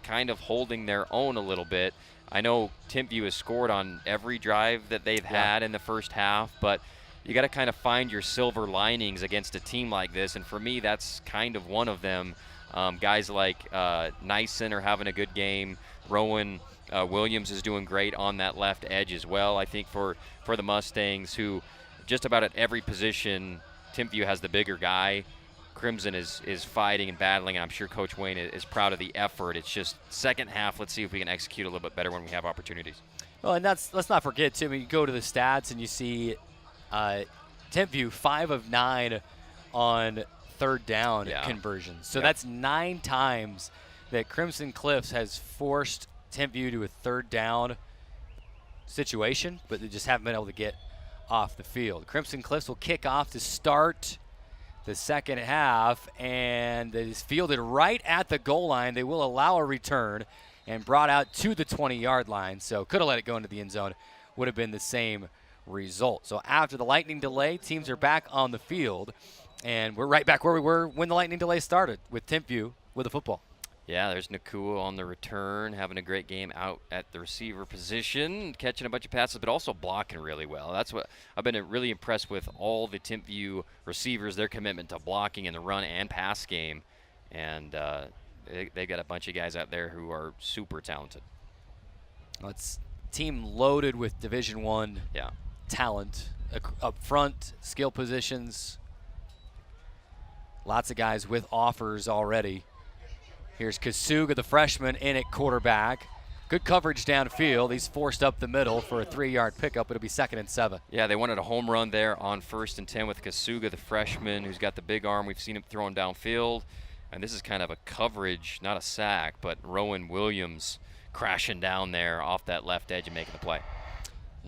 kind of holding their own a little bit. I know Timpview has scored on every drive that they've had in the first half, but you got to kind of find your silver linings against a team like this, and for me, that's kind of one of them. Guys like Nyson are having a good game. Rowan Williams is doing great on that left edge as well. I think for the Mustangs, who just about at every position, Timpview has the bigger guy. Crimson is fighting and battling, and I'm sure Coach Wayne is proud of the effort. It's just second half, let's see if we can execute a little bit better when we have opportunities. Well, and let's not forget, too, you go to the stats and you see Timpview 5 of 9 on third down conversions. So that's 9 times that Crimson Cliffs has forced Timpview to a third down situation, but they just haven't been able to get off the field. Crimson Cliffs will kick off to start the second half, and it is fielded right at the goal line. They will allow a return and brought out to the 20-yard line, so could have let it go into the end zone. Would have been the same result. So after the lightning delay, teams are back on the field, and we're right back where we were when the lightning delay started, with Timpview with the football. Yeah, there's Nakua on the return, having a great game out at the receiver position, catching a bunch of passes, but also blocking really well. That's what I've been really impressed with, all the Timpview receivers, their commitment to blocking in the run and pass game. And they got a bunch of guys out there who are super talented. Well, it's a team loaded with Division I talent. Up front, skill positions. Lots of guys with offers already. Here's Kasuga, the freshman, in at quarterback. Good coverage downfield. He's forced up the middle for a 3-yard pickup. It'll be 2nd and 7. Yeah, they wanted a home run there on 1st and 10 with Kasuga, the freshman, who's got the big arm. We've seen him throwing downfield. And this is kind of a coverage, not a sack, but Rowan Williams crashing down there off that left edge and making the play.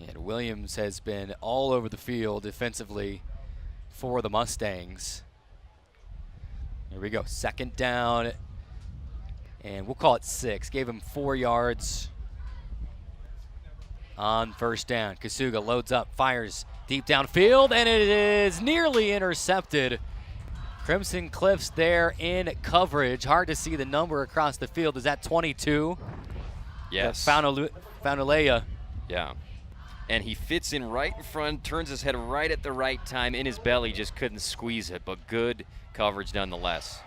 And Williams has been all over the field defensively for the Mustangs. Here we go, 2nd down. And we'll call it 6. Gave him 4 yards on 1st down. Kasuga loads up, fires deep downfield, and it is nearly intercepted. Crimson Cliffs there in coverage. Hard to see the number across the field. Is that 22? Yes. Faunalea. Yeah. And he fits in right in front, turns his head right at the right time. In his belly, just couldn't squeeze it, but good coverage nonetheless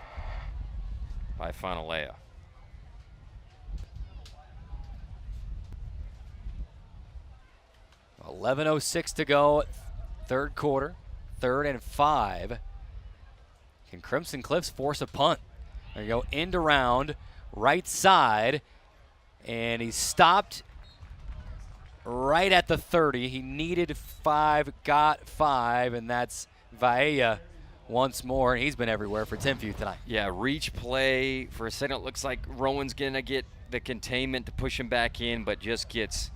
by Faunalea. 11:06 to go, 3rd quarter, 3rd and 5. Can Crimson Cliffs force a punt? There you go, end around, right side, and he stopped right at the 30. He needed 5, got 5, and that's Vaea once more. And he's been everywhere for Timpview tonight. Yeah, reach play. For a second, it looks like Rowan's going to get the containment to push him back in, but just gets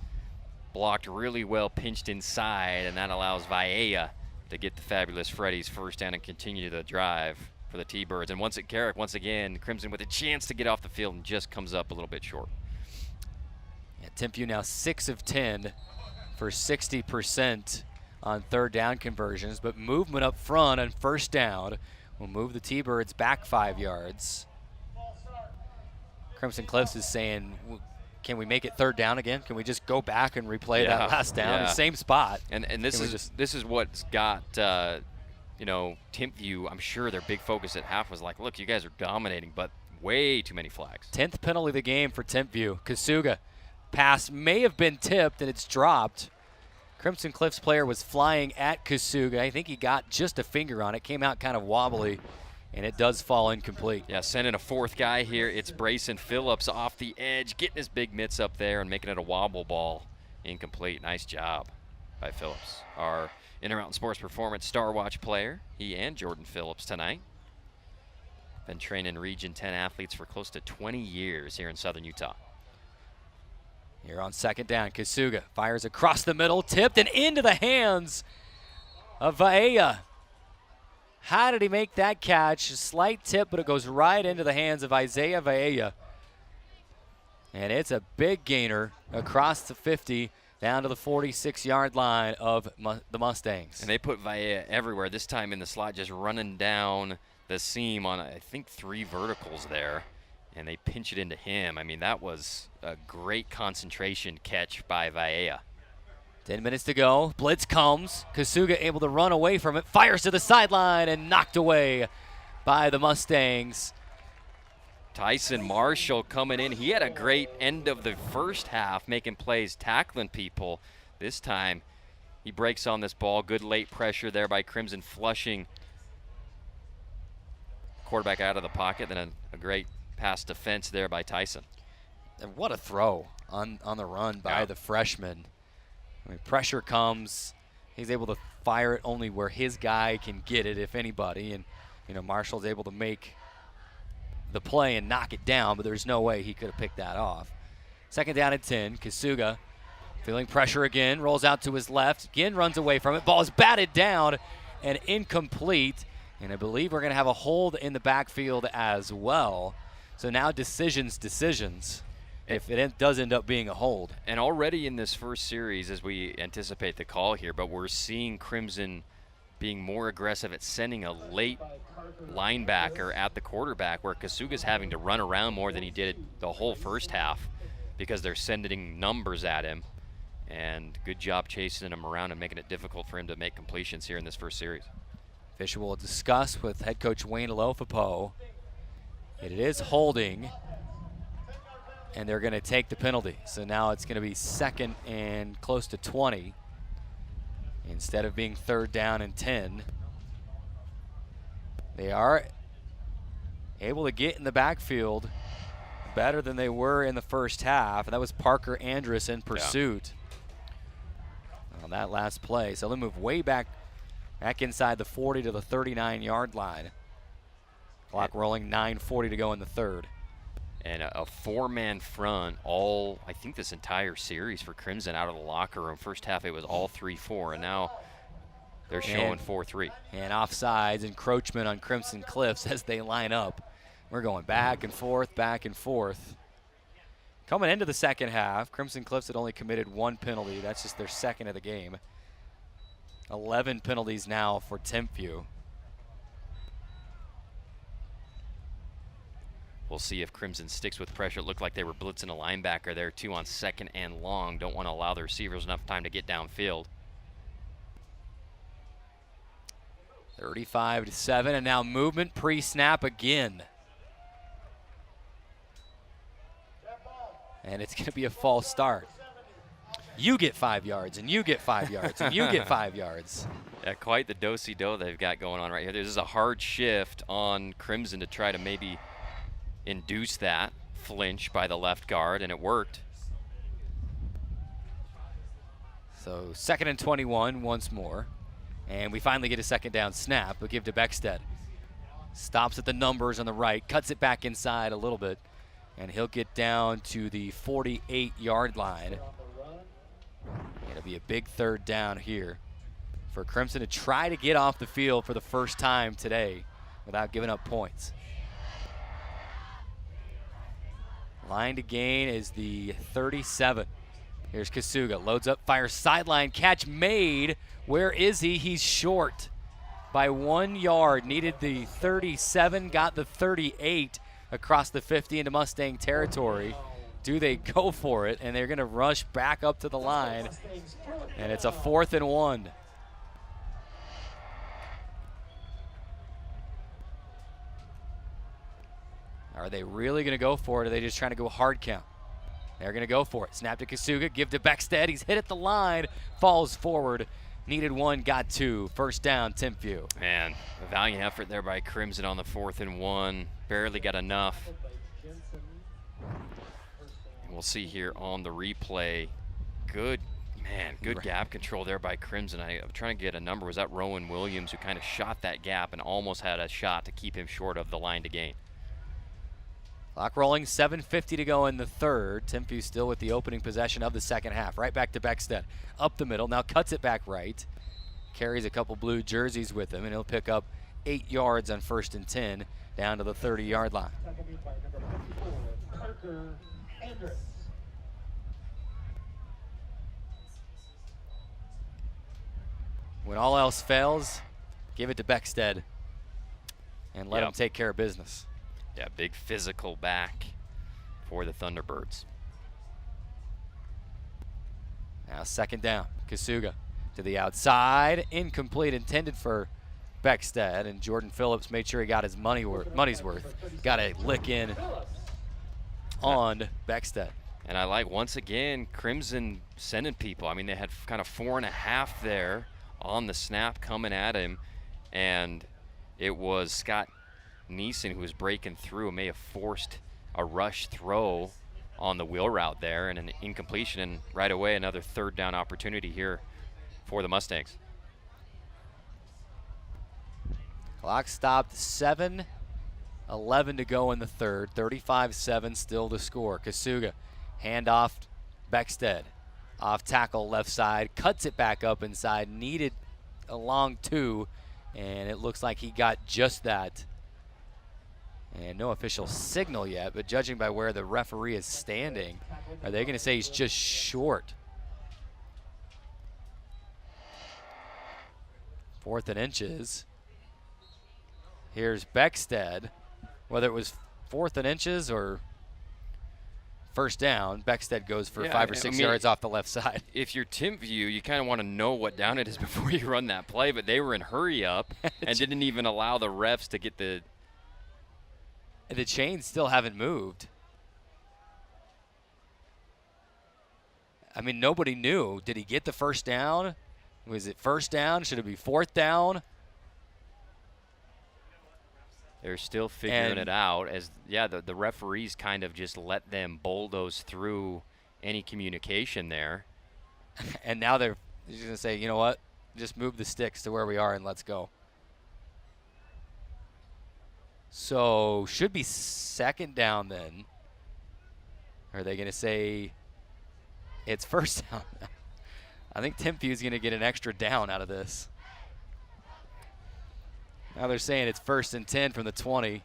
blocked really well, pinched inside, and that allows Vaea to get the Fabulous Freddy's first down and continue the drive for the T-Birds. And once again, Crimson with a chance to get off the field and just comes up a little bit short. Yeah, Timpview now 6 of 10 for 60% on third down conversions, but movement up front on first down will move the T-Birds back 5 yards. Crimson Cliffs is saying, can we make it third down again? Can we just go back and replay that last down? The same spot. And this is what's got Timpview. I'm sure their big focus at half was like, look, you guys are dominating, but way too many flags. 10th penalty of the game for Timpview. Kasuga pass may have been tipped and it's dropped. Crimson Cliffs player was flying at Kasuga. I think he got just a finger on it. Came out kind of wobbly. And it does fall incomplete. Yeah, sending a fourth guy here. It's Brayson Phillips off the edge, getting his big mitts up there and making it a wobble ball. Incomplete. Nice job by Phillips. Our Intermountain Sports Performance Star Watch player, he and Jordan Phillips tonight. Been training Region 10 athletes for close to 20 years here in Southern Utah. Here on second down, Kasuga fires across the middle, tipped and into the hands of Vaea. How did he make that catch? A slight tip, but it goes right into the hands of Isaiah Vaea. And it's a big gainer across the 50 down to the 46-yard line of the Mustangs. And they put Vaea everywhere, this time in the slot, just running down the seam on, I think, 3 verticals there. And they pinch it into him. I mean, that was a great concentration catch by Vaea. 10 minutes to go. Blitz comes. Kasuga able to run away from it. Fires to the sideline and knocked away by the Mustangs. Tyson Marshall coming in. He had a great end of the first half, making plays, tackling people. This time, he breaks on this ball. Good late pressure there by Crimson, flushing quarterback out of the pocket. Then a great pass defense there by Tyson. And what a throw on the run by the freshman. I mean, pressure comes. He's able to fire it only where his guy can get it, if anybody. And, Marshall's able to make the play and knock it down, but there's no way he could have picked that off. Second down and 10. Kasuga feeling pressure again. Rolls out to his left. Again runs away from it. Ball is batted down and incomplete. And I believe we're going to have a hold in the backfield as well. So now decisions. If it does end up being a hold. And already in this first series, as we anticipate the call here, but we're seeing Crimson being more aggressive at sending a late linebacker at the quarterback, where Kasuga's having to run around more than he did the whole first half because they're sending numbers at him. And good job chasing him around and making it difficult for him to make completions here in this first series. Official will discuss with head coach Wayne Alofapo. It is holding. And they're going to take the penalty. So now it's going to be second and close to 20 instead of being third down and 10. They are able to get in the backfield better than they were in the first half. And that was Parker Andrus in pursuit on that last play. So they'll move way back inside the 40 to the 39-yard line. Clock rolling, 9:40 to go in the third. And a 4-man front I think this entire series for Crimson out of the locker room. First half it was all 3-4, and now they're showing 4-3. And offsides, encroachment on Crimson Cliffs as they line up. We're going back and forth, back and forth. Coming into the second half, Crimson Cliffs had only committed 1 penalty. That's just their second of the game. 11 penalties now for Timpview. We'll see if Crimson sticks with pressure. It looked like they were blitzing a linebacker there, too, on second and long. Don't want to allow the receivers enough time to get downfield. 35-7, and now movement pre-snap again. And it's going to be a false start. You get 5 yards, and you get 5 yards, and you get 5 yards. Yeah, quite the do-si-do they've got going on right here. This is a hard shift on Crimson to try to maybe induce that flinch by the left guard, and it worked. So second and 21 once more. And we finally get a second down snap, but give to Beckstead. Stops at the numbers on the right, cuts it back inside a little bit, and he'll get down to the 48-yard line. It'll be a big third down here for Crimson to try to get off the field for the first time today without giving up points. Line to gain is the 37. Here's Kasuga, loads up, fires sideline, catch made. Where is he? He's short by 1 yard. Needed the 37, got the 38 across the 50 into Mustang territory. Do they go for it? And they're going to rush back up to the line. And it's a 4th and 1. Are they really going to go for it, or are they just trying to go hard count? They're going to go for it. Snap to Kasuga, give to Beckstead. He's hit at the line, falls forward. Needed 1, got 2. First down, Timpview. Man, a valiant effort there by Crimson on the 4th and 1. Barely got enough. And we'll see here on the replay. Good gap control there by Crimson. I'm trying to get a number. Was that Rowan Williams who kind of shot that gap and almost had a shot to keep him short of the line to gain? Clock rolling, 7:50 to go in the third. Timpview still with the opening possession of the second half. Right back to Beckstead. Up the middle, now cuts it back right. Carries a couple blue jerseys with him, and he'll pick up 8 yards on 1st and 10 down to the 30-yard line. When all else fails, give it to Beckstead and let him take care of business. Yeah, big physical back for the Thunderbirds. Now second down, Kasuga to the outside, incomplete, intended for Beckstead, and Jordan Phillips made sure he got his money's worth. Got a lick in on Beckstead. And I like, once again, Crimson sending people. I mean, they had kind of 4.5 there on the snap coming at him, and it was Scott Neeson who was breaking through and may have forced a rush throw on the wheel route there, and an incompletion, and right away another third down opportunity here for the Mustangs. Clock stopped, 7:11 to go in the third, 35-7 still to score. Kasuga, handoff, Beckstead, off tackle left side, cuts it back up inside, needed a long 2, and it looks like he got just that. And no official signal yet, but judging by where the referee is standing, are they going to say he's just short? 4th and inches. Here's Beckstead. Whether it was 4th and inches or first down, Beckstead goes for 5 or 6 yards off the left side. If you're Timpview, you kind of want to know what down it is before you run that play, but they were in hurry up and didn't even allow the refs to get the chains still haven't moved. I mean, nobody knew. Did he get the first down? Was it first down? Should it be 4th down? They're still figuring it out. The referees kind of just let them bulldoze through any communication there. And now they're just going to say, you know what? Just move the sticks to where we are and let's go. So should be second down then. Are they going to say it's first down? I think Timpview's going to get an extra down out of this. Now they're saying it's 1st and 10 from the 20.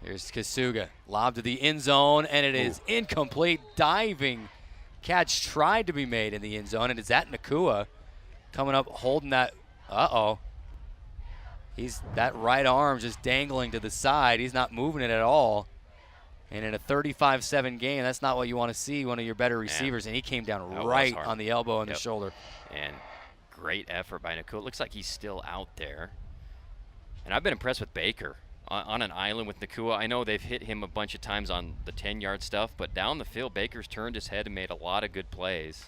Here's Kasuga, lob to the end zone, and it is incomplete. Diving catch tried to be made in the end zone, and it's at Nakua coming up holding that. He's that right arm just dangling to the side. He's not moving it at all. And in a 35-7 game, that's not what you want to see, one of your better receivers. And he came down right on the elbow and the shoulder. And great effort by Nakua. It looks like he's still out there. And I've been impressed with Baker on an island with Nakua. I know they've hit him a bunch of times on the 10-yard stuff, but down the field, Baker's turned his head and made a lot of good plays.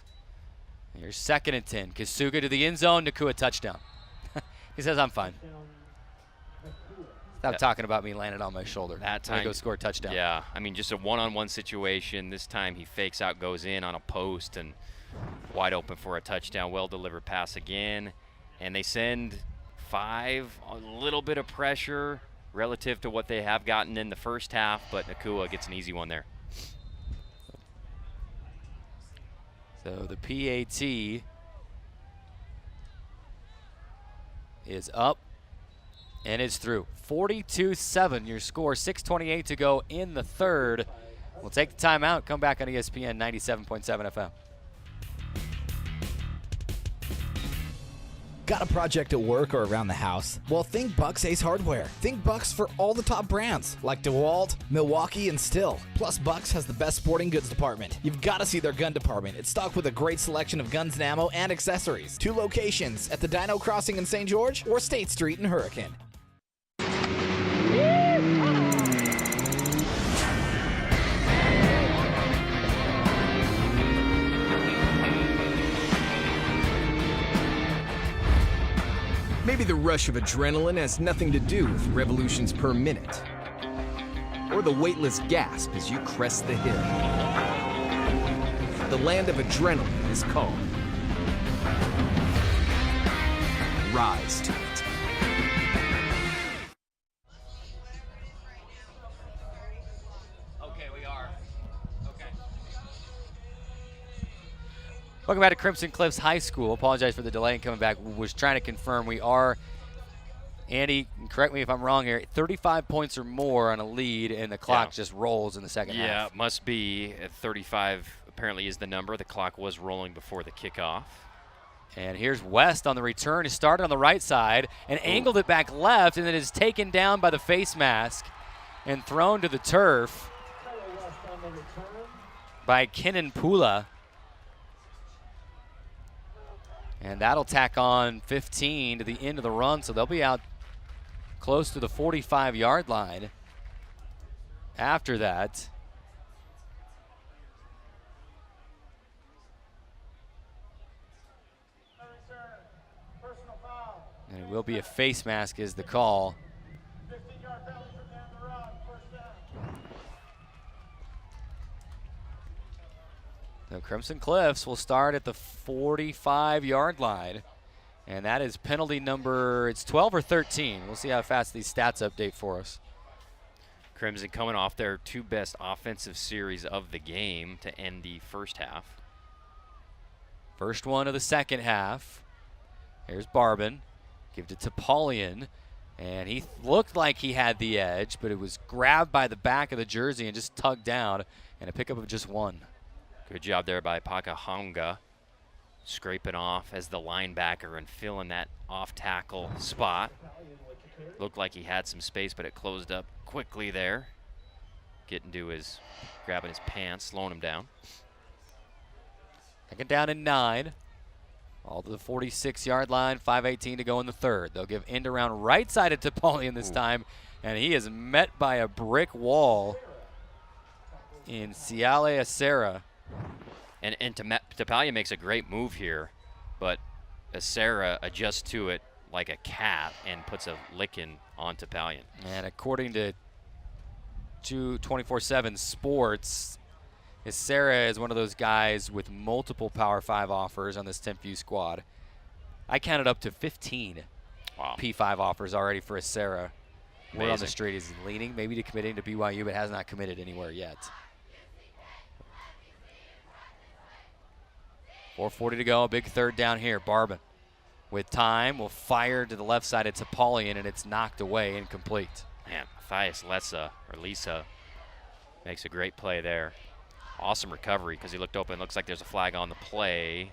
Here's 2nd and 10. Kasuga to the end zone. Nakua touchdown. He says, I'm fine. Stop talking about me landing on my shoulder. That time, go score a touchdown. Yeah, I mean, just a one-on-one situation. This time he fakes out, goes in on a post, and wide open for a touchdown. Well-delivered pass again. And they send 5, a little bit of pressure relative to what they have gotten in the first half, but Nakua gets an easy one there. So the PAT is up and is through. 42-7 your score, 6:28 to go in the third. We'll take the timeout, come back on ESPN 97.7 FM. Got a project at work or around the house? Well, think Bucks Ace Hardware. Think Bucks for all the top brands like DeWalt, Milwaukee, and Stihl. Plus, Bucks has the best sporting goods department. You've got to see their gun department. It's stocked with a great selection of guns and ammo and accessories. 2 locations at the Dino Crossing in St. George or State Street in Hurricane. Maybe the rush of adrenaline has nothing to do with revolutions per minute, or the weightless gasp as you crest the hill. The land of adrenaline is called. Rise to it. Okay, we are. Okay. Welcome back to Crimson Cliffs High School. Apologize for the delay in coming back. Was trying to confirm we are, Andy, correct me if I'm wrong here, 35 points or more on a lead, and the clock just rolls in the second half. Yeah, it must be. 35 apparently is the number. The clock was rolling before the kickoff. And here's West on the return. He started on the right side and angled it back left, and then is taken down by the face mask and thrown to the turf by Kinnan Pula. And that'll tack on 15 to the end of the run, so they'll be out close to the 45-yard line after that. And it will be a face mask is the call. The Crimson Cliffs will start at the 45-yard line. And that is penalty number, it's 12 or 13. We'll see how fast these stats update for us. Crimson coming off their 2 best offensive series of the game to end the first half. First one of the second half. Here's Barbin. Give it to Topalian. And he looked like he had the edge, but it was grabbed by the back of the jersey and just tugged down, and a pickup of just 1. Good job there by Pakahonga, scraping off as the linebacker and filling that off-tackle spot. Looked like he had some space, but it closed up quickly there. Getting to his, grabbing his pants, slowing him down. Second down and 9. All to the 46-yard line, 5:18 to go in the third. They'll give end around right side of Topalian this time, and he is met by a brick wall in Siale Acera. And Topalian makes a great move here, but Acera adjusts to it like a cat and puts a licking on Topalian. And according to 24/7 Sports, Acera is one of those guys with multiple Power 5 offers on this Timpview squad. I counted up to 15 P5 offers already for Acera. Word on the street is leaning maybe to committing to BYU, but has not committed anywhere yet. 4:40 to go, a big third down here. Barbin with time will fire to the left side of Topalian, and it's knocked away, incomplete. Man, Matthias Lisa makes a great play there. Awesome recovery because he looked open. Looks like there's a flag on the play.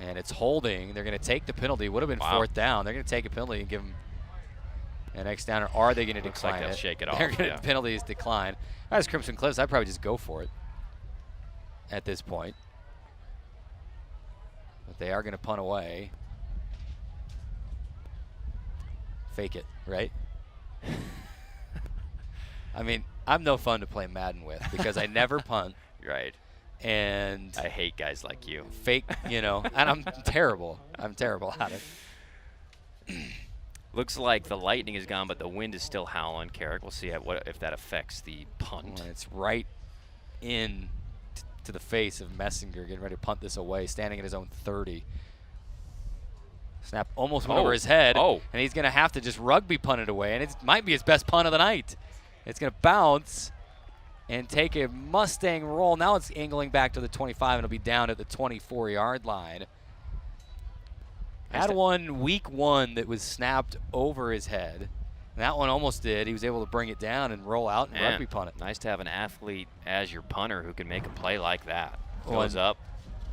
And it's holding. They're going to take the penalty. Would have been fourth down. They're going to take a penalty and give him an X down. Or are they going to decline like they'll shake it off. They're going to penalties decline. As Crimson Cliffs, I'd probably just go for it at this point. But they are going to punt away. Fake it, right? I mean, I'm no fun to play Madden with because I never punt. Right. And I hate guys like you. Fake, and I'm terrible. I'm terrible at it. Looks like the lightning is gone, but the wind is still howling, Carrick. We'll see if that affects the punt. It's right in to the face of Messinger, getting ready to punt this away, standing at his own 30. Snap almost went over his head, and he's going to have to just rugby punt it away, and it might be his best punt of the night. It's going to bounce and take a Mustang roll. Now it's angling back to the 25, and it'll be down at the 24-yard line. Had one week 1 that was snapped over his head. That one almost did. He was able to bring it down and roll out and rugby punt it. Nice to have an athlete as your punter who can make a play like that. Goes up,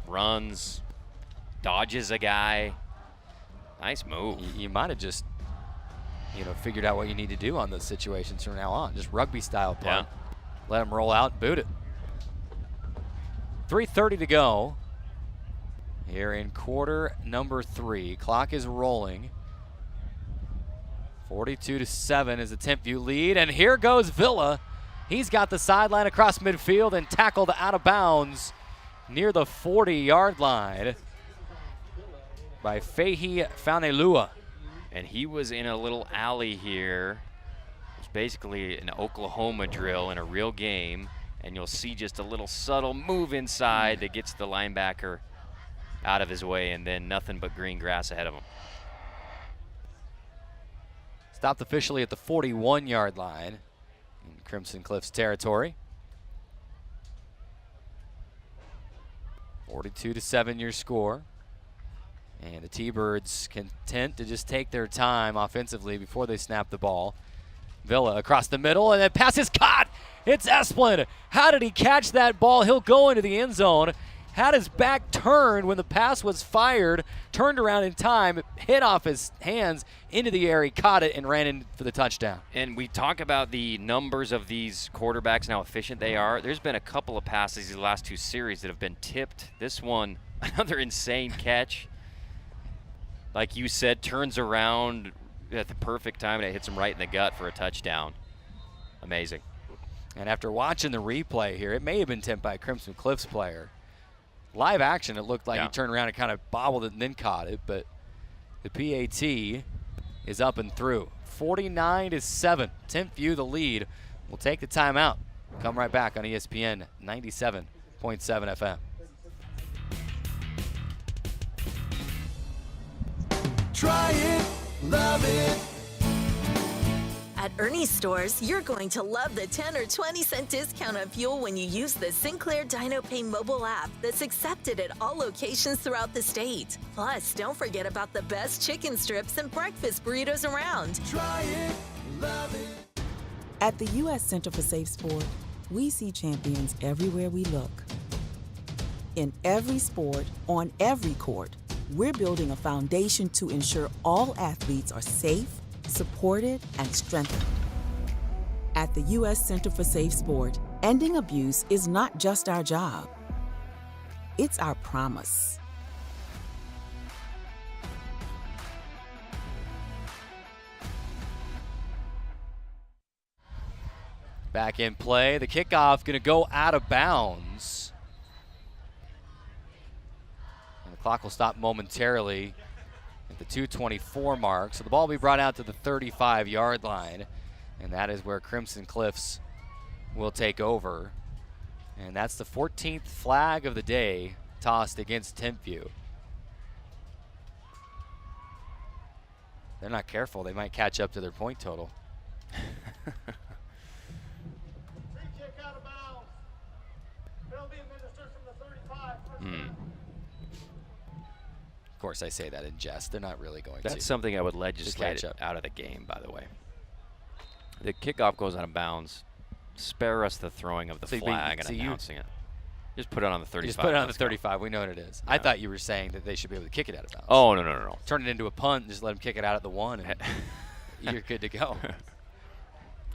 runs, dodges a guy. Nice move. You might have just, figured out what you need to do on those situations from now on. Just rugby-style punt. Yeah. Let him roll out and boot it. 3:30 to go here in quarter number 3. Clock is rolling. 42-7 is the Timpview lead, and here goes Villa. He's got the sideline across midfield and tackled out of bounds near the 40-yard line by Fehi Fanelua. And he was in a little alley here. It's basically an Oklahoma drill in a real game, and you'll see just a little subtle move inside that gets the linebacker out of his way, and then nothing but green grass ahead of him. Stopped officially at the 41-yard line in Crimson Cliffs territory. 42-7 your score. And the T-Birds content to just take their time offensively before they snap the ball. Villa across the middle, and then pass is caught. It's Esplin. How did he catch that ball? He'll go into the end zone. Had his back turned when the pass was fired, turned around in time, hit off his hands into the air. He caught it and ran in for the touchdown. And we talk about the numbers of these quarterbacks and how efficient they are. There's been a couple of passes the last 2 series that have been tipped. This one, another insane catch. Like you said, turns around at the perfect time, and it hits him right in the gut for a touchdown. Amazing. And after watching the replay here, it may have been tipped by a Crimson Cliffs player. Live action, it looked like he turned around and kind of bobbled it and then caught it, but the PAT is up and through. 49-7. Timpview the lead. We'll take the timeout. Come right back on ESPN 97.7 FM. Try it, love it. At Ernie's stores, you're going to love the 10 or 20 cent discount on fuel when you use the Sinclair DinoPay mobile app that's accepted at all locations throughout the state. Plus, don't forget about the best chicken strips and breakfast burritos around. Try it, love it. At the U.S. Center for Safe Sport, we see champions everywhere we look. In every sport, on every court, we're building a foundation to ensure all athletes are safe, supported, and strengthened. At the U.S. Center for Safe Sport, ending abuse is not just our job. It's our promise. Back in play, the kickoff going to go out of bounds. And the clock will stop momentarily at the 2:24 mark. So the ball will be brought out to the 35-yard line. And that is where Crimson Cliffs will take over. And that's the 14th flag of the day tossed against Timpview. They're not careful. They might catch up to their point total. Of course, I say that in jest. They're not really going to. That's something I would legislate out of the game, by the way. The kickoff goes out of bounds. Spare us the throwing of the flag and announcing it. Just put it on the 35. Just put it on the 35. We know what it is. Yeah. I thought you were saying that they should be able to kick it out of bounds. Oh, no. Turn it into a punt and just let them kick it out at the 1, and you're good to go.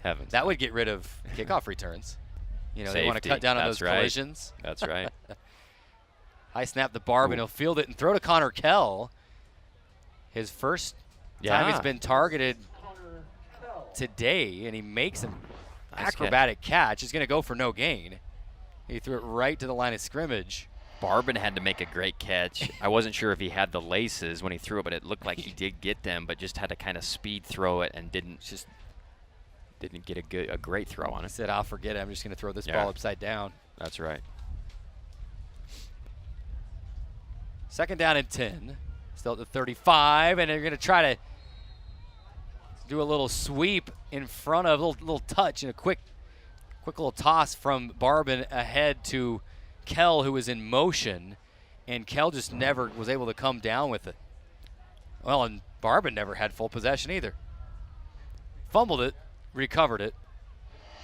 Heavens. That would get rid of kickoff returns. You know, Safety. They want to cut down on those collisions. That's right. High snap the Barb, and he'll field it and throw to Connor Kell. His first time he's been targeted today, and he makes an acrobatic catch. He's going to go for no gain. He threw it right to the line of scrimmage. Barbin had to make a great catch. I wasn't sure if he had the laces when he threw it, but it looked like he did get them, but just had to kind of speed throw it and didn't get a great throw on it. He said, I'll forget it. I'm just going to throw this ball upside down. That's right. Second down and 10. Still at the 35, and they're going to try to do a little sweep in front of, a little touch and a quick little toss from Barban ahead to Kell, who was in motion, and Kell just never was able to come down with it. Well, and Barban never had full possession either. Fumbled it, recovered it,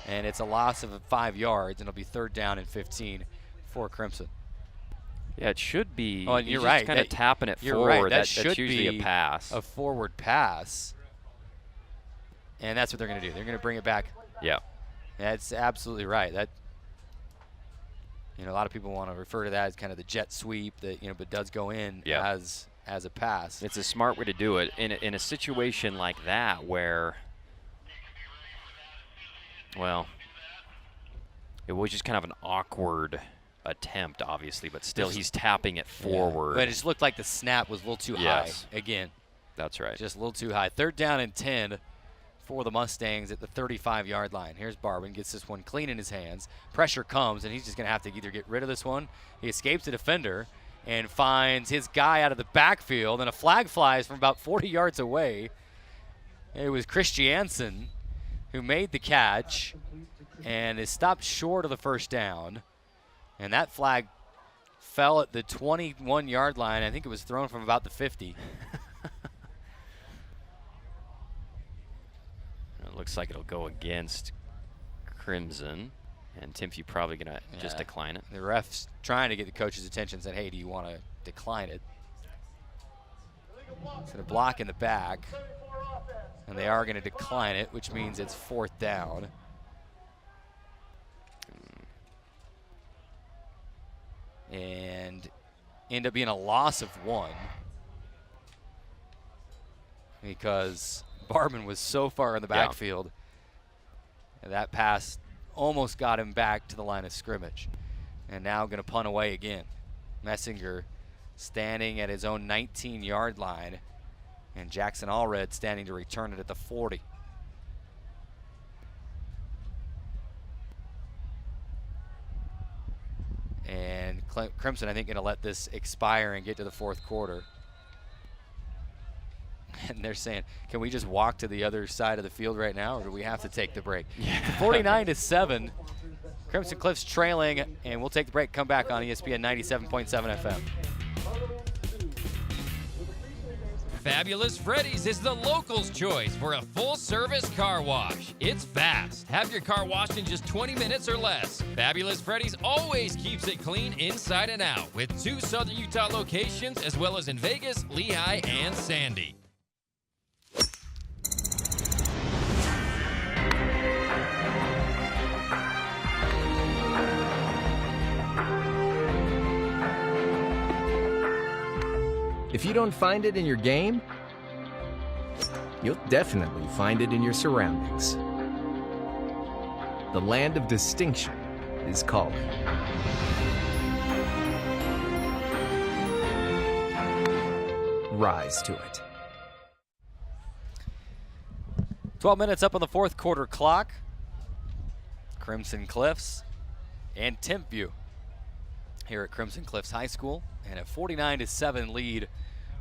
and it's a loss of 5 yards, and it'll be 3rd down and 15 for Crimson. Yeah, it should be. Oh, and you're right. Kind of tapping it you're forward. Right. That's should usually be a pass. A forward pass. And that's what they're going to do. They're going to bring it back. Yeah. That's absolutely right. That, a lot of people want to refer to that as kind of the jet sweep that, but does go in as a pass. It's a smart way to do it in a situation like that where, well, it was just kind of an awkward attempt, obviously, but still he's tapping it forward. But it just looked like the snap was a little too high again. That's right. Just a little too high. 3rd down and 10 for the Mustangs at the 35-yard line. Here's Barban, gets this one clean in his hands. Pressure comes, and he's just going to have to either get rid of this one. He escapes the defender and finds his guy out of the backfield, and a flag flies from about 40 yards away. It was Christiansen who made the catch and is stopped short of the 1st down. And that flag fell at the 21-yard line. I think it was thrown from about the 50. It looks like it'll go against Crimson, and Timpview probably going to just decline it. The ref's trying to get the coach's attention, said, hey, do you want to decline it? So a block in the back, and they are going to decline it, which means it's 4th down. And end up being a loss of 1 because Barban was so far in the backfield. And that pass almost got him back to the line of scrimmage. And now going to punt away again. Messinger standing at his own 19-yard line, and Jackson Allred standing to return it at the 40. And Crimson, I think, going to let this expire and get to the 4th quarter. And they're saying, can we just walk to the other side of the field right now, or do we have to take the break? 49-7. Crimson Cliffs trailing, and we'll take the break, come back on ESPN 97.7 FM. Fabulous Freddy's is the locals' choice for a full-service car wash. It's fast. Have your car washed in just 20 minutes or less. Fabulous Freddy's always keeps it clean inside and out, with 2 Southern Utah locations, as well as in Vegas, Lehigh, and Sandy. If you don't find it in your game, you'll definitely find it in your surroundings. The land of distinction is calling. Rise to it. 12 minutes up on the 4th quarter clock. Crimson Cliffs and Timpview here at Crimson Cliffs High School, and a 49-7 lead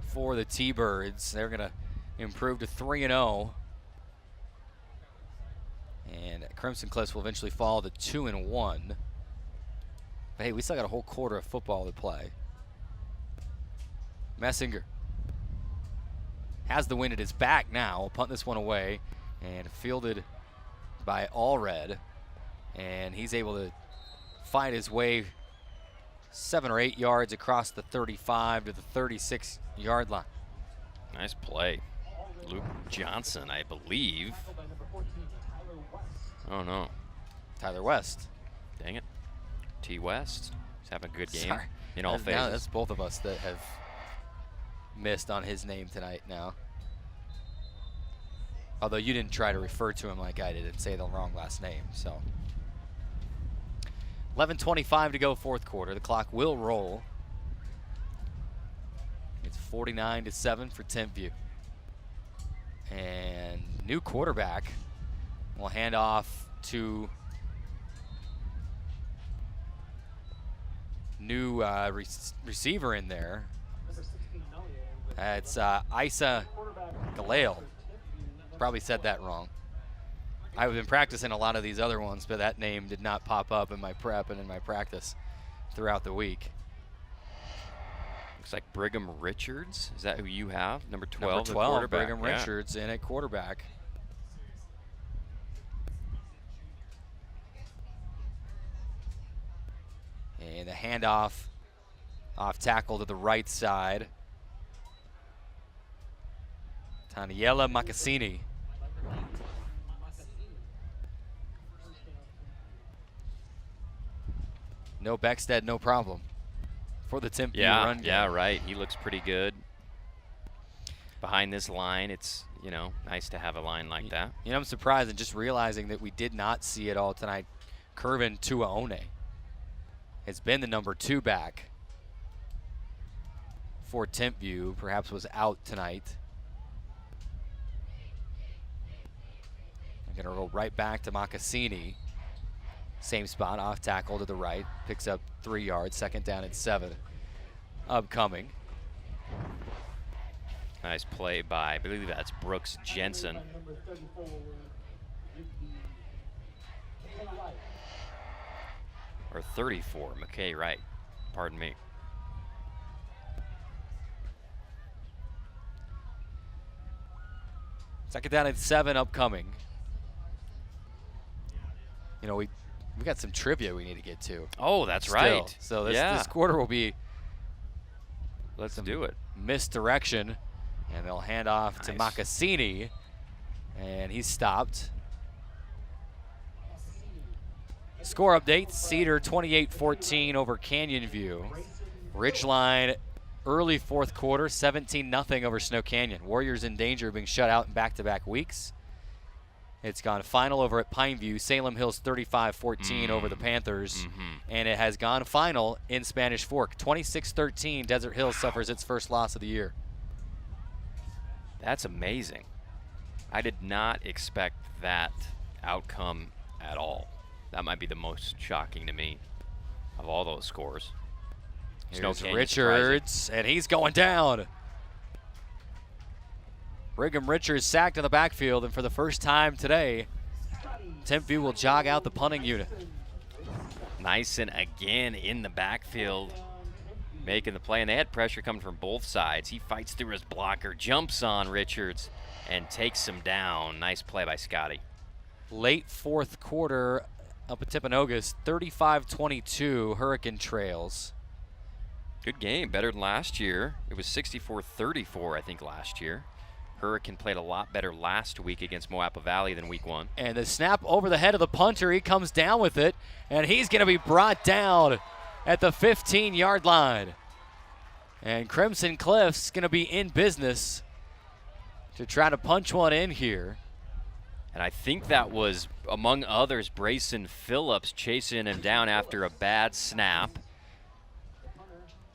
for the T-Birds. They're going to improve to 3-0, and Crimson Cliffs will eventually fall to 2-1. But hey, we still got a whole quarter of football to play. Messinger has the wind at his back now. We'll punt this one away, and fielded by Allred, and he's able to find his way 7 or 8 yards across the 35 to the 36-yard line. Nice play. Luke Johnson, I believe. Oh, no. Tyler West. Dang it. T. West. He's having a good game. Sorry. In all phases. Now that's both of us that have missed on his name tonight now. Although you didn't try to refer to him like I did and say the wrong last name, so. 11:25 to go, 4th quarter. The clock will roll. It's 49-7 for Timpview. And new quarterback will hand off to new receiver in there. It's Isa Galale. Probably said that wrong. I've been practicing a lot of these other ones, but that name did not pop up in my prep and in my practice throughout the week. Looks like Brigham Richards. Is that who you have? Number 12, Number 12, quarterback. Brigham Richards in at quarterback. And the handoff off tackle to the right side. Taniela Macassini. No Beckstead, no problem for the Timpview run game. Yeah, right. He looks pretty good. Behind this line, it's, you know, nice to have a line like that. You know, I'm surprised and just realizing that we did not see it all tonight. Kervin Tuaone has been the number 2 back for Timpview. Perhaps was out tonight. I'm going to go right back to Macassini. Same spot, off tackle to the right. Picks up 3 yards, 2nd down and 7. Upcoming. Nice play by, I believe that's Brooks Jensen. Or 34, McKay Wright. Pardon me. Second down and 7 upcoming. You know, we got some trivia we need to get to. Oh, that's still. right. So this quarter will be Let's do it. Misdirection, and they'll hand off to Macassini, and he's stopped. Score update, Cedar 28-14 over Canyon View. Ridgeline early 4th quarter, 17-0 over Snow Canyon. Warriors in danger of being shut out in back-to-back weeks. It's gone final over at Pineview. Salem Hills 35-14 over the Panthers. And it has gone final in Spanish Fork. 26-13, Desert Hills suffers its first loss of the year. That's amazing. I did not expect that outcome at all. That might be the most shocking to me of all those scores. Here's Richards, and he's going down. Brigham Richards sacked in the backfield, and for the first time today, Timpview will jog out the punting unit. Nyson again in the backfield, making the play, and they had pressure coming from both sides. He fights through his blocker, jumps on Richards, and takes him down. Nice play by Scotty. Late 4th quarter up at Timpanogos, 35-22, Hurricane trails. Good game, better than last year. It was 64-34, I think, last year. Hurricane played a lot better last week against Moapa Valley than week 1. And the snap over the head of the punter. He comes down with it, and he's going to be brought down at the 15-yard line. And Crimson Cliff's going to be in business to try to punch one in here. And I think that was, among others, Brayson Phillips chasing him down after a bad snap.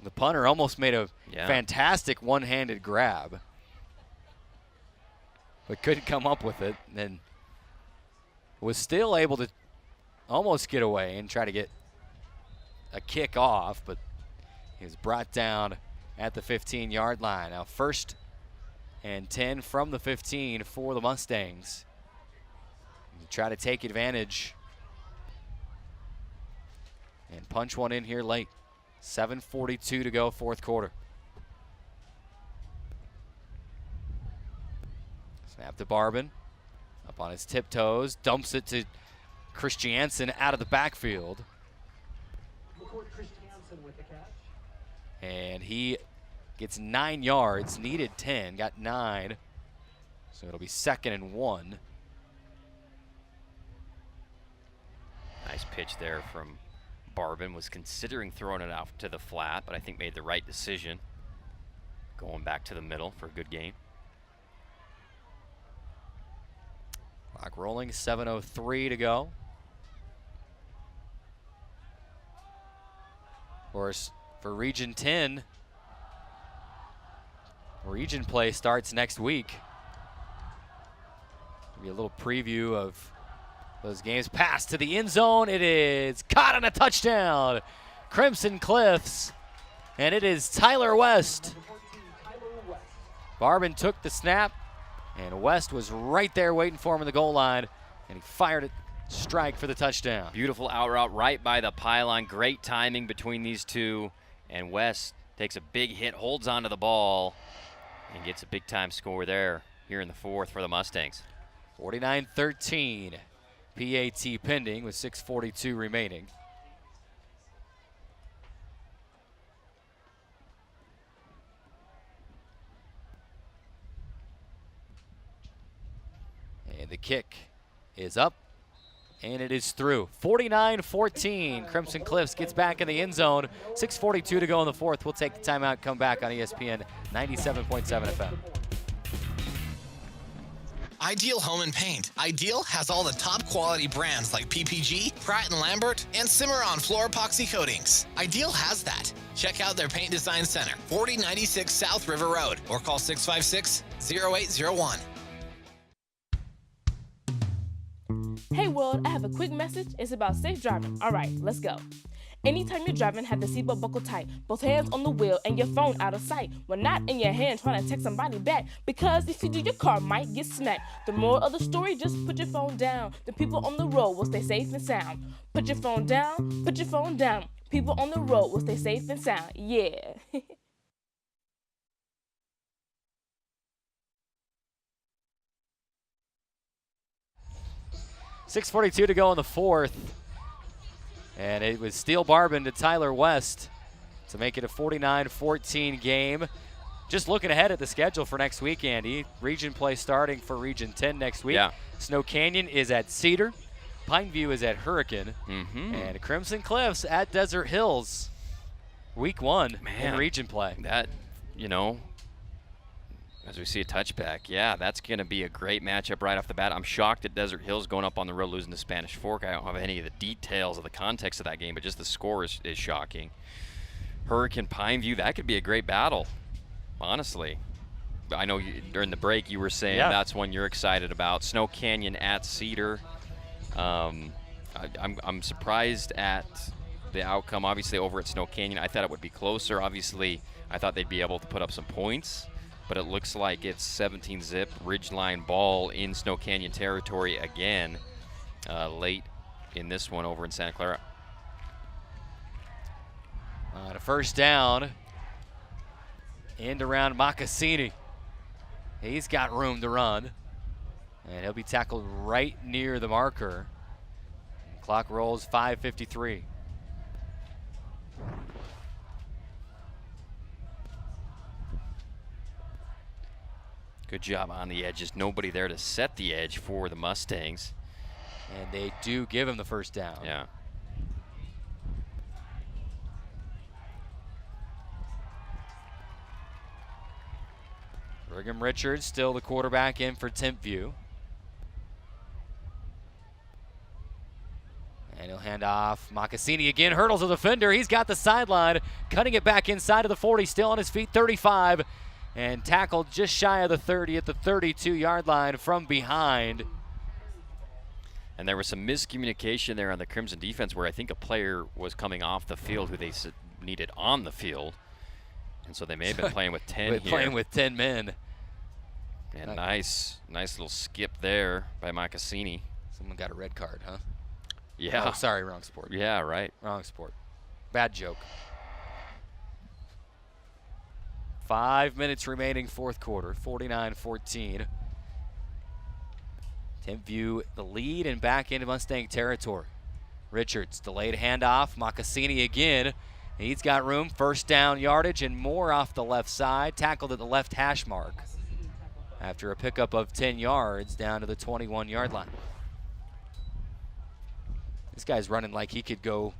The punter almost made a fantastic one-handed grab, but couldn't come up with it, and was still able to almost get away and try to get a kick off, but he was brought down at the 15-yard line. Now 1st and 10 from the 15 for the Mustangs. Try to take advantage and punch one in here late. 7:42 to go, 4th quarter. Snap to Barbin, up on his tiptoes, dumps it to Christiansen out of the backfield. And he gets 9 yards, needed 10, got 9. So it'll be 2nd and 1. Nice pitch there from Barbin. Was considering throwing it out to the flat, but I think made the right decision. Going back to the middle for a good game. Clock rolling, 7:03 to go. Of course, for Region 10, region play starts next week. Give you a little preview of those games. Pass to the end zone. It is caught on a touchdown. Crimson Cliffs, and it is Tyler West. Barban took the snap, and West was right there waiting for him in the goal line, and he fired it strike for the touchdown. Beautiful out route right by the pylon. Great timing between these two, and West takes a big hit, holds onto the ball, and gets a big-time score there here in the fourth for the Mustangs. 49-13, PAT pending with 6:42 remaining. And the kick is up, and it is through. 49-14, Crimson Cliffs gets back in the end zone. 6:42 to go in the fourth. We'll take the timeout, come back on ESPN 97.7 FM. Ideal Home and Paint. Ideal has all the top quality brands like PPG, Pratt & Lambert, and Cimarron floor epoxy coatings. Ideal has that. Check out their Paint Design Center, 4096 South River Road, or call 656-0801. Hey world, I have a quick message. It's about safe driving. All right, let's go. Anytime you're driving, have the seatbelt buckled tight, both hands on the wheel and your phone out of sight. When not in your hand trying to text somebody back, because if you do, your car might get smacked. The moral of the story, just put your phone down. The people on the road will stay safe and sound. Put your phone down, put your phone down. People on the road will stay safe and sound. Yeah. 6:42 to go in the fourth. And it was Steele Barban to Tyler West to make it a 49-14 game. Just looking ahead at the schedule for next week, Andy. Region play starting for Region 10 next week. Yeah. Snow Canyon is at Cedar. Pineview is at Hurricane. And Crimson Cliffs at Desert Hills. Week 1 in Region play. That, you know, as we see a touchback, yeah, that's going to be a great matchup right off the bat. I'm shocked at Desert Hills going up on the road losing to Spanish Fork. I don't have any of the details of the context of that game, but just the score is shocking. Hurricane Pineview, that could be a great battle, honestly. I know during the break you were saying that's one you're excited about. Snow Canyon at Cedar. I'm surprised at the outcome. Obviously over at Snow Canyon, I thought it would be closer. Obviously, I thought they'd be able to put up some points. But it looks like it's 17-zip ridgeline ball in Snow Canyon territory again late in this one over in Santa Clara. On a first down, end around Mocassini. He's got room to run, and he'll be tackled right near the marker. Clock rolls 5:53. Good job on the edge. Just nobody there to set the edge for the Mustangs. And they do give him the first down. Yeah. Brigham Richards still the quarterback in for Timpview. And he'll hand off. Mocassini again hurdles the defender. He's got the sideline, cutting it back inside of the 40, still on his feet, 35. And tackled just shy of the 30 at the 32-yard line from behind. And there was some miscommunication there on the Crimson defense where I think a player was coming off the field who they needed on the field. And so they may have been playing with 10 here. Playing with 10 men. And nice little skip there by Mocassini. Someone got a red card, huh? Yeah. Oh, sorry, wrong sport. Yeah, right. Wrong sport. Bad joke. 5 minutes remaining, fourth quarter, 49-14. Timpview the lead and back into Mustang territory. Richards, delayed handoff. Mocassini again. He's got room, first down yardage and more off the left side. Tackled at the left hash mark after a pickup of 10 yards down to the 21-yard line. This guy's running like he could go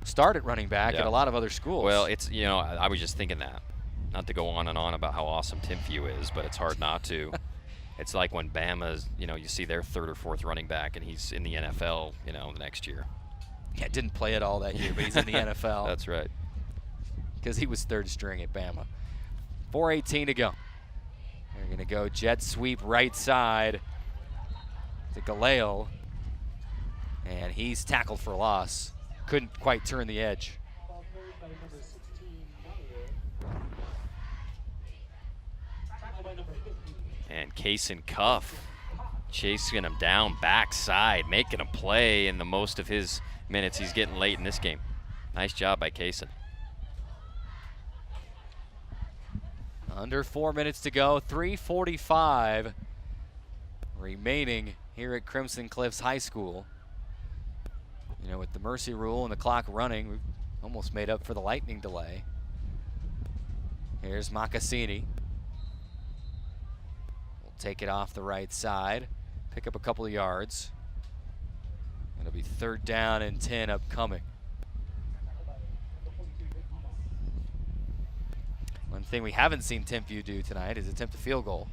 start at running back at a lot of other schools. Well, it's, you know, I was just thinking that. Not to go on and on about how awesome Timpview is, but it's hard not to. It's like when Bama's, you know, you see their third or fourth running back and he's in the NFL, you know, the next year. Yeah, didn't play it all that year, but he's in the NFL. That's right. Because he was third string at Bama. 4:18 to go. They're going to go jet sweep right side to Galeo. And he's tackled for loss. Couldn't quite turn the edge. And Kaysen Cuff chasing him down backside, making a play in the most of his minutes he's getting late in this game. Nice job by Kaysen. Under 4 minutes to go, 3:45 remaining here at Crimson Cliffs High School. You know, with the mercy rule and the clock running, we've almost made up for the lightning delay. Here's Macassini. We'll take it off the right side, pick up a couple of yards. It'll be 3rd down and 10 upcoming. One thing we haven't seen Timpview do tonight is attempt a field goal.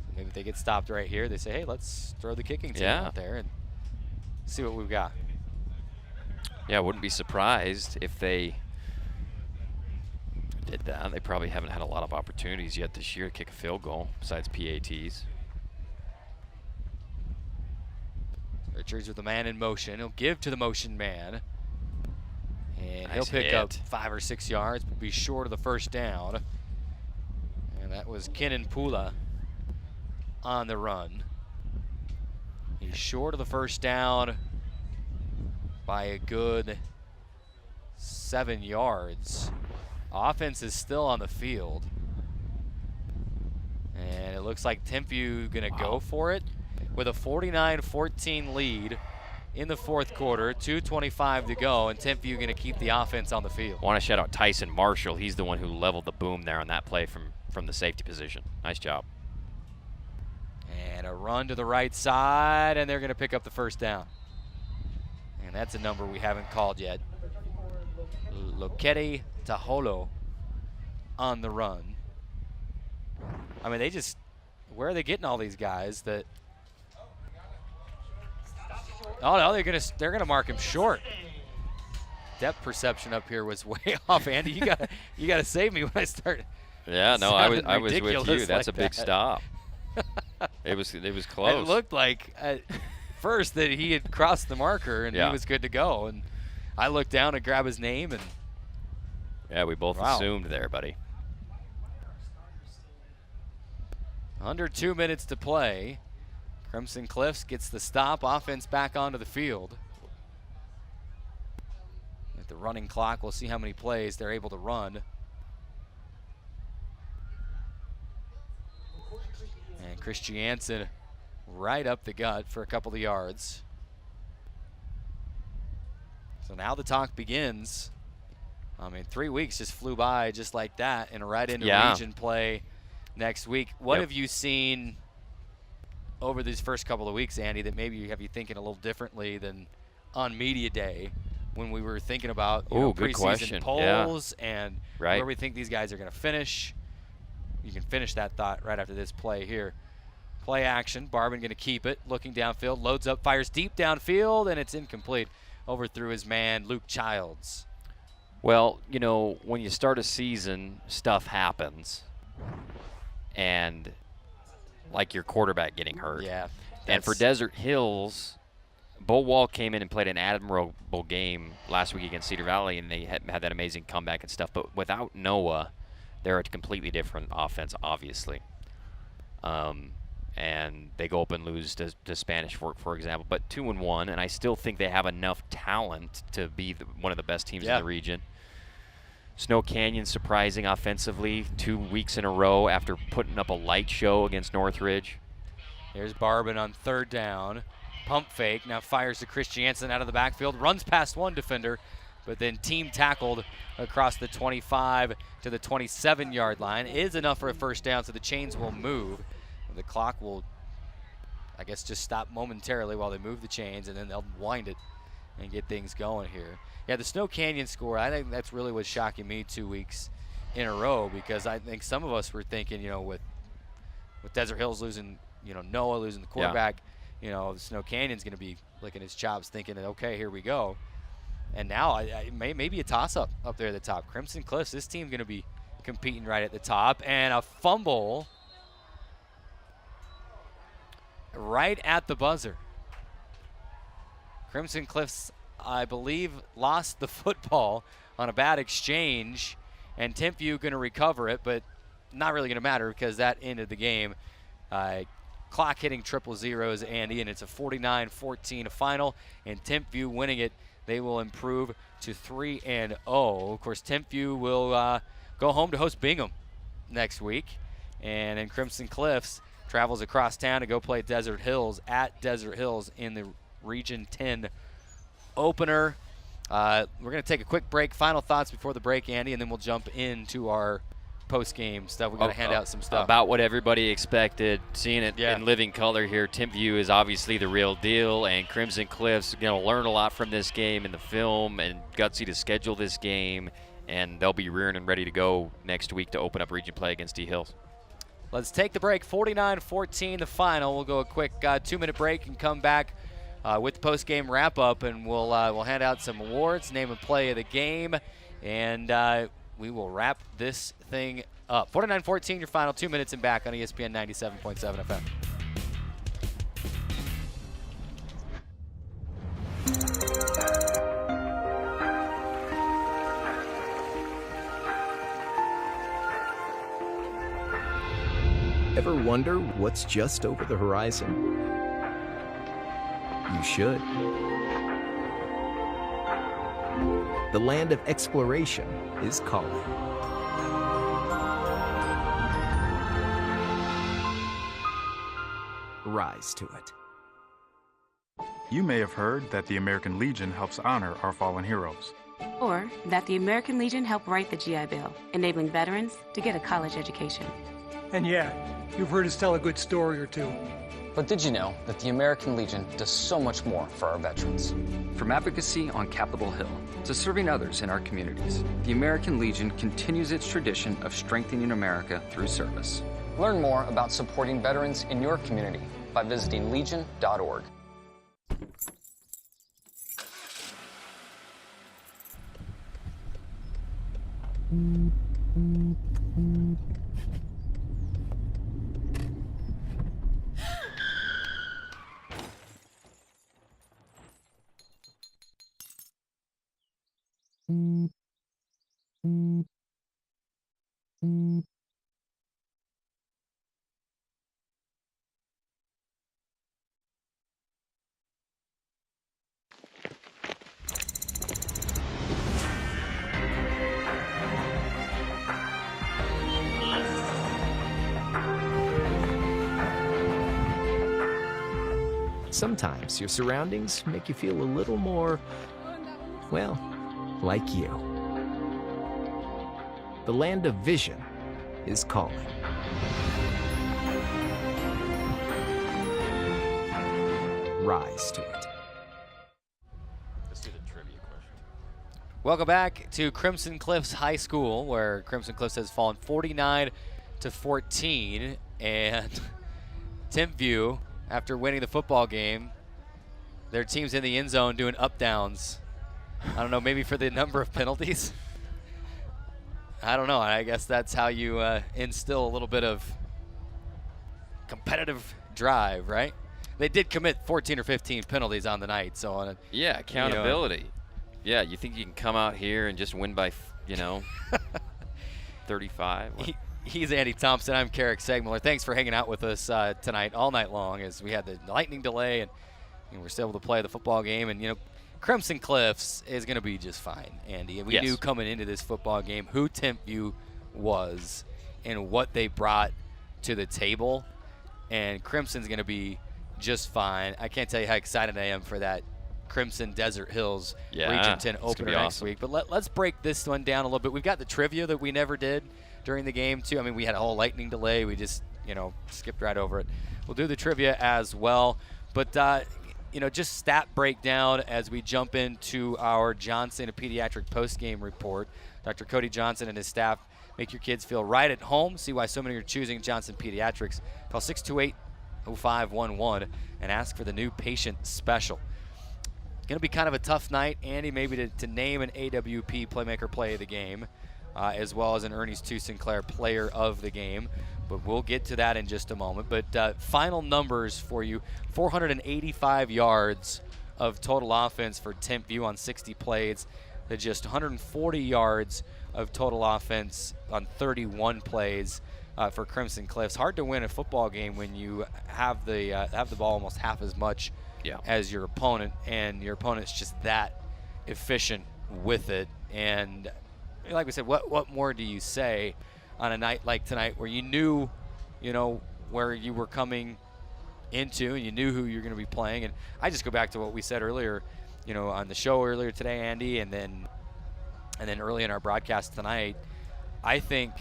So maybe if they get stopped right here, they say, hey, let's throw the kicking team out there and see what we've got. Yeah, I wouldn't be surprised if they did that. They probably haven't had a lot of opportunities yet this year to kick a field goal besides PATs. Richards with a man in motion. He'll give to the motion man. And he'll Nice pick hit. up 5 or 6 yards, but be short of the first down. And that was Kenan Pula on the run. He's short of the first down by a good 7 yards. Offense is still on the field. And it looks like Timpview gonna go for it with a 49-14 lead in the 4th quarter, 2:25 to go, and Timpview gonna keep the offense on the field. I want to shout out Tyson Marshall. He's the one who leveled the boom there on that play from the safety position. Nice job. And a run to the right side, and they're gonna pick up the first down. And that's a number we haven't called yet. Lokete Taholo on the run. I mean, where are they getting all these guys that? Oh no, they're gonna mark him short. Depth perception up here was way off, Andy. You gotta save me when I start. Yeah, no, I was with you. That's like a big that. stop. It was close. It looked like at first that he had crossed the marker and he was good to go. And I looked down and grabbed his name and. Yeah, we both assumed there, buddy. Under 2 minutes to play. Crimson Cliffs gets the stop, offense back onto the field. At the running clock, we'll see how many plays they're able to run. And Christiansen right up the gut for a couple of yards. So now the talk begins. I mean, 3 weeks just flew by just like that, and right into region play next week. What have you seen over these first couple of weeks, Andy, that maybe have you thinking a little differently than on media day when we were thinking about preseason polls and where we think these guys are going to finish? You can finish that thought right after this play here. Play action. Barban going to keep it. Looking downfield. Loads up. Fires deep downfield, and it's incomplete. Overthrew his man, Luke Childs. Well, you know, when you start a season, stuff happens. And like your quarterback getting hurt. Yeah. And for Desert Hills, Bo Wall came in and played an admirable game last week against Cedar Valley, and they had that amazing comeback and stuff. But without Noah, they're a completely different offense, obviously. And they go up and lose to Spanish Fork, for example. But 2-1, and I still think they have enough talent to be one of the best teams in the region. Snow Canyon surprising offensively 2 weeks in a row after putting up a light show against Northridge. Here's Barban on 3rd down. Pump fake, now fires to Christiansen out of the backfield. Runs past one defender, but then team tackled across the 25 to the 27-yard line. Is enough for a first down, so the chains will move. The clock will, I guess, just stop momentarily while they move the chains, and then they'll wind it and get things going here. Yeah, the Snow Canyon score, I think that's really what's shocking me 2 weeks in a row, because I think some of us were thinking, you know, with Desert Hills losing, you know, Noah losing the quarterback, you know, the Snow Canyon's going to be licking his chops thinking, okay, here we go. And now maybe a toss-up up there at the top. Crimson Cliffs, this team going to be competing right at the top, and a fumble right at the buzzer. Crimson Cliffs, I believe, lost the football on a bad exchange, and Timpview going to recover it, but not really going to matter because that ended the game. clock hitting triple zeros, Andy, and it's a 49-14 final, and Timpview winning it. They will improve to 3-0. Of course, Timpview will go home to host Bingham next week, and then Crimson Cliffs travels across town to go play Desert Hills at Desert Hills in the Region 10 opener. We're going to take a quick break. Final thoughts before the break, Andy, and then we'll jump into our post-game stuff. We're going to hand out some stuff. About what everybody expected, seeing it in living color here. Timpview is obviously the real deal, and Crimson Cliffs going to learn a lot from this game in the film, and gutsy to schedule this game, and they'll be rearing and ready to go next week to open up region play against D Hills. Let's take the break. 49-14 the final. We'll go a quick 2-minute break and come back with the post-game wrap-up, and we'll hand out some awards, name and play of the game, and we will wrap this thing up. 49-14 your final, 2 minutes and back on ESPN 97.7 FM. Ever wonder what's just over the horizon? You should. The land of exploration is calling. Rise to it. You may have heard that the American Legion helps honor our fallen heroes. Or that the American Legion helped write the GI Bill, enabling veterans to get a college education. And yeah, you've heard us tell a good story or two. But did you know that the American Legion does so much more for our veterans? From advocacy on Capitol Hill to serving others in our communities, the American Legion continues its tradition of strengthening America through service. Learn more about supporting veterans in your community by visiting legion.org. Sometimes your surroundings make you feel a little more, well, like you. The land of vision is calling. Rise to it. Let's do the trivia question. Welcome back to Crimson Cliffs High School, where Crimson Cliffs has fallen 49-14, and Timpview, after winning the football game, their team's in the end zone doing up-downs. I don't know, maybe for the number of penalties? I don't know. I guess that's how you instill a little bit of competitive drive, right? They did commit 14 or 15 penalties on the night, so on yeah, accountability. Yeah, you think you can come out here and just win by, 35? He's Andy Thompson. I'm Carrick Segmiller. Thanks for hanging out with us tonight, all night long, as we had the lightning delay and we're still able to play the football game. And, Crimson Cliffs is going to be just fine, Andy. And we knew coming into this football game who Timpview was and what they brought to the table. And Crimson's going to be just fine. I can't tell you how excited I am for that Crimson Desert Hills Region 10 opener next week. But let's break this one down a little bit. We've got the trivia that we never did during the game, too. I mean, we had a whole lightning delay. We just, skipped right over it. We'll do the trivia as well. But, just stat breakdown as we jump into our Johnson, a pediatric postgame report. Dr. Cody Johnson and his staff make your kids feel right at home. See why so many are choosing Johnson Pediatrics. Call 628-0511 and ask for the new patient special. Going to be kind of a tough night, Andy, maybe to name an AWP playmaker play of the game, as well as an Ernest 2 Sinclair player of the game. But we'll get to that in just a moment. But final numbers for you, 485 yards of total offense for Timpview on 60 plays. that just 140 yards of total offense on 31 plays for Crimson Cliffs. Hard to win a football game when you have the ball almost half as much as your opponent, and your opponent's just that efficient with it. And like we said, what more do you say on a night like tonight where you knew, where you were coming into and you knew who you're going to be playing? And I just go back to what we said earlier, on the show earlier today, Andy, and then early in our broadcast tonight. I think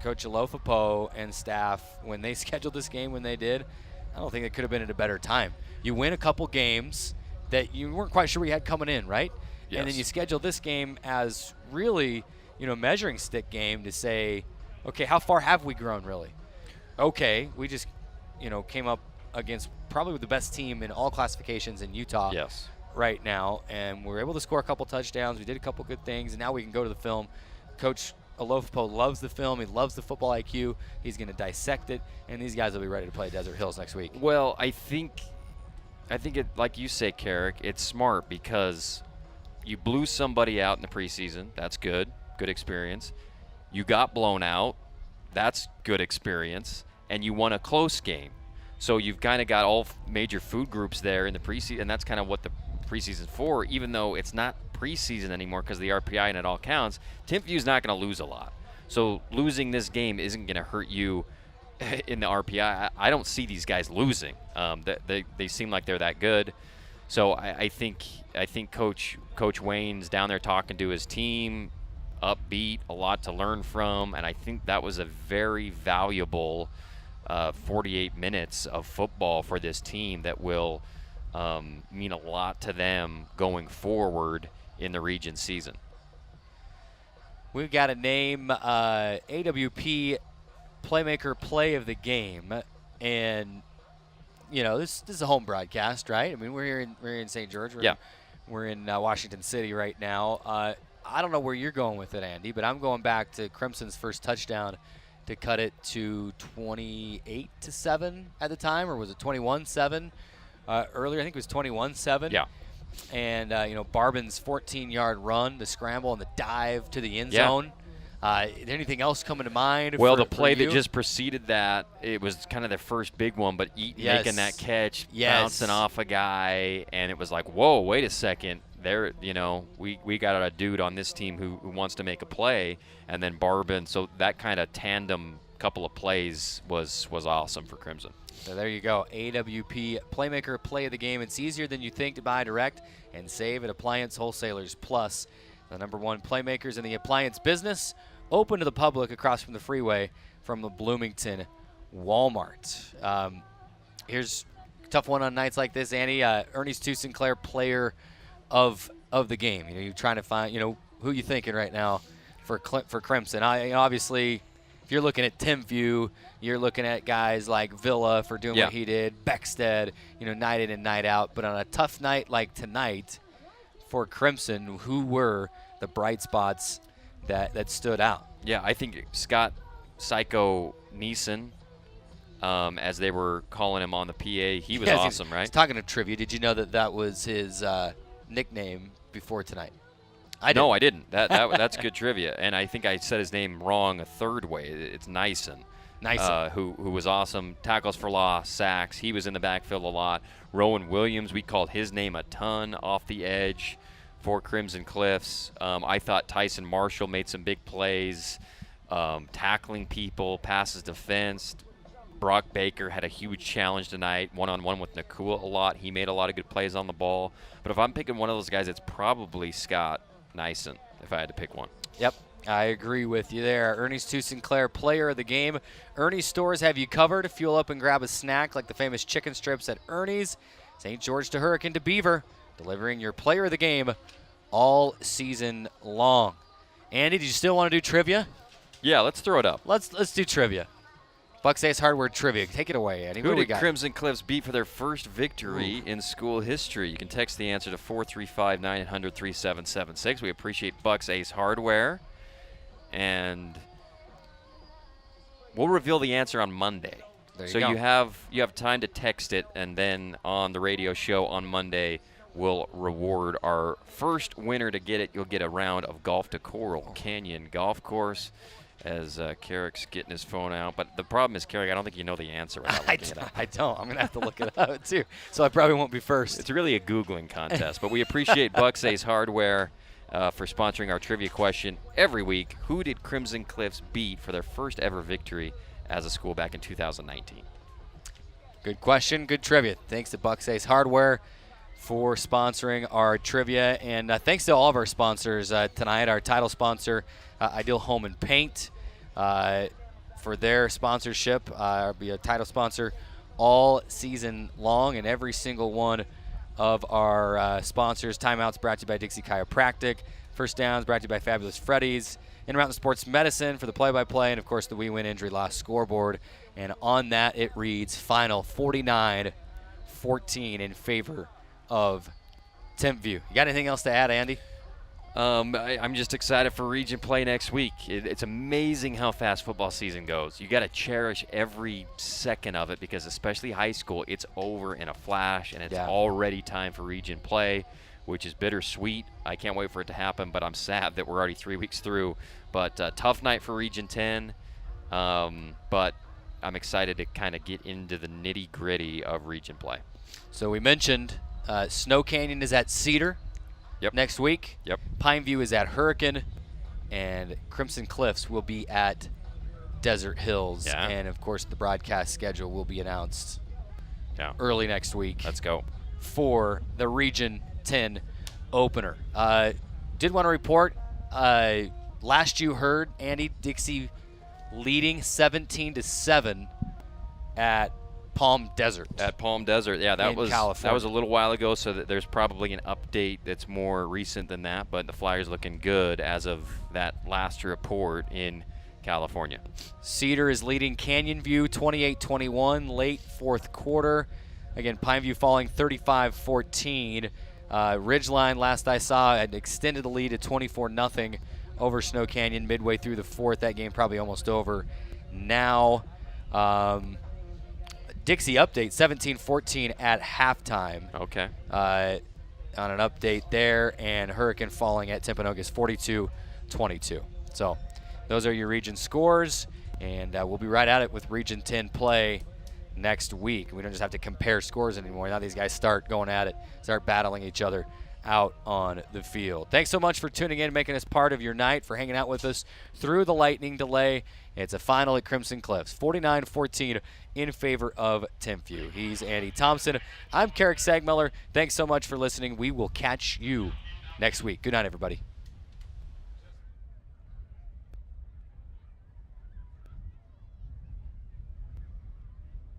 Coach Alofapo and staff, when they scheduled this game when they did, I don't think it could have been at a better time. You win a couple games that you weren't quite sure we had coming in, right? Yes. And then you schedule this game as really, measuring stick game to say, okay, how far have we grown really? Okay, we just, came up against probably the best team in all classifications in Utah right now, and we were able to score a couple touchdowns. We did a couple good things, and now we can go to the film. Coach Alofapo loves the film. He loves the football IQ. He's going to dissect it, and these guys will be ready to play Desert Hills next week. Well, I think it, like you say, Carrick, it's smart because you blew somebody out in the preseason. That's good experience. You got blown out. That's good experience. And you won a close game. So you've kind of got all major food groups there in the preseason, and that's kind of what the preseason's for, even though it's not preseason anymore because of the RPI and it all counts. Timpview's not going to lose a lot. So losing this game isn't going to hurt you in the RPI. I don't see these guys losing. They seem like they're that good. So I think Coach Wayne's down there talking to his team, upbeat, a lot to learn from, and I think that was a very valuable 48 minutes of football for this team that will mean a lot to them going forward in the region season. We've got a name, AWP Playmaker Play of the Game, and this is a home broadcast, right? I mean, we're in St. George. We're in Washington City right now. I don't know where you're going with it, Andy, but I'm going back to Crimson's first touchdown to cut it to 28-7 at the time, or was it 21-7 earlier? I think it was 21-7. Yeah. And Barban's 14-yard run, the scramble, and the dive to the end zone. Anything else coming to mind? Well, the play that just preceded that, it was kind of their first big one, but Eaton making that catch, bouncing off a guy, and it was like, whoa, wait a second. There, we got a dude on this team who wants to make a play, and then Barban. So that kind of tandem couple of plays was awesome for Crimson. So there you go, AWP Playmaker Play of the Game. It's easier than you think to buy direct and save at Appliance Wholesalers Plus, the #1 playmakers in the appliance business, open to the public across from the freeway from the Bloomington Walmart. Here's a tough one on nights like this, Andy. Ernie's Stu Sinclair Player of the Game. You're trying to find, who you thinking right now for Crimson. Obviously, if you're looking at Timpview, you're looking at guys like Villa for doing what he did, Beckstead, night in and night out. But on a tough night like tonight for Crimson, who were the bright spots that stood out? Yeah, I think Scott Psycho Neeson, as they were calling him on the PA, he was awesome, right? Talking to trivia, did you know that was his nickname before tonight? I didn't. That's good trivia. And I think I said his name wrong a third way. It's Nyson. Who was awesome. Tackles for loss, sacks. He was in the backfield a lot. Rowan Williams, we called his name a ton off the edge for Crimson Cliffs. I thought Tyson Marshall made some big plays, tackling people, passes defense. Brock Baker had a huge challenge tonight, one-on-one with Nakua a lot. He made a lot of good plays on the ball. But if I'm picking one of those guys, it's probably Scott Nyson, if I had to pick one. Yep, I agree with you there. Ernie's Stu Sinclair Player of the Game. Ernie's stores have you covered. Fuel up and grab a snack like the famous chicken strips at Ernie's. St. George to Hurricane to Beaver, delivering your Player of the Game all season long. Andy, do you still want to do trivia? Yeah, let's throw it up. Let's do trivia. Bucks Ace Hardware Trivia. Take it away, Andy. Who did Crimson Cliffs beat for their first victory in school history? You can text the answer to 435-900-3776. We appreciate Bucks Ace Hardware. And we'll reveal the answer on Monday. There you go. You have time to text it, and then on the radio show on Monday, will reward our first winner. To get it, you'll get a round of golf to Coral Canyon Golf Course. As Carrick's getting his phone out. But the problem is, Carrick, I don't think you know the answer without looking it up. I don't. I'm going to have to look it up, too. So I probably won't be first. It's really a Googling contest. But we appreciate Bucks Ace Hardware for sponsoring our trivia question every week. Who did Crimson Cliffs beat for their first ever victory as a school back in 2019? Good question. Good trivia. Thanks to Bucks Ace Hardware for sponsoring our trivia. And thanks to all of our sponsors tonight. Our title sponsor, Ideal Home and Paint, for their sponsorship. Be a title sponsor all season long, and every single one of our sponsors. Timeouts brought to you by Dixie Chiropractic. First Downs brought to you by Fabulous Freddy's. Intermountain Sports Medicine for the play-by-play, and of course the We Win Injury Loss scoreboard. And on that it reads final 49-14 in favor of Timpview. You got anything else to add, Andy? I'm just excited for region play next week. It's amazing how fast football season goes. You got to cherish every second of it, because especially high school, it's over in a flash, and it's already time for region play, which is bittersweet. I can't wait for it to happen, but I'm sad that we're already 3 weeks through. But tough night for Region 10, but I'm excited to kind of get into the nitty-gritty of region play. So we mentioned Snow Canyon is at Cedar next week. Pineview is at Hurricane, and Crimson Cliffs will be at Desert Hills. And, of course, the broadcast schedule will be announced early next week. Let's go. For the Region 10 opener. Did want to report, last you heard, Andy, Dixie leading 17-7 at Palm Desert. At Palm Desert, yeah, that was a little while ago, so that there's probably an update that's more recent than that, but the Flyers looking good as of that last report in California. Cedar is leading Canyon View 28-21 late fourth quarter. Again, Pineview falling 35-14. Ridgeline, last I saw, had extended the lead to 24-0 over Snow Canyon midway through the fourth. That game probably almost over now. Dixie update, 17-14 at halftime. Okay. On an update there, and Hurricane falling at Timpanogos 42-22. So those are your region scores, and we'll be right at it with Region 10 play next week. We don't just have to compare scores anymore. Now these guys start going at it, start battling each other out on the field. Thanks so much for tuning in, making us part of your night, for hanging out with us through the lightning delay. It's a final at Crimson Cliffs, 49-14 in favor of Timpview. He's Andy Thompson. I'm Carrick Sagmeller. Thanks so much for listening. We will catch you next week. Good night, everybody.